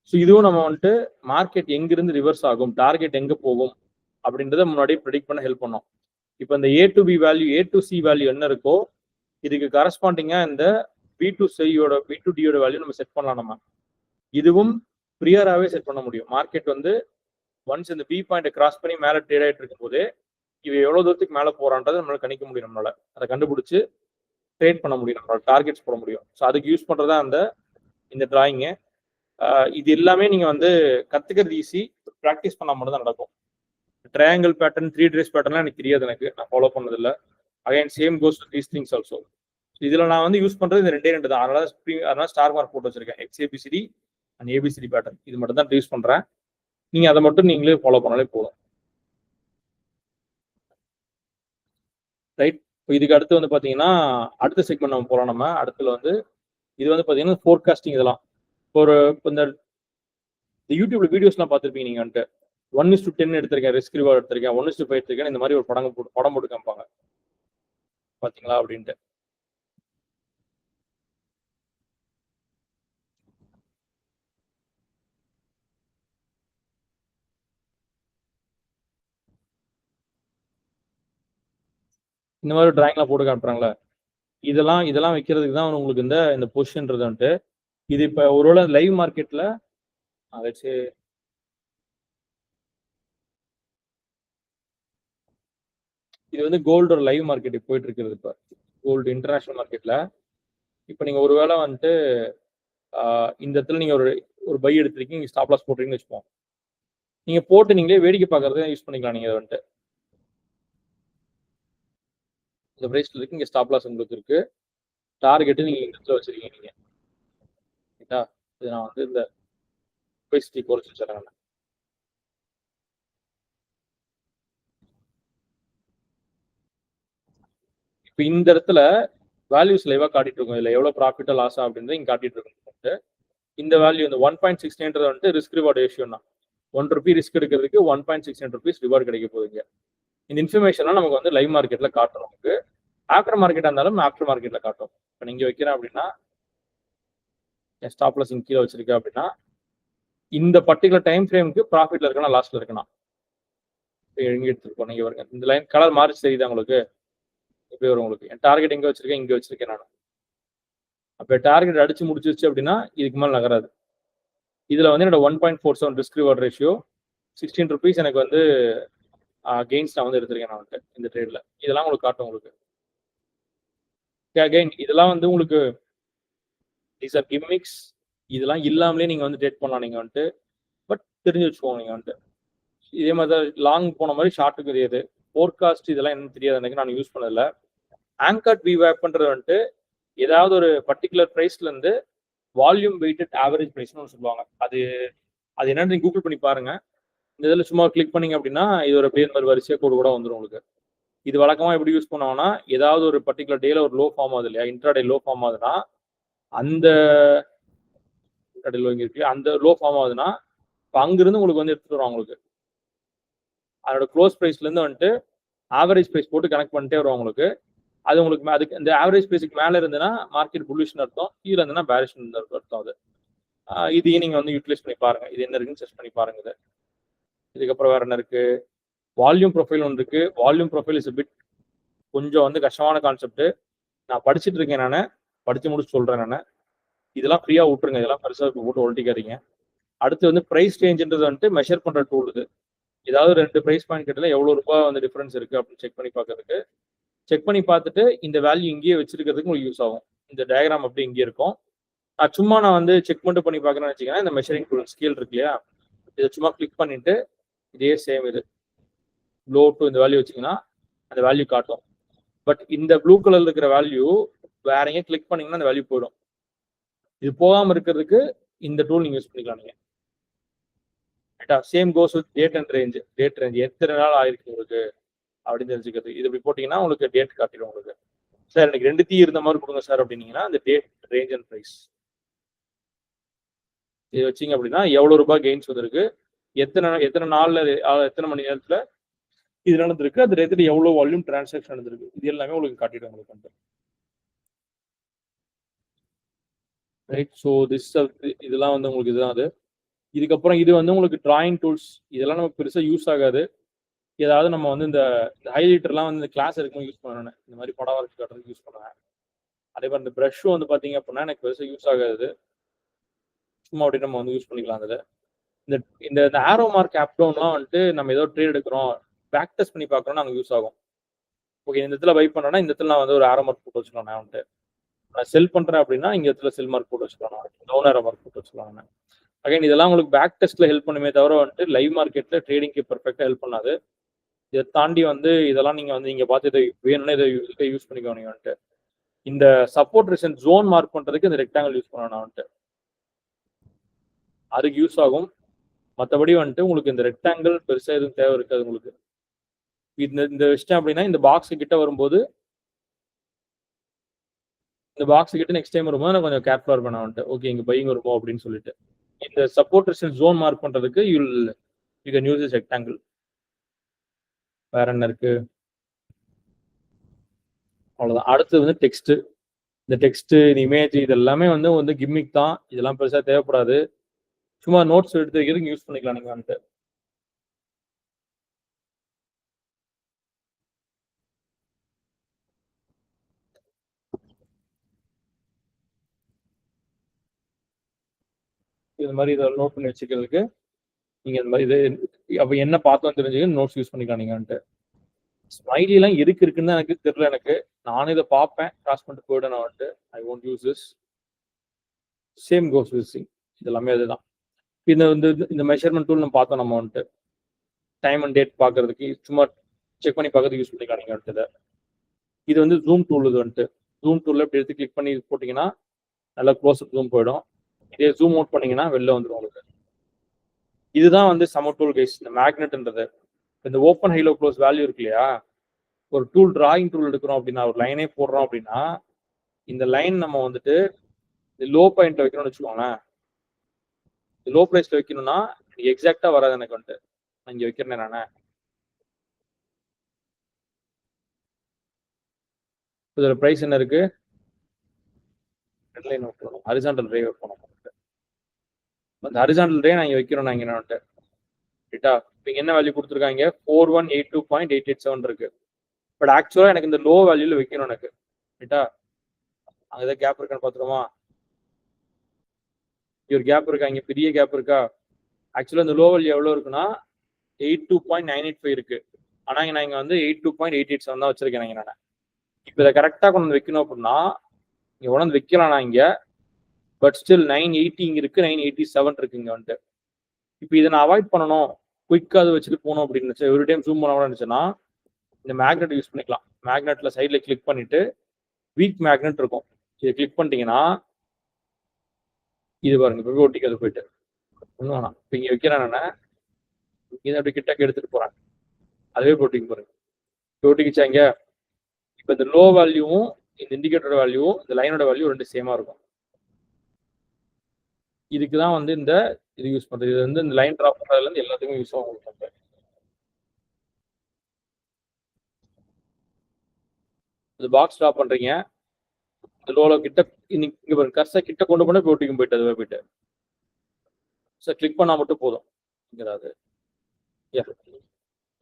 ஸோ இதுவும் நம்ம வந்துட்டு மார்க்கெட் எங்கிருந்து ரிவர்ஸ் ஆகும், டார்கெட் எங்க போகும் அப்படின்றத முன்னாடியே ப்ரெடிக்ட் பண்ண ஹெல்ப் பண்ணோம். இப்போ இந்த A to B value, A to C value என்ன இருக்கோ இதுக்கு கரஸ்பாண்டிங்கா இந்த பி டு சியோட, பி டு டியோட வேல்யூ நம்ம செட் பண்ணலாம். நம்ம இதுவும் ப்ரியராகவே செட் பண்ண முடியும். மார்க்கெட் வந்து ஒன்ஸ் இந்த பி பாயிண்ட் கிராஸ் பண்ணி மேலே ட்ரேட் ஆகிட்டு இருக்கும் போது இவ எவ்வளவு தூரத்துக்கு மேலே போறான்றதை நம்மளால கணிக்க முடியும். நம்மளால அதை கண்டுபிடிச்சு ட்ரேட் பண்ண முடியும், நம்மளால டார்கெட்ஸ் போட முடியும். ஸோ அதுக்கு யூஸ் பண்றதா இந்த டிராயிங்கு. இது எல்லாமே நீங்க வந்து கத்துக்கிறது ஈஸி, ப்ராக்டிஸ் பண்ணா மட்டும் தான் நடக்கும். ட்ரையாங்கிள் பேட்டர்ன், 3 டேஸ் பேட்டர்ன்லாம் எனக்கு தெரியாது, நான் ஃபாலோ பண்ணதில்லை. Again same goes to these things also. இதுல நான் வந்து யூஸ் பண்றது இந்த ரெண்டு தான். அதனால ஸ்டார் மார்க் போட்டு வச்சிருக்கேன். எக்ஸ்ஏபிசிடி அண்ட் ஏபிசிடி பேட்டர்ன், இது மட்டும் தான் யூஸ் பண்றேன். நீங்க அதை மட்டும் நீங்களே ஃபாலோ பண்ணாலே போதும். ரைட். இதுக்கு அடுத்து வந்து பாத்தீங்கன்னா அடுத்த செக்மெண்ட் நம்ம போறோம். நம்ம அடுத்துல வந்து இது வந்து பாத்தீங்கன்னா ஃபோர்காஸ்டிங். இதெல்லாம் ஒரு இந்த யூடியூப்ல வீடியோஸ்லாம் பார்த்துருப்பீங்க நீங்க வந்துட்டு 1:10 எடுத்திருக்கேன், ரிஸ்க் ரிவார்ட் எடுத்திருக்கேன், 1:5 எடுத்திருக்கேன், இந்த மாதிரி ஒரு படம் போட்டு காமிப்பாங்க. பாத்தீங்களா அப்படின்ட்டு. இந்த மாதிரி டிராயிங்லாம் போட்டு காட்டுறாங்களே, இதெல்லாம் வைக்கிறதுக்கு தான் உங்களுக்கு இந்த பொசிஷன்றது வந்துட்டு. இது இப்ப ஒருவேளை லைவ் மார்க்கெட்ல வச்சு இது கோல்டோட லைவ் மார்க்கெட் போயிட்டு இருக்கிறது. இப்ப கோல்டு இன்டர்நேஷனல் மார்க்கெட்ல இப்ப நீங்க ஒருவேளை வந்துட்டு இந்த இடத்துல நீங்க ஒரு பை எடுத்திருக்கீங்க, ஸ்டாப் லாஸ் போட்டுறீங்கன்னு வச்சுப்போம். நீங்க போட்டு நீங்களே வேடிக்கை பார்க்கறத யூஸ் பண்ணிக்கலாம். நீங்க வந்துட்டு இந்த பிரைஸ்ல இருக்கு, இங்க ஸ்டாப் லாஸ் உங்களுக்கு இருக்கு, டார்கெட் நீங்க இந்த இடத்துல வச்சிருக்கீங்க நீங்க. ரைட்டா? இது நான் இந்த ஒபேசிட்டி குறைச்சு வச்சிடறேன். இப்போ இந்த இடத்துல வேல்யூஸ் லைவா காட்டிட்டு இருக்கும். இதுல எவ்வளவு ப்ராஃபிட்டா லாஸா அப்படின்றது இங்க காட்டிட்டு இருக்கும். இந்த வேல்யூ இந்த 1.69 வந்துட்டு ரிஸ்க் ரிவார்ட் ரேஷியோ தான். 1 ரூபி ரிஸ்க் எடுக்கிறதுக்கு 1.69 ருபீஸ் ரிவார்டு கிடைக்க போகுதுங்க. இந்த இன்ஃபர்மேஷன்லாம் நமக்கு லைவ் மார்க்கெட்ல காட்டும். நமக்கு ஆஃப்டர் மார்க்கெட்டா இருந்தாலும் ஆஃப்டர் மார்க்கெட்ல காட்டும். இப்போ நீங்க வைக்கிறேன் அப்படின்னா ஸ்டாப் லாஸ் கீழே வச்சிருக்கேன் அப்படின்னா இந்த பர்டிகுலர் டைம் ஃப்ரேமுக்கு ப்ராஃபிட்ல இருக்கணும், லாஸ்ட்ல இருக்கணும். எங்க எடுத்துருக்கோம் நீங்க வருங்க. இந்த லைன் கலர் மாறிச்சு தெரியுதா உங்களுக்கு? இப்படி வரும் உங்களுக்கு. என் டார்கெட் எங்க வச்சிருக்கேன், இங்க வச்சிருக்கேன் நான். அப்ப டார்கெட் அடிச்சு முடிச்சிருச்சு அப்படின்னா இதுக்கு மேல நகராது. இதுல என்னோட 1.47 ரிஸ்க் ரிவார்ட் ரேஷியோ 16 ருபீஸ் எனக்கு கெயின்ஸ் நான் எடுத்திருக்கேன் நான் இந்த ட்ரேட்ல. இதெல்லாம் உங்களுக்கு காட்டும் உங்களுக்கு. அகைன் இதெல்லாம் உங்களுக்கு தீஸ் ஆர் கிமிக்ஸ். இதெல்லாம் இல்லாமலே நீங்க ட்ரேட் பண்ணலாம் நீங்க பட் தெரிஞ்சு வச்சுக்கோங்க நீங்க இதே மாதிரி லாங் போன மாதிரி ஷார்ட்டுக்கு தெரியாது. ஃபோர்காஸ்ட் இதெல்லாம் என்னன்னு தெரியாது எனக்கு, நான் யூஸ் பண்ணதில்ல. ஆங்கர்ட் விவேப்ன்றது ஏதாவது ஒரு பர்டிகுலர் பிரைஸ்ல இருந்து வால்யூம் வெயிட்டட் ஆவரேஜ் பிரைஸ்னு சொல்லுவாங்க. அது என்னன்னு நீங்க கூகுள் பண்ணி பாருங்க. இந்த இதில் சும்மா கிளிக் பண்ணீங்க அப்படின்னா இது ஒரு அப்படியே மாதிரி வரிசையாக கோடு கூட வந்துடும் உங்களுக்கு. இது வழக்கமாக எப்படி யூஸ் பண்ணுவாங்கன்னா ஏதாவது ஒரு பர்டிகுலர் டேல ஒரு லோ ஃபார்ம் ஆகுது இல்லையா, இன்ட்ராடே லோ ஃபார்ம் ஆகுதுன்னா அந்த லோ ஃபார்ம் ஆகுதுன்னா இப்போ அங்கிருந்து உங்களுக்கு எடுத்துட்டு வருவாங்க. உங்களுக்கு அதோட க்ளோஸ் ப்ரைஸ்ல இருந்து ஆவரேஜ் ப்ரைஸ் போட்டு கனெக்ட் பண்ணிட்டே வருவாங்க உங்களுக்கு. அது உங்களுக்கு அதுக்கு இந்த ஆவரேஜ் ப்ரைஸுக்கு மேலே இருந்ததுன்னா மார்க்கெட் புல்லிஷ்னு அர்த்தம், கீழே இருந்ததுன்னா பேரிஷ்னு அர்த்தம். அது இதையும் நீங்க யூட்டிலைஸ் பண்ணி பாருங்க. இது என்ன இருக்குன்னு செக் பண்ணி பாருங்க. இது இதுக்கப்புறம் வேற என்ன இருக்கு, வால்யூம் ப்ரொஃபைல் ஒன்று இருக்கு. வால்யூம் ப்ரொஃபைல் இஸ் பிட் கொஞ்சம் கஷ்டமான கான்செப்ட். நான் படிச்சுட்டு இருக்கேன், நான் படிச்சு முடிச்சு சொல்றேன். நான் இதெல்லாம் ஃப்ரீயா விட்டுருங்க, இதெல்லாம் பெருசாக போட்டு ஒழட்டிக்காதீங்க. அடுத்து பிரைஸ் சேஞ்சுன்றது மெஷர் பண்ற டூல். இது ஏதாவது 2 பிரைஸ் பாயிண்ட் கிட்ட எவ்வளவு ரூபாய் டிஃபரன்ஸ் இருக்கு அப்படின்னு செக் பண்ணி பார்க்கறதுக்கு, செக் பண்ணி பார்த்துட்டு இந்த வேல்யூ இங்கேயே வச்சிருக்கிறதுக்கு உங்களுக்கு யூஸ் ஆகும். இந்த டயக்ராம் அப்படி இங்கே இருக்கும். சும்மா நான் செக் மட்டும் பண்ணி பார்க்கறேன்னு வச்சுக்கேன். இந்த மெஷரிங் டூல் ஸ்கேல் இருக்கு இல்லையா, இதை சும்மா கிளிக் பண்ணிட்டு இதே சேம் இது லோ டு இந்த வேல்யூ வச்சிங்கன்னா அந்த வேல்யூ காட்டும். பட் இந்த ப்ளூ கலர்ல இருக்கிற வேல்யூ வேற எங்கேயும் கிளிக் பண்ணீங்கன்னா அந்த வேல்யூ போயிடும். இது போகாம இருக்கிறதுக்கு இந்த டூல் நீங்க யூஸ் பண்ணிக்கலாம். நீங்க same goes with date and range. Date range எத்தனை நாள் ஆயிருக்கு உங்களுக்கு அப்படின்னு தெரிஞ்சுக்கிறது. இது இப்படி போட்டீங்கன்னா உங்களுக்கு டேட் காட்டிடும். உங்களுக்கு சார் எனக்கு 2 தீ இருந்த மாதிரி கொடுங்க சார் அப்படின்னீங்கன்னா அந்த டேட், ரேஞ்ச் அண்ட் ப்ரைஸ் இது வச்சிங்க அப்படின்னா எவ்வளவு ரூபாய் கெயின்ஸ் வந்திருக்கு, எத்தனை நாள்ல, எத்தனை மணி நேரத்துல இது நடந்திருக்கு, அது எடுத்துட்டு எவ்வளவு வால்யூம் டிரான்சாக்ஷன் நடந்திருக்கு, இது எல்லாமே உங்களுக்கு காட்டிடும் உங்களுக்கு. ரைட். ஸோ இதெல்லாம் உங்களுக்கு இதுதான் அது. இதுக்கப்புறம் இது உங்களுக்கு டிராயிங் டூல்ஸ். இதெல்லாம் நமக்கு பெருசா யூஸ் ஆகாது. ஏதாவது நம்ம இந்த ஹைலைட்டர்லாம் இந்த கிளாஸ் இருக்கும்போது யூஸ் பண்ணணும். இந்த மாதிரி படம் வரைச்சு காட்டுறதுக்கு யூஸ் பண்ணுவேன். அதே மாதிரி இந்த ப்ரஷும் பாத்தீங்க அப்படின்னா எனக்கு பெருசா யூஸ் ஆகாது. சும்மா அப்படி நம்ம யூஸ் பண்ணிக்கலாம். அதுல இந்த ஆரோ மார்க் ஆப் டவுன்லாம் நம்ம ஏதோ ட்ரேட் எடுக்கிறோம், பேக் டெஸ்ட் பண்ணி பார்க்கறோம், நாங்கள் யூஸ் ஆகும். ஓகே, இந்த இடத்துல பை பண்ணோம்னா இந்த இடத்துல நான் ஒரு ஆரோ மார்க் போட்டு வச்சுக்கலாம். நான் செல் பண்றேன் அப்படின்னா இங்க இடத்துல செல் மார்க் போட்டு வச்சுக்கலாம், டவுன் ஆரோ மார்க் போட்டு வச்சுக்கலாம். அகைன் இதெல்லாம் உங்களுக்கு பேக் டெஸ்ட்ல ஹெல்ப் பண்ணுமே தவிர லைவ் மார்க்கெட்ல ட்ரேடிங்க்கு பெர்ஃபெக்டா ஹெல்ப் பண்ணாது. இதை தாண்டி இதெல்லாம் நீங்க இங்க பார்த்து இதை வேணும்னா இதை யூஸ் பண்ணிக்கோ. நீங்க இந்த சப்போர்ட் ரெசிஸ்டன்ஸ் ஜோன் மார்க் பண்றதுக்கு இந்த ரெக்டாங்கிள் யூஸ் பண்ணணும். அதுக்கு யூஸ் ஆகும். மற்றபடி உங்களுக்கு இந்த ரெக்டாங்கிள் பெருசா எதுவும் தேவை இருக்காது. உங்களுக்கு இந்த விஷயம் அப்படின்னா இந்த பாக்ஸ் கிட்ட வரும்போது, இந்த பாக்ஸ் கிட்ட நெக்ஸ்ட் டைம் வரும்போது நான் கொஞ்சம் கேர்ஃபுல்லா இருப்பேன். ஓகே, இங்க பையிங் வருமோ அப்படின்னு சொல்லிட்டு இந்த சப்போர்ட் ரெசிஸ்டன்ஸ் ஜோன் மார்க் பண்றதுக்கு you can use this rectangle. வேற என்ன இருக்கு? அவ்வளவுதான். அடுத்து வந்து டெக்ஸ்ட். இந்த டெக்ஸ்ட், இமேஜ் இது எல்லாமே வந்து கிம்மிக் தான். இதெல்லாம் பெருசா தேவைப்படாது. சும்மா நோட்ஸ் எடுத்து வைக்கிறதுக்கு யூஸ் பண்ணிக்கலாம் நீங்க வந்துட்டு. இது மாதிரி இதை நோட் பண்ணி வச்சுக்கிறதுக்கு நீங்க இந்த மாதிரி இது அப்ப என்ன பார்த்தோம் தெரிஞ்சுக்க நோட்ஸ் யூஸ் பண்ணிக்கலாம் நீங்க வந்துட்டு. ஸ்மைலி எல்லாம் இருக்குன்னு தான் எனக்கு தெரியல. எனக்கு நானும் இதை பார்ப்பேன், கிராஸ் பண்ணிட்டு போயிட நான் வந்துட்டு I won't use this. Same goes with இது எல்லாமே அதுதான். இந்த மெஷர்மெண்ட் டூல் நம்ம பார்த்தோம் நம்ம வந்துட்டு டைம் அண்ட் டேட் பார்க்கறதுக்கு சும்மா செக் பண்ணி பார்க்கறதுக்கு யூஸ் பண்ணிக்கலாம் நீங்க வந்துட்டு. இது வந்து ஜூம் டூல். இது வந்துட்டு ஜூம் டூல்ல இப்படி எடுத்து கிளிக் பண்ணி போட்டீங்கன்னா நல்லா க்ளோஸ் அப் ஜூம் போயிடும். இதே ஜூம் அவுட் பண்ணீங்கன்னா வெளில வந்துடும் உங்களுக்கு. இதுதான் வந்து சம டூல் கைஸ், இந்த மேக்னெட்ன்றது. இந்த ஓப்பன் ஹைலோ க்ளோஸ் வேல்யூ இருக்கு இல்லையா, ஒரு டூல் டிராயிங் டூல் எடுக்கிறோம் அப்படின்னா, ஒரு லைனே போடுறோம் அப்படின்னா, இந்த லைன் நம்ம வந்துட்டு லோ பாயிண்ட்ல வைக்கணும்னு வச்சுக்கோங்களேன். லோ பிரைஸ்ல வைக்கணும்னா எக்ஸாக்டா வராது எனக்கு வந்துட்டு. நான் இங்க வைக்கிறேன் நானே. இதோட பிரைஸ் என்ன இருக்கு? ரெட் லைன் வைக்கணும், ஹரிசாண்டல் ரே வைக்கணும். அந்த ஹரிசாண்டல் ரே நான் இங்க வைக்கிறோம். நான் இங்க வந்துட்டு ரைட்டா. இங்க என்ன வேல்யூ கொடுத்துருக்காங்க? 4182.887 இருக்கு. பட் ஆக்சுவலா எனக்கு இந்த லோ வேல்யூல வைக்கணும் எனக்கு ரைட்டா. அங்க ஏதாவது கேப் இருக்கான்னு பாத்துருமா? ஒரு கேப் இருக்கா? இங்க பெரிய கேப் இருக்கா? ஆக்சுவலா இந்த லோ வேல்யூ எவ்வளவு இருக்குன்னா 82.985 இருக்கு. ஆனா நான் இங்க வந்து 82.887 தான் வச்சிருக்கேன் நான். இப்ப இதை கரெக்டா கொண்டு வந்து வைக்கணும் அப்படின்னா இங்க கொண்டு வைக்கலாம் நான் இங்க. பட் ஸ்டில் 980 இங்க இருக்கு, 987 இருக்கு இங்க வந்துட்டு. இப்ப இதை நான் அவாய்ட் பண்ணணும், குயிக்கா அதை வச்சுட்டு போகணும் அப்படின்னு ஒரு டைம் ஜூம் பண்ண இருந்துச்சுன்னா இந்த மேக்னெட் யூஸ் பண்ணிக்கலாம். மேக்னெட்ல சைட்ல கிளிக் பண்ணிட்டு வீக் மேக்னெட் இருக்கும், இதை கிளிக் பண்ணிட்டீங்கன்னா இது பாருங்க இப்போ ஒட்டிக்கிறது போயிட்டு ஒன்றும் வேணாம். இப்போ இங்க வைக்கிறேன் நான், இதை அப்படி கிட்டக்க எடுத்துட்டு போறேன், அதுவே போட்டிக்கு பாருங்க ஒட்டிக்கிச்சாங்க. இப்போ இந்த லோ வேல்யூவும் இந்த இண்டிகேட்டரோட வேல்யூவும் இந்த லைனோட வேல்யூ ரெண்டு சேமா இருக்கும். இதுக்கு தான் வந்து இந்த இது யூஸ் பண்றது. இது வந்து இந்த லைன் டிராப் பண்றதுல இருந்து எல்லாத்துக்கும் யூஸ் ஆகும். இந்த பாக்ஸ் டிராப் பண்றீங்க, இந்த லோல கிட்ட இங்க பாருங்க, கர்சர் கிட்ட கொண்டு போனா போட்டிக்கும் போயிட்டு அதுவே போயிட்டு. சார் கிளிக் பண்ணா மட்டும் போதும். இங்கிறாது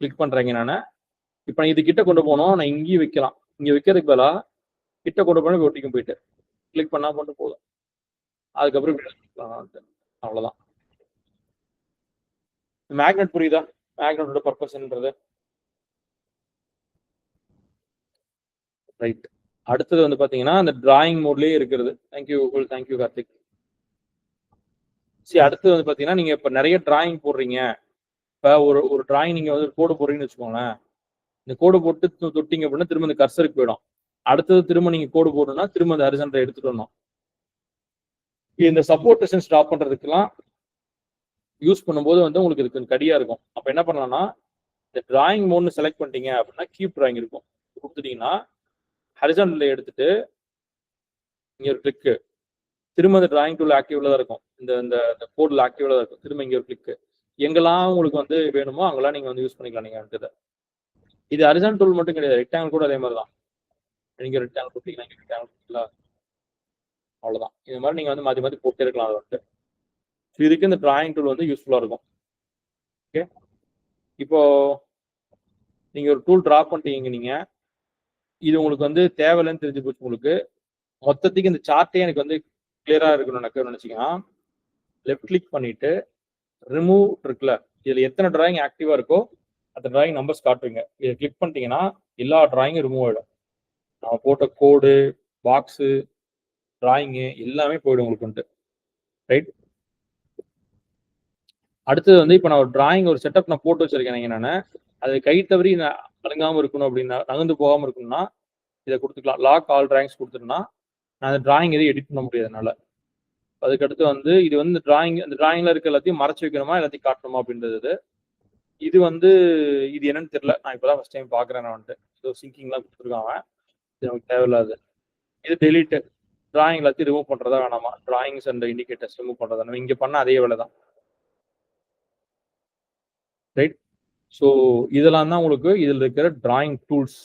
கிளிக் பண்றேங்க நானு. இப்போ நான் இது கிட்ட கொண்டு போனோம், நான் இங்கேயும் வைக்கலாம். இங்க வைக்கிறதுக்கு பதிலா கிட்ட கொண்டு போனா ஒட்டிக்கும் போயிட்டு கிளிக் பண்ணா மட்டும் போதும். அதுக்கப்புறம் அவ்வளவுதான். மேக்னெட் புரியுதா? மேக்னெட்டோட பர்பஸ்ன்றது ரைட். அடுத்தது வந்து பாத்தீங்கன்னா அந்த டிராயிங் மோட்லயே இருக்கிறது. Thank you Google, thank you Karthik. சரி, அடுத்தது வந்து பாத்தீங்கன்னா நீங்க இப்ப நிறைய டிராயிங் போடுறீங்க. இப்ப ஒரு டிராயிங் நீங்க வந்து கோடு போடுறீங்கன்னு வச்சுக்கோங்களேன். இந்த கோடு போட்டு தொட்டிங்க அப்படின்னா திரும்ப இந்த கர்சருக்கு போயிடும். அடுத்தது திரும்ப நீங்க கோடு போடணும்னா திரும்ப அந்த ஹரிசாண்டலை எடுத்துட்டு வரணும். இந்த சப்போர்ட் டிஸ்டன்ஸ் டிராப் பண்றதுக்கெல்லாம் யூஸ் பண்ணும்போது வந்து உங்களுக்கு இதுக்கு கடியா இருக்கும். அப்ப என்ன பண்ணலாம்னா இந்த டிராயிங் மோட்னு செலக்ட் பண்ணிட்டீங்க அப்படின்னா கீப் டிராயிங் இருக்கும், கொடுத்துட்டீங்கன்னா ஹரிசாண்டலை எடுத்துட்டு இங்க ஒரு கிளிக்கு, திரும்ப இந்த டிராயிங் டூல் ஆக்டிவ்ல தான் இருக்கும். இந்த கோட்ல ஆக்டிவ்ல தான் இருக்கும். திரும்ப இங்க ஒரு கிளிக்கு, எங்கெல்லாம் உங்களுக்கு வந்து வேணுமோ அங்கெல்லாம் நீங்க வந்து யூஸ் பண்ணிக்கலாம் நீங்க வந்துட்டு. இது ஹரிசாண்டல் டூல் மட்டும் கிடையாது, ரெக்டாங்கிள் கூட அதே மாதிரி தான். நீங்க ரெக்டாங்கிள் கொடுத்தீங்கன்னா இங்க ரெக்டாங்கிள் கொடுக்கலாம், அவ்வளவுதான். இது மாதிரி நீங்க வந்து மாத்தி மாத்தி போட்டே இருக்கலாம். அது வந்துட்டு இதுக்கு இந்த டிராயிங் டூல் வந்து யூஸ்ஃபுல்லா இருக்கும். ஓகே, இப்போ நீங்க ஒரு டூல் டிரா பண்ணிட்டீங்க, நீங்க இது உங்களுக்கு வந்து தேவையில்லைன்னு தெரிஞ்சு போச்சு. உங்களுக்கு மொத்தத்துக்கு இந்த சார்ட்டே எனக்கு வந்து கிளியரா இருக்கணும்னு நினைச்சீங்கன்னா லெஃப்ட் கிளிக் பண்ணிட்டு ரிமூவ் இருக்குல்ல, இதுல எத்தனை டிராயிங் ஆக்டிவா இருக்கோ அந்த டிராயிங் நம்பர்ஸ் காட்டுவீங்க. இதை கிளிக் பண்ணிட்டீங்கன்னா எல்லா டிராயிங்கும் ரிமூவ் ஆயிடும். நம்ம போட்ட கோடு, பாக்ஸு, டிராயிங்கு எல்லாமே போயிடும் உங்களுக்கு வந்துட்டு. ரைட். அடுத்தது வந்து இப்போ நான் ஒரு டிராயிங் ஒரு செட்டப் நான் போட்டு வச்சிருக்கேன். நான் அது கை தவறி நான் அழுங்காம இருக்கணும் அப்படின்னா, நகர்ந்து போகாம இருக்கணும்னா இதை கொடுத்துக்கலாம். லாக் ஆல் டிராயிங்ஸ் கொடுத்துட்டுனா நான் அந்த டிராயிங் எதையும் எடிட் பண்ண முடியாது என்னால. அதுக்கடுத்து வந்து இது வந்து அந்த டிராயிங்ல இருக்க எல்லாத்தையும் மறைச்சு வைக்கணுமா எல்லாத்தையும் காட்டணுமா அப்படின்றது. இது வந்து இது என்னன்னு தெரியல, நான் இப்பதான் ஃபர்ஸ்ட் டைம் பாக்குறேன். நான் வந்துட்டு ஏதோ சிங்கிங்லாம் கொடுத்துருக்காங்க, இது நமக்கு தேவையில்லாது. இது டெலிட், டிராயிங் எல்லாத்தையும் ரிமூவ் பண்றதா வேணாமா, டிராயிங்ஸ் அண்ட் இண்டிகேட்டர்ஸ் ரிமூவ் பண்றதா, நம்ம இங்க பண்ண அதே வேலை தான். ரைட். ஸோ இதெல்லாம் தான் உங்களுக்கு இதில் இருக்கிற டிராயிங் டூல்ஸ்.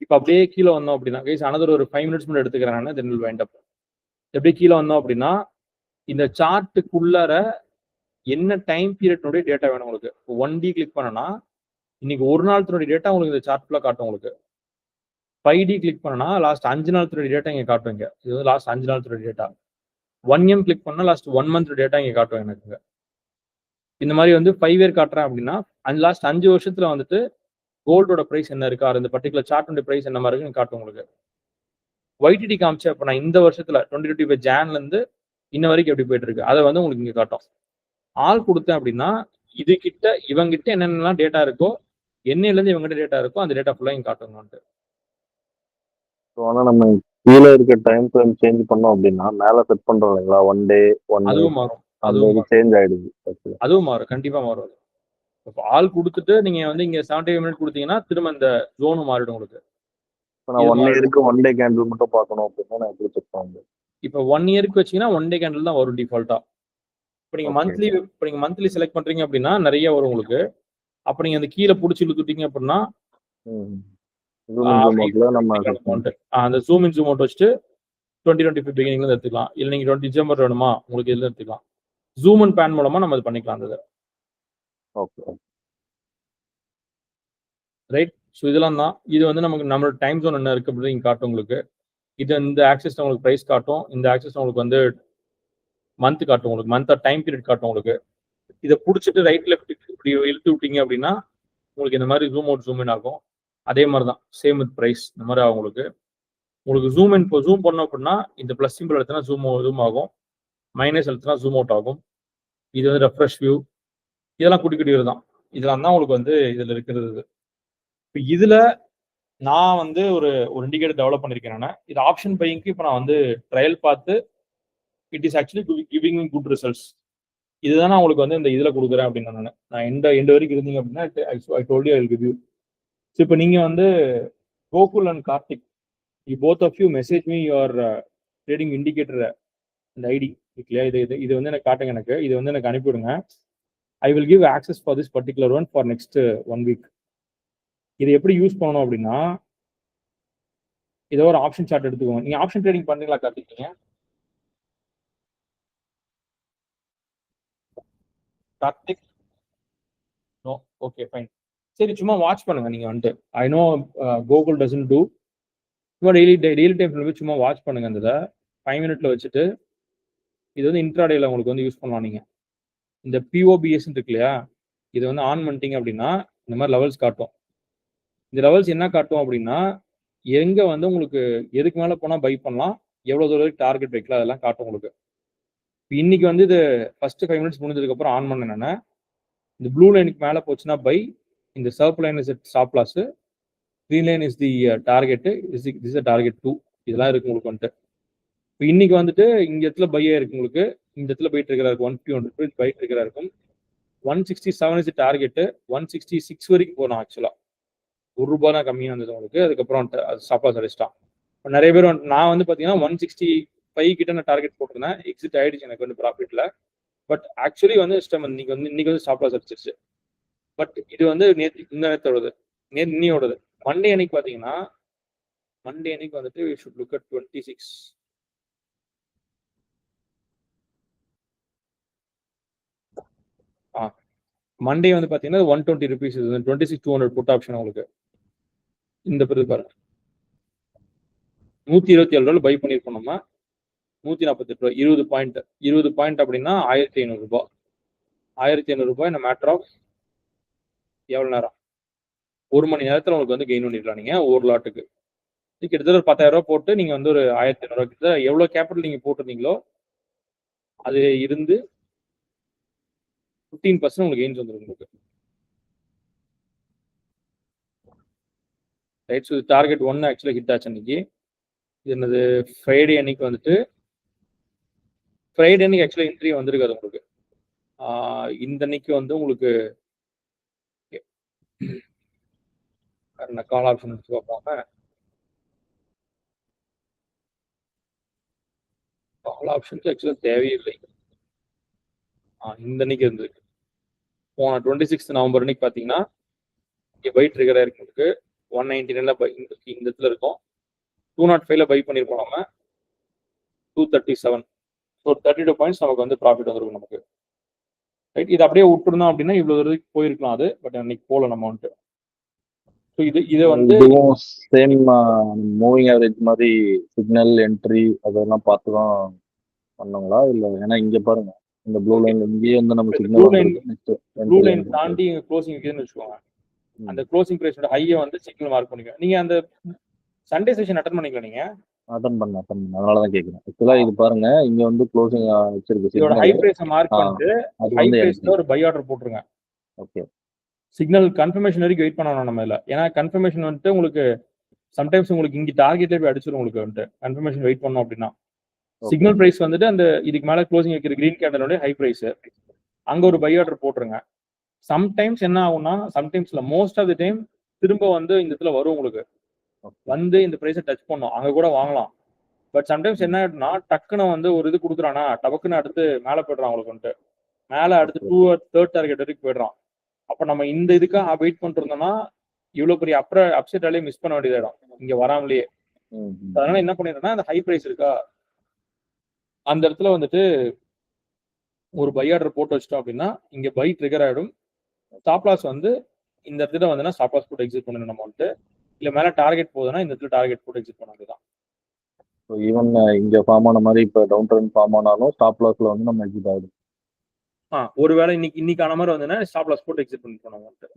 இப்போ அப்படியே கீழே வந்தோம் அப்படின்னா கைஸ் அனதர் ஒரு 5 minutes மட்டும் எடுத்துக்கிறேன் நான், தென் வில் வைண்ட் அப். அப்படியே கீழே வந்தோம் அப்படின்னா இந்த சார்ட்டுக்குள்ளார என்ன டைம் பீரியட்னுடைய டேட்டா வேணும் உங்களுக்கு. 1D கிளிக் பண்ணனா இன்னைக்கு ஒரு நாளத்தினுடைய டேட்டா உங்களுக்கு இந்த சார்ட்ல காட்டும். உங்களுக்கு 5D கிளிக் பண்ணனா லாஸ்ட் 5 நாளத்தினுடைய டேட்டா இங்க காட்டுவீங்க. இது வந்து லாஸ்ட் 5 நாளத்தினுடைய டேட்டா. 1M கிளிக் பண்ணா லாஸ்ட் 1 month டேட்டா இங்க காட்டும் எனக்கு. இந்த மாதிரி வந்து 5 year காட்டுறேன் அப்படின்னா லாஸ்ட் 5 வருஷத்துல வந்துட்டு கோல்டோட பிரைஸ் என்ன இருக்கா, இந்த பர்டிகுலர் சார்ட்டோட பிரைஸ் என்ன மாதிரி இருக்குன்னு காட்டும் உங்களுக்கு. YTD காமிச்சேன் அப்ப நான் இந்த வருஷத்துல 2025 ஜான்ல இருந்து இன்ன வரைக்கும் எப்படி போயிட்டு இருக்கு அதை வந்து உங்களுக்கு இங்க காட்டும். ஆள் கொடுத்தேன் அப்படின்னா இது கிட்ட இவங்கிட்ட என்னென்னலாம் டேட்டா இருக்கோ, என்னையில இருந்து இவங்கிட்ட டேட்டா இருக்கோ அந்த டேட்டா ஃபுல்லா இங்க காட்டுங்க. ஆனா நம்ம கீழே இருக்க டைம் ஃப்ரேம் சேஞ்ச் பண்ணோம் அப்படின்னா மேல செட் பண்றோம் இல்லைங்களா, 1 day 1 அதுவும் மாறும். அந்த இது சேஞ்ச் ஆயிடுது. அதுவும் மாறும், கண்டிப்பா மாறும். இப்போ ஆள் கொடுத்துட்டு நீங்க வந்து இங்க 75 minutes கொடுத்தீங்கன்னா திரும்ப இந்த ஜோனு மாறிடும் உங்களுக்கு. நான் 1 yearக்கு 1 day கேண்டில் மட்டும் பார்க்கணும் அப்படின்னா நான் எப்படி செக் பண்ண முடியும்? இப்போ 1 yearக்கு வச்சீங்கன்னா 1 day கேண்டில் தான் வரும் டிஃபால்ட்டா. இப்போ நீங்க மந்த்லி செலக்ட் பண்றீங்க அப்படின்னா நிறைய வரும் உங்களுக்கு. அப்ப நீங்க அந்த கீழே பிடிச்சி இழுத்துட்டீங்க அப்படின்னா அந்த ஜூம் இன் ஜூம் அவுட் வச்சுட்டு 2025 பிகினிங்ல இருந்து எடுத்துக்கலாம். இல்ல நீங்க 20 December வேணுமா உங்களுக்கு இதுல எடுத்துக்கலாம். ஜூம் அண்ட் பேன் மூலமா நம்ம இது பண்ணிக்கலாம் அந்த ரைட். ஸோ இதெல்லாம் தான். இது வந்து நமக்கு நம்மளோட டைம் ஜோன் என்ன இருக்கு அப்படின்னு இங்க காட்டும் உங்களுக்கு. இது இந்த ஆக்சஸ் உங்களுக்கு பிரைஸ் காட்டும், இந்த ஆக்சஸ் உங்களுக்கு வந்து மந்த் காட்டும், உங்களுக்கு மந்த் டைம் பீரியட் காட்டும் உங்களுக்கு. இதை பிடிச்சிட்டு ரைட் லெஃப்ட் இப்படி இழுத்து விட்டீங்க அப்படின்னா உங்களுக்கு இந்த மாதிரி ஜூம் அவுட் ஜூம் இன் ஆகும். அதே மாதிரி தான் சேம் வித் பிரைஸ் இந்த மாதிரி ஆகும் உங்களுக்கு. உங்களுக்கு ஜூம் இன் ஜூம் பண்ணோம் அப்படின்னா இந்த பிளஸ் சிம்பிள் எடுத்தனா ஜூம் ஆகும், மைனஸ் எடுத்தனா ஜூம் அவுட் ஆகும். இது வந்து ரெஃப்ரெஷ் வியூ, இதெல்லாம் குட்டிக்கிட்டு தான். இதெல்லாம் தான் உங்களுக்கு வந்து இதுல இருக்கிறது. இப்போ இதுல நான் வந்து ஒரு இண்டிகேட்டர் டெவலப் பண்ணிருக்கேன். இது ஆப்ஷன் பையிங்க்கு இப்போ நான் வந்து ட்ரையல் பார்த்து it is actually giving good results. இதுதான் நான் உங்களுக்கு வந்து இந்த இதுல கொடுக்குறேன் அப்படின்னு நான் எண்ட் வரைக்கும் இருந்தீங்க அப்படின்னா I told you I will give you. So இப்போ நீங்க வந்து Gokul and Karthik both of you message me your trading indicator இந்த ஐடி இல்லையா, இது வந்து எனக்கு காட்டுங்க. எனக்கு இது வந்து எனக்கு அனுப்பிவிடுங்க. ஐ will give access for this particular one for next 1 week. இது எப்படி யூஸ் பண்ணணும் அப்படின்னா ஏதோ ஒரு ஆப்ஷன் சார்ட் எடுத்துக்கோங்க. நீங்க ஆப்ஷன் ட்ரேடிங் பண்றீங்களா Karthik? Karthik no, okay fine. சரி சும்மா வாட்ச் பண்ணுங்க நீங்க வந்துட்டு. I know Gokul doesn't do. சும்மா டெய்லி டைம்ல போய் சும்மா வாட்ச் பண்ணுங்க. இந்த 5 minutes வச்சுட்டு இது வந்து இன்ட்ராடேல உங்களுக்கு வந்து யூஸ் பண்ணலாம். நீங்க இந்த POBS இருக்கு இல்லையா, இது வந்து ஆன் பண்ணிட்டீங்க அப்படின்னா இந்த மாதிரி லெவல்ஸ் காட்டும். இந்த லெவல்ஸ் என்ன காட்டும் அப்படின்னா எங்க வந்து உங்களுக்கு எதுக்கு மேல போனா பை பண்ணலாம், எவ்வளவு தூரம் டார்கெட் வைக்கலாம், அதெல்லாம் காட்டும் உங்களுக்கு. இன்னைக்கு வந்து இது ஃபர்ஸ்ட் 5 minutes முடிஞ்சதுக்கு அப்புறம் ஆன் பண்ணேன்னா இந்த ப்ளூ லைனுக்கு மேல போச்சுன்னா பை, இந்த circle line is stop loss, green line is the target, is target 2. இதெல்லாம் இருக்கு உங்களுக்கு வந்துட்டு. இப்போ இன்னைக்கு வந்துட்டு இங்க இடத்துல பை ஆயிருக்கு உங்களுக்கு. இந்த இடத்துல போயிட்டு இருக்கிறாரு 150 பைட் இருக்கிறா இருக்கும். 167 இஸ் டார்கெட். 166 வரைக்கும் போனோம். ஆக்சுவலா ₹1 தான் கம்மியா இருந்தது உங்களுக்கு. அதுக்கப்புறம் ஸ்டாப் லாஸ் அடிச்சிட்டான். நிறைய பேர் நான் வந்து பாத்தீங்கன்னா 165 கிட்ட நான் டார்கெட் போட்டிருந்தேன். எக்ஸிட் ஆயிடுச்சு எனக்கு வந்து ப்ராஃபிட்ல. பட் ஆக்சுவலி வந்து இன்னைக்கு வந்து ஸ்டாப் லாஸ் அடிச்சிருச்சு. பட் இது வந்து இந்த நேரத்தோடது, இன்னையோடது. மண்டே அன்னைக்கு பாத்தீங்கன்னா வந்துட்டு we should look at 26. Monday வந்து பாத்தீங்கன்னா 120 rupees, 26,200 புட் ஆப்ஷன் உங்களுக்கு. இந்த பிறகு பாருங்க $127 பை பண்ணிருக்கோம் நம்ம. $148, 20 பாயிண்ட் அப்படின்னா ₹1,500. ₹1,500 இந்த மேட்டர் ஆஃப் எவ்வளவு நேரம், 1 மணி நேரத்துல உங்களுக்கு வந்து கெயின் பண்ணிடலாம் நீங்க ஒரு லாட்டுக்கு. கிட்டத்தட்ட ஒரு ₹10,000 போட்டு நீங்க வந்து ஒரு ₹1,500 கிட்ட எவ்வளவு கேபிட்டல் நீங்க போட்டிருந்தீங்களோ அது இருந்து 15% உங்களுக்கு கெயின்ஸ் வந்துடும் உங்களுக்கு. ரைட். ஸோ டார்கெட் 1 ஆக்சுவலா ஹிட் ஆச்சு அன்னைக்கு. இது என்னது ஃப்ரைடே அன்னைக்கு வந்துட்டு, ஃப்ரைடே அன்னைக்கு ஆக்சுவலா என்ட்ரி வந்திருக்காது உங்களுக்கு. இந்த அன்னைக்கு வந்து உங்களுக்கு கால் ஆப்ஷன் பார்ப்பாங்க. கால் ஆப்ஷனுக்கு ஆக்சுவலா தேவையில்லை. இந்த அன்னைக்கு இருந்திருக்கு. போன 26 நவம்பர் அன்னைக்கு பாத்தீங்கன்னா இங்க பை ட்ரிகரா இருக்கு உங்களுக்கு. 199 பை இந்த இடத்துல இருக்கும். 205 பை பண்ணிருப்போம் நம்ம 237. ஸோ 32 பாயிண்ட்ஸ் நமக்கு வந்து ப்ராஃபிட் வந்துருக்கும் நமக்கு. ரைட், இது அப்படியே விட்டுருந்தோம் அப்படின்னா இவ்வளவு தூரத்துக்கு போயிருக்கலாம் அது. பட் அன்னைக்கு போல நம்ம வந்துட்டு. ஸோ இதை வந்து இதுவும் சேம் மூவிங் ஆவரேஜ் மாதிரி சிக்னல் என்ட்ரி அதெல்லாம் பார்த்து தான் பண்ணங்களா இல்லை? ஏன்னா இங்க பாருங்க இந்த ப்ளூ லைன் இங்கேயே வந்து நம்ம சிக்னல் ப்ளூ லைன் தாண்டி க்ளோசிங் இருக்குதுன்னு வச்சுக்கோங்க. அந்த க்ளோசிங் பிரைஸோட ஹையை வந்து சிக்னல் மார்க் பண்ணிக்க. நீங்க அந்த சண்டே செஷன் அட்டன் பண்ணிக்கலாம். நீங்க அட்டன் பண்ண அதனால தான் கேட்குறேன். ஆக்சுவலா இது பாருங்க இங்க வந்து க்ளோசிங் வச்சிருக்கு இதோட ஹை பிரைஸை மார்க் பண்ணிட்டு அது ஹை வந்து பிரைஸ்ல ஒரு பை ஆர்டர் போட்டுருங்க. ஓகே, சிக்னல் கன்ஃபர்மேஷன் வரைக்கும் வெயிட் பண்ணணும் நம்ம இல்ல. ஏன்னா கன்ஃபர்மேஷன் வந்துட்டு உங்களுக்கு சம்டைம்ஸ் உங்களுக்கு இங்க டார்கெட்ல போய் அடிச்சிடும் உங்களுக்கு வந்துட்டு கன்ஃபர்மேஷன் வெயிட் பண்ணோம் அப்படின்னா. சிக்னல் பிரைஸ் வந்துட்டு அந்த இதுக்கு மேல க்ளோசிங் வைக்கிற கிரீன் கேண்டலோட ஹை பிரைஸ் அங்க ஒரு பை ஆர்டர் போட்டுருங்க. சம்டைம்ஸ் என்ன ஆகும்னா, சம்டைம்ஸ்ல மோஸ்ட் ஆஃப் தி டைம் திரும்ப வந்து இந்த இடத்துல வரும் உங்களுக்கு வந்து இந்த பிரைஸை டச் பண்ணும், அங்க கூட வாங்கலாம். பட் சம்டைம்ஸ் என்ன ஆயிடும்னா டக்குன்னு வந்து ஒரு இது கொடுக்குறானா டபக்குன்னு அடுத்து மேல போயிடுறான் உங்களுக்கு வந்துட்டு. மேல அடுத்து தேர்ட் டார்கெட் வரைக்கும் போயிடுறான். அப்ப நம்ம இந்த இதுக்காக வெயிட் பண்ணிட்டு இருந்தோம்னா இவ்வளவு பெரிய அப்செட்டாலே மிஸ் பண்ண வேண்டியதாயிடும் இங்க வராமலேயே. அதனால என்ன பண்ணிடுறேன்னா அந்த ஹை பிரைஸ் இருக்கா அந்த இடத்துல வந்துட்டு ஒரு பை ஆர்டர் போட்டு வச்சிட்டோம் அப்படின்னா இங்க பை ட்ரிகர் ஆயிடும். ஸ்டாப் லாஸ் வந்து இந்த இடத்துல வந்து ஸ்டாப் லாஸ் போட்டு எக்ஸிட் பண்ணணும் நம்ம வந்துட்டு. இல்ல மேல டார்கெட் போகுதுன்னா இந்த இடத்துல டார்கெட் போட்டு எக்ஸிட் பண்ண வேண்டியதான். ஈவன் இங்க ஃபார்ம் ஆன மாதிரி இப்ப டவுன் ட்ரெண்ட் ஃபார்ம் ஆனாலும் ஸ்டாப் லாஸ்ல வந்து நம்ம எக்ஸிட் ஆயிடும். ஒருவேளை இன்னைக்கான மாதிரி வந்து ஸ்டாப் லாஸ் போட்டு எக்ஸிட் பண்ணிட்டு நம்ம வந்துட்டு.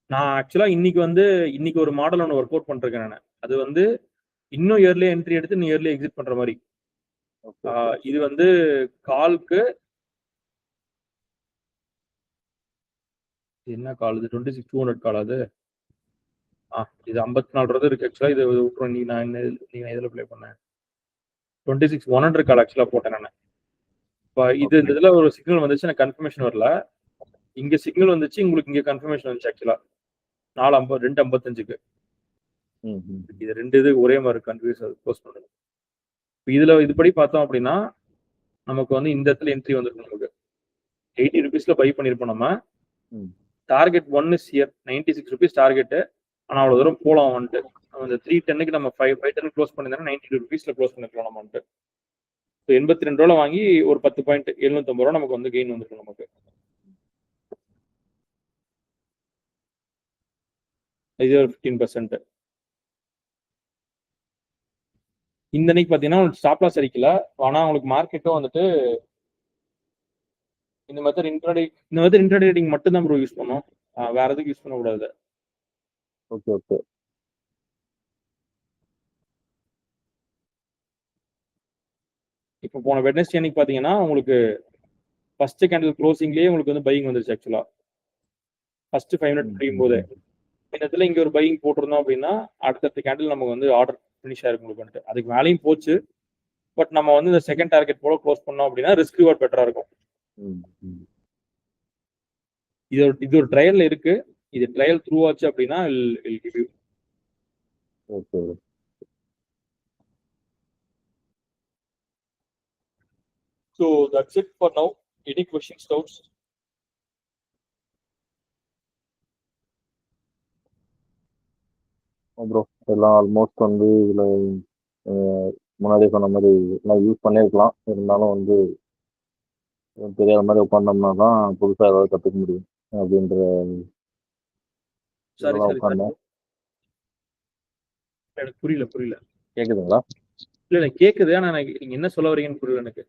நான் ஆக்சுவலா இன்னைக்கு ஒரு மாடல் ஒன்று ஒர்க் அவுட் பண்றேன் நான். அது வந்து இன்னும் இயர்லி என்ட்ரி எடுத்து இன்னும் இயர்லி எக்ஸிட் பண்ற மாதிரி. இது வந்து கால்க்கு என்ன கால் இது 26,200 கால். அது இது 54 இருக்கு ஆக்சுவலா. இது விட்டுரும். நீங்க இதுல ப்ளே பண்ணேன் 26,100 கால் ஆக்சுவலா போட்டேன் நான். இப்போ இது இந்த இதுல ஒரு சிக்னல் வந்துச்சு, எனக்கு கன்ஃபர்மேஷன் வரல. இங்க சிக்னல் வந்துச்சு, உங்களுக்கு இங்க கன்ஃபர்மேஷன் வந்துச்சு ஆக்சுவலா 2:55க்கு. இது ரெண்டு இது ஒரே மாதிரி கன்ஃபியூஸ் போஸ்ட் பண்ணுங்க. இதுல இதுபடி பார்த்தோம் அப்படின்னா நமக்கு வந்து இந்த இடத்துல என்ட்ரி வந்துருக்கு. நமக்கு 80 rupeesல பை பண்ணிருப்போம் நம்ம. Target 1 is here 96 rupees target. ஆனா அவ்வளவு தூரம் போலாம் வந்துட்டு. அந்த 310க்கு நம்ம 510 க்ளோஸ் பண்ணிருந்தா 92 rupeesல க்ளோஸ் பண்ணிருக்கலாம் நம்ம வந்துட்டு. 82 ரூபாய் வாங்கி ஒரு 10 பாயிண்ட் 750 ரூபாய் நமக்கு வந்து கெயின் வந்துருக்கு நமக்கு. இது ஒரு 15%. இந்த அன்னைக்கு பாத்தீங்கன்னா ஸ்டாப் லாஸ் அடிக்கல. ஆனா உங்களுக்கு மார்க்கெட்டும் வந்துட்டு இந்த மெத்தட் இன்ட்ராடே ட்ரேடிங் மட்டும் தான் ப்ரோ யூஸ் பண்ணோம். வேற எதுக்கு யூஸ் பண்ண கூடாது. Okay okay. இப்போ போன வெட்னஸ்டே அன்னைக்கு பாத்தீங்கன்னா உங்களுக்கு ஃபர்ஸ்ட் கேண்டில் க்ளோசிங்லயே உங்களுக்கு வந்து பையிங் வந்துருச்சு ஆக்சுவலா. ஃபர்ஸ்ட் 5 மினிட் முடியும் போது இந்த இடத்துல இங்க ஒரு பையிங் போட்டிருந்தோம் அப்படின்னா அடுத்த கேண்டில் நமக்கு வந்து ஆர்டர் ஃபினிஷ் ஆயிருக்கும் உங்களுக்கு வந்துட்டு. அதுக்கு மேலேயும் போச்சு. பட் நம்ம வந்து இந்த செகண்ட் டார்கெட் போல க்ளோஸ் பண்ணோம் அப்படின்னா ரிஸ்க் ரிவார்ட் பெட்டரா இருக்கும். இது ஒரு ட்ரையல்ல இருக்கு. இது ட்ரையல் த்ரூ ஆச்சு அப்படின்னா okay. So that's it for now. Any questions, doubts? Bro எல்லாம் ஆல்மோஸ்ட் வந்து இதுல முன்னாடி சொன்ன மாதிரி எல்லாம் யூஸ் பண்ணிருக்கலாம். இருந்தாலும் வந்து தெரியாத மாதிரி உட்காந்தோம்னா தான் புதுசா ஏதாவது கத்துக்க முடியும் அப்படின்ற உட்காந்தேன். எனக்கு புரியல. கேக்குதுங்களா? இல்ல கேக்குது. ஆனா நீங்க என்ன சொல்ல வரீங்கன்னு புரியல எனக்கு.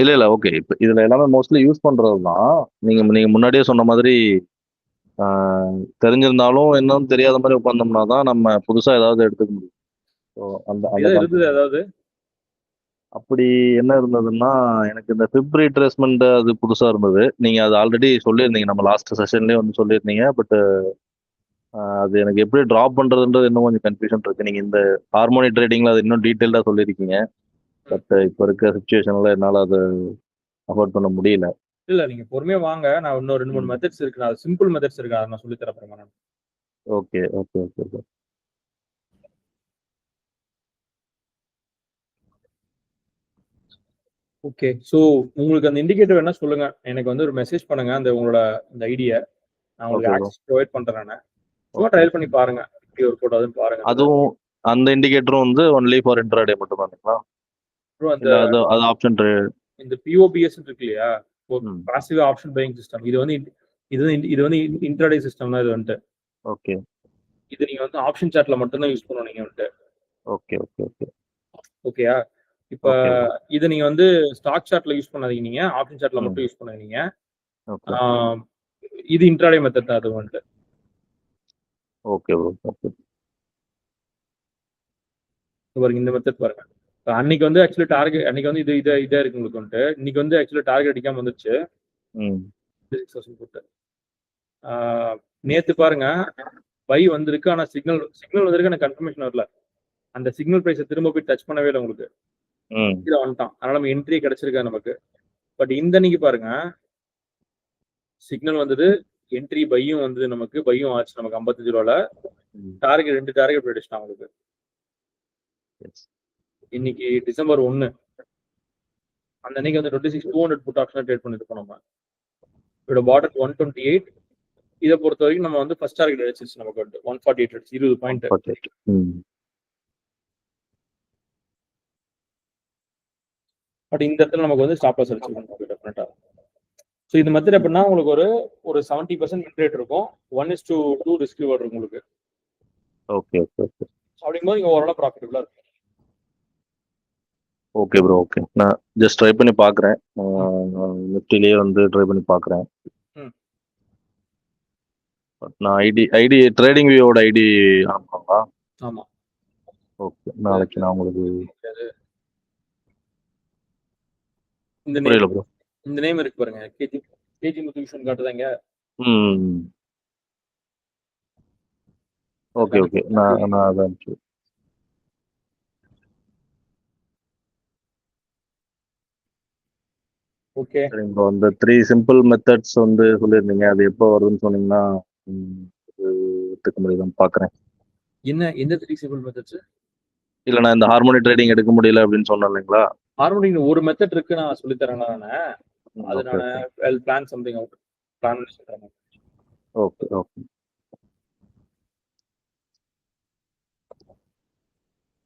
இல்ல ஓகே. இப்ப இதுல எல்லாமே மோஸ்ட்லி யூஸ் பண்றதுதான். நீங்க முன்னாடியே சொன்ன மாதிரி தெரிஞ்சிருந்தாலும் என்னன்னு தெரியாத மாதிரி உட்காந்தோம்னா தான் நம்ம புதுசா ஏதாவது எடுத்துக்க முடியும். அதாவது அப்படி என்ன இருந்ததுன்னா எனக்கு இந்த ஃபிப் ரீட்ரேஸ்மெண்ட் அது புதுசா இருந்தது. நீங்க அது ஆல்ரெடி சொல்லியிருந்தீங்க, நம்ம லாஸ்ட் செஷன்லயே வந்து சொல்லியிருந்தீங்க. பட் அது எனக்கு எப்படி டிராப் பண்றதுன்றது இன்னும் கொஞ்சம் கன்ஃபியூஷன் இருக்கு. நீங்க இந்த ஹார்மோனி ட்ரேடிங்ல அது இன்னும் டீட்டெயில்டா சொல்லியிருக்கீங்க. பட் இப்ப இருக்க சிச்சுவேஷன்ல என்னால அதை அஃபோர்ட் பண்ண முடியல. இல்ல நீங்க பொறுமையா வாங்க. நான் இன்னும் 2-3 மெத்தட்ஸ் இருக்கு. அது சிம்பிள் மெத்தட்ஸ் இருக்கு. அதை நான் சொல்லி தரேன் அப்புறமா. Okay okay okay okay. Okay. So உங்களுக்கு அந்த இண்டிகேட்டர் என்ன சொல்லுங்க. எனக்கு வந்து ஒரு மெசேஜ் பண்ணுங்க அந்த உங்களோட இந்த ஐடியா. நான் உங்களுக்கு Okay bro. ஆக்சஸ் ப்ரொவைட் பண்றேன். நான் சும்மா Okay. ட்ரையல் பண்ணி பாருங்க, எப்படி ஒர்க் அவுட் ஆகுதுன்னு பாருங்க. அதுவும் அந்த இண்டிகேட்டரும் வந்து ஒன்லி ஃபார் இன்ட்ராடே மட்டும் தானுங்களா? அப்புறம் அந்த இல்ல அது ஆப்ஷன் இந்த பிஓபிஎஸ் இருக்கு இல்லையா, ம். பாசிவ் ஆப்ஷன் பையிங் சிஸ்டம், இது வந்து இன்ட்ராடே சிஸ்டம் தான். இது வந்துட்டு ஓகே இது நீங்க வந்து ஆப்ஷன் சார்ட்ல மட்டும் தான் யூஸ் பண்ணணும் நீங்க வந்துட்டு. ஓகே ஓகே ஓகே ஓகேயா? இப்ப ஓகே இது நீங்க வந்து ஸ்டாக் சார்ட்ல யூஸ் பண்ணாதீங்க, நீங்க ஆப்ஷன் சார்ட்ல ம். மட்டும் யூஸ் பண்ணுவீங்க. ஓகே இது இன்ட்ராடே மெத்தட் தான் அது வந்துட்டு. Okay bro. ஓகே பாருங்க இந்த மெத்தட் பாருங்க. அன்னைக்கு வந்து ஆக்சுவலி டார்கெட், அன்னைக்கு வந்து இதா இருக்கு உங்களுக்கு வந்துட்டு. இன்னைக்கு வந்து ஆக்சுவலி டார்கெட் அடிக்காம வந்துருச்சு. ம் 6,000 போட்டு. நேத்து பாருங்க பை வந்திருக்கு, ஆனா சிக்னல் வந்திருக்கு, எனக்கு கன்ஃபர்மேஷன் வரல. அந்த சிக்னல் பிரைஸை திரும்ப போய் டச் பண்ணவே இல்லை உங்களுக்கு. ம் கீழே வந்துட்டான், அதனால நம்ம என்ட்ரி கிடைச்சிருக்கா நமக்கு. பட் இந்த அன்னைக்கு பாருங்க சிக்னல் வந்தது, என்ட்ரி பையும் வந்தது, நமக்கு பையும் ஆச்சு நமக்கு 55 ரூபால. டார்கெட் 2 டார்கெட் அடிச்சிட்டான் உங்களுக்கு. எஸ் இன்னைக்கு டிசம்பர் 1, அந்த அன்னைக்கு வந்து 26,200 புட் ஆப்ஷன் ட்ரேட் பண்ணிருக்கோம் நம்ம. இதோட பார்டர் 128. இதை பொறுத்த வரைக்கும் நம்ம வந்து ஃபர்ஸ்ட் டார்கெட் அடிச்சிருச்சு நமக்கு வந்து 148 அடிச்சு 20 பாயிண்ட். ம் பட் இந்த இடத்துல நமக்கு வந்து ஸ்டாப் லாஸ் அடிச்சிருக்கோம் டெஃபினட்டா. ஸோ இது மெத்தட் எப்படின்னா உங்களுக்கு ஒரு 70% வின் ரேட் இருக்கும், 1:2 ரிஸ்க் ரிவார்ட் இருக்கும் உங்களுக்கு. ஓகே ஓகே ஓகே அப்படிங்கும்போது நீங்க ஓரளவு ப்ராஃபிட்டபிளா இருக்கும். Okay bro. ஓகே, நான் ஜஸ்ட் ட்ரை பண்ணி பார்க்குறேன். நிஃப்டிலேயே வந்து ட்ரை பண்ணி பார்க்குறேன். ம். நான் ஐடி ட்ரேடிங் வியூவோட ஐடி அனுப்புங்களா? ஆமா, ஓகே, நாளைக்கு நான் உங்களுக்கு இந்த புரியல ப்ரோ. இந்த நேம் இருக்கு பாருங்க, கேஜி முத்துகிருஷ்ணன் காட்டுதாங்க. ம் ஓகே ஓகே, நான் அதான். ஓகே, சரிங்க ப்ரோ. இந்த 3 சிம்பிள் மெத்தட்ஸ் வந்து சொல்லியிருந்தீங்க, அது எப்போ வருதுன்னு சொன்னீங்கன்னா எடுத்துக்க முடியுதான்னு பார்க்குறேன். என்ன எந்த 3 சிம்பிள் மெத்தட்ஸ்? இல்லை, நான் இந்த ஹார்மோனி ட்ரேடிங் எடுக்க முடியல அப்படின்னு சொன்னேன் இல்லைங்களா? ஹார்மோனிக் ஒரு மெத்தட் இருக்கு, நான் சொல்லி தரேன். அது ஓகே நான் பிளான் சம்திங் அவுட் பிளான் பண்ணி சொல்றேன். Okay okay.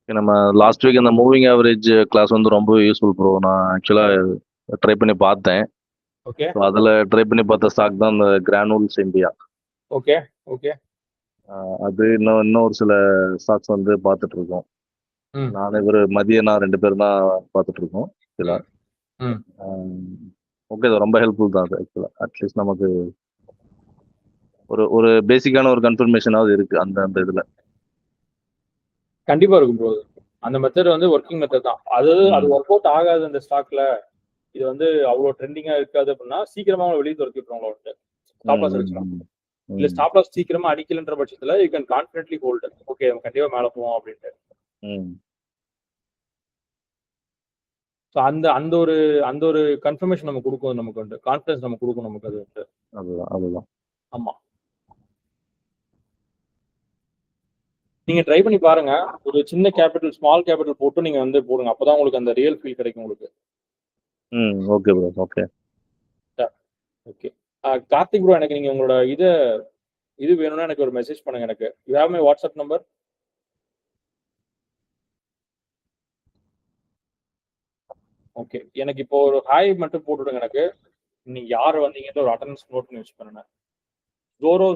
நம்ம லாஸ்ட் வீக் அந்த மூவிங் ஆவரேஜ் கிளாஸ் வந்து ரொம்ப யூஸ்ஃபுல் ப்ரோ. நான் ஆக்சுவலாக ட்ரை பண்ணி பார்த்தேன். ஓகே, அதில் ட்ரை பண்ணி பார்த்த ஸ்டாக் தான் இந்த கிரானுல்ஸ் இந்தியா. Okay okay. அது இன்னும் ஒரு சில ஸ்டாக்ஸ் வந்து பார்த்துட்டு இருக்கோம். நான் இவர் மதியம் 2 பேரும் தான் பார்த்துட்டு இருக்கோம். ஓகே, அது ரொம்ப ஹெல்ப்ஃபுல் தான். அது ஆக்சுவலாக அட்லீஸ்ட் நமக்கு ஒரு பேசிக்கான ஒரு கன்ஃபர்மேஷனாவது இருக்கு அந்த இதுல. கண்டிப்பா இருக்கும் ப்ரோ. அந்த மெத்தட் வந்து ஒர்க்கிங் மெத்தட் தான். அது ஒர்க் அவுட் ஆகாது அந்த ஸ்டாக்ல, இது வந்து அவ்வளவு ட்ரெண்டிங்கா இருக்காது அப்படின்னா சீக்கிரமா அவங்க வெளியே துரத்திடுவாங்க வந்துட்டு. ஸ்டாப் லாஸ் அடிச்சிடும். இல்ல ஸ்டாப் லாஸ் சீக்கிரமா அடிக்கலன்ற பட்சத்துல you can confidently hold. Okay, நம்ம கண்டிப்பா மேல போவோம் அப்படின்ட்டு. அந்த ஒரு கன்ஃபர்மேஷன் நம்ம கொடுக்கும், நமக்கு வந்து கான்ஃபிடன்ஸ் நம்ம கொடுக்கும் நமக்கு. அது வந்து அதுதான். ஆமா, நீங்க ட்ரை பண்ணி பாருங்க. ஒரு சின்ன கேபிட்டல், ஸ்மால் கேபிட்டல் போட்டு நீங்க வந்து போடுங்க, அப்பதான் உங்களுக்கு அந்த ரியல் ஃபீல் கிடைக்கும் உங்களுக்கு. Okay bro. Okay okay. Karthik bro, எனக்கு நீங்க உங்களோட இது வேணும்னா எனக்கு ஒரு மெசேஜ் பண்ணுங்க. எனக்கு you have my WhatsApp number? Okay, எனக்கு இப்போ ஒரு ஹாய் மட்டும் போட்டுவிடுங்க எனக்கு. நீங்க யார் வந்தீங்கன்ற ஒரு அட்டெண்டன்ஸ் நோட் பண்ணி யூஸ் பண்ணுங்க. ஜோரோ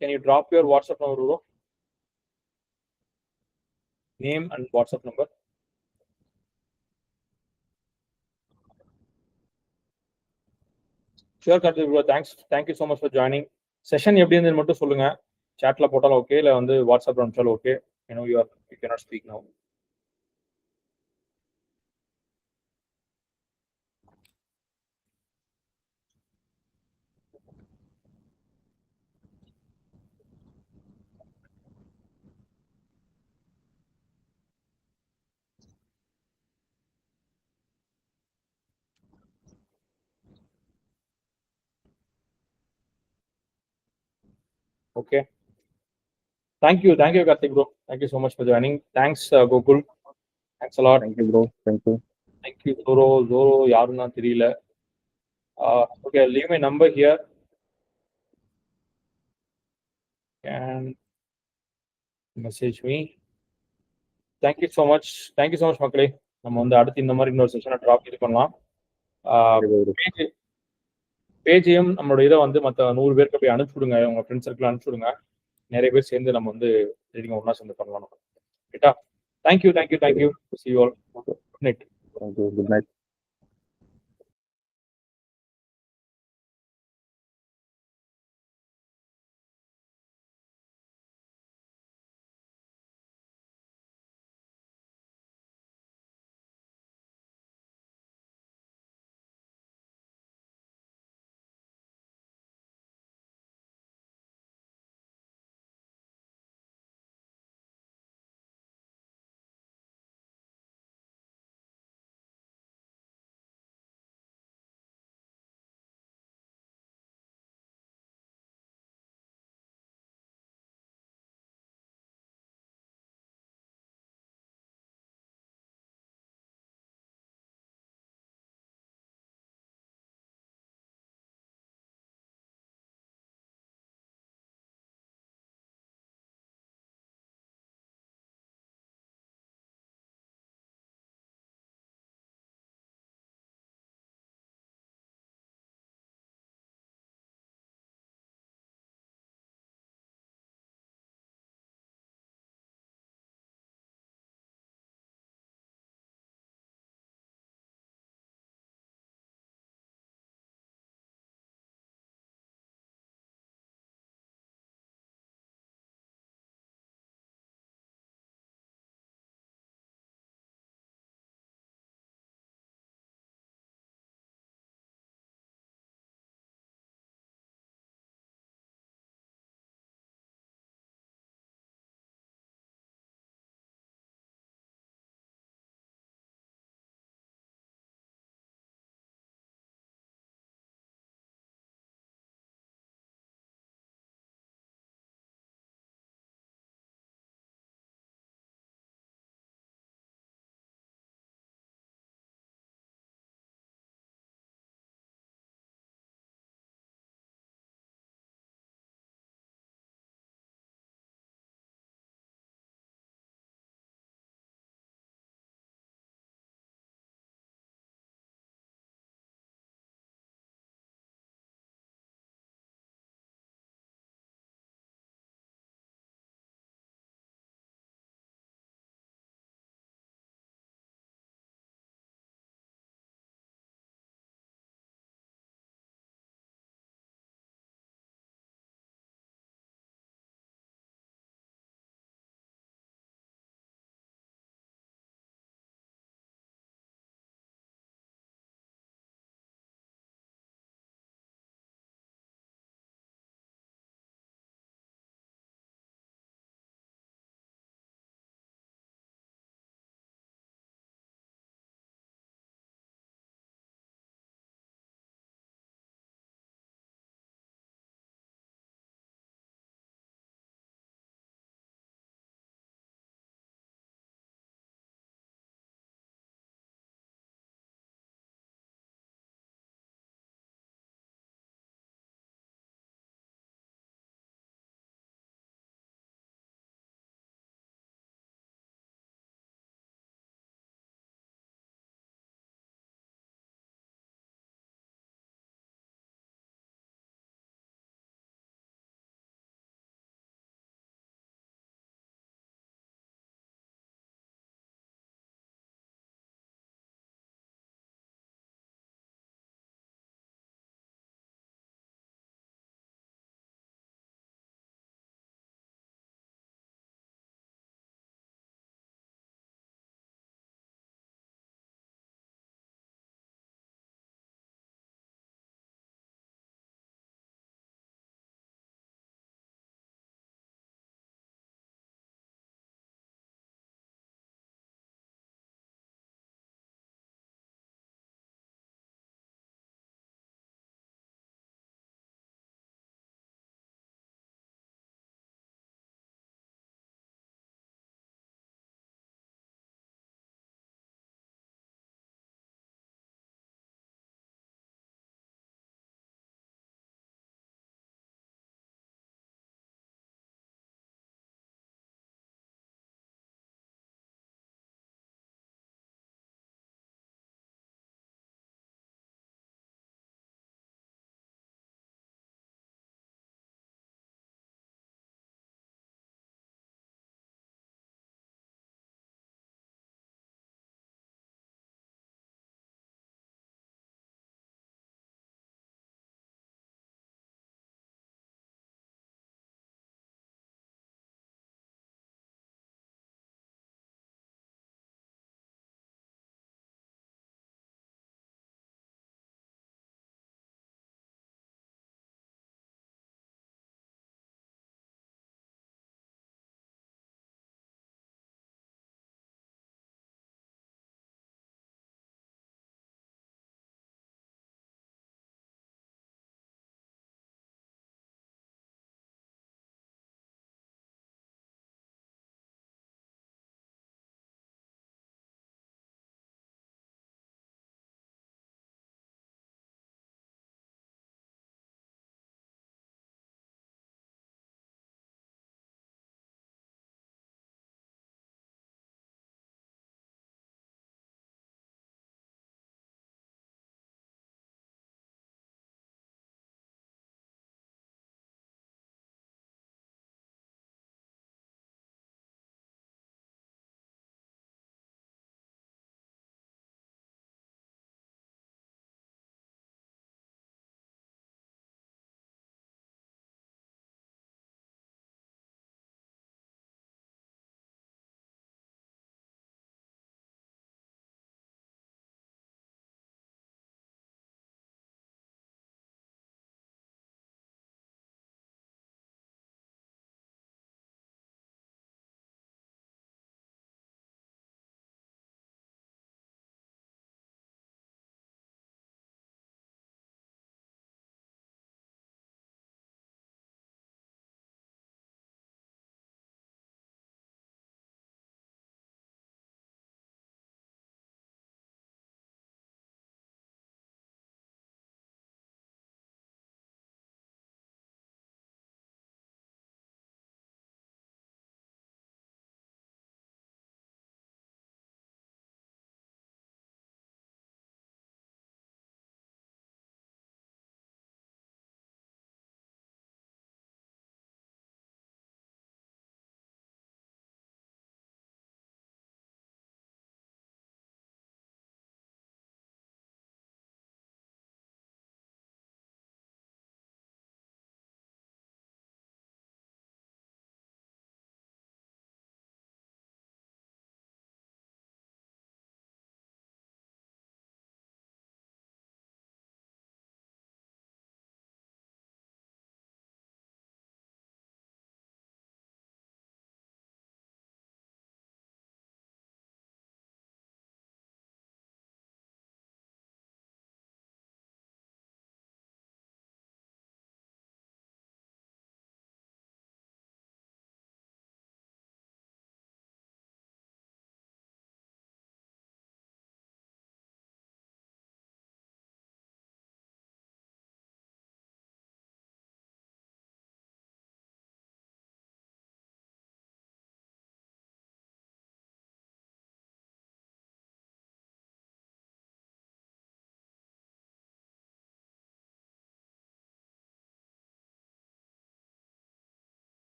can you drop your WhatsApp number bro? Name and WhatsApp number. Sure Karthik bro, thank you so much for joining. Session எப்படி இருந்தது மட்டும் சொல்லுங்க. சாட்ல போட்டாலும் ஓகே, இல்லை வந்து வாட்ஸ்அப்ல அனுப்பிச்சாலும் okay. You cannot speak now. Okay. Thank you, Karthik bro. Thank you so much for joining. Thanks, Gokul. Thanks a lot. Thank you bro. Thank you. Zoro யாருன்னா தெரியல. Okay, I'll leave my number here. And message me. Thank you so much. Thank you so much, மக்களே. நம்ம வந்து அடுத்து இந்த மாதிரி இன்னொரு செஷனை drop இது பண்ணலாம். பேஜையும் நம்மளோட இதை வந்து மற்ற 100 பேருக்கு போய் அனுப்பிச்சுடுங்க, உங்க ஃப்ரெண்ட்ஸ் சர்க்கிள் அனுப்பிச்சுடுங்க. நிறைய பேர் சேர்ந்து நம்ம வந்து ட்ரேடிங் ஒன்றா சேர்ந்து பண்ணலாம். ரைட்டா? Thank you. See you all. Good night. Thank you. Good night.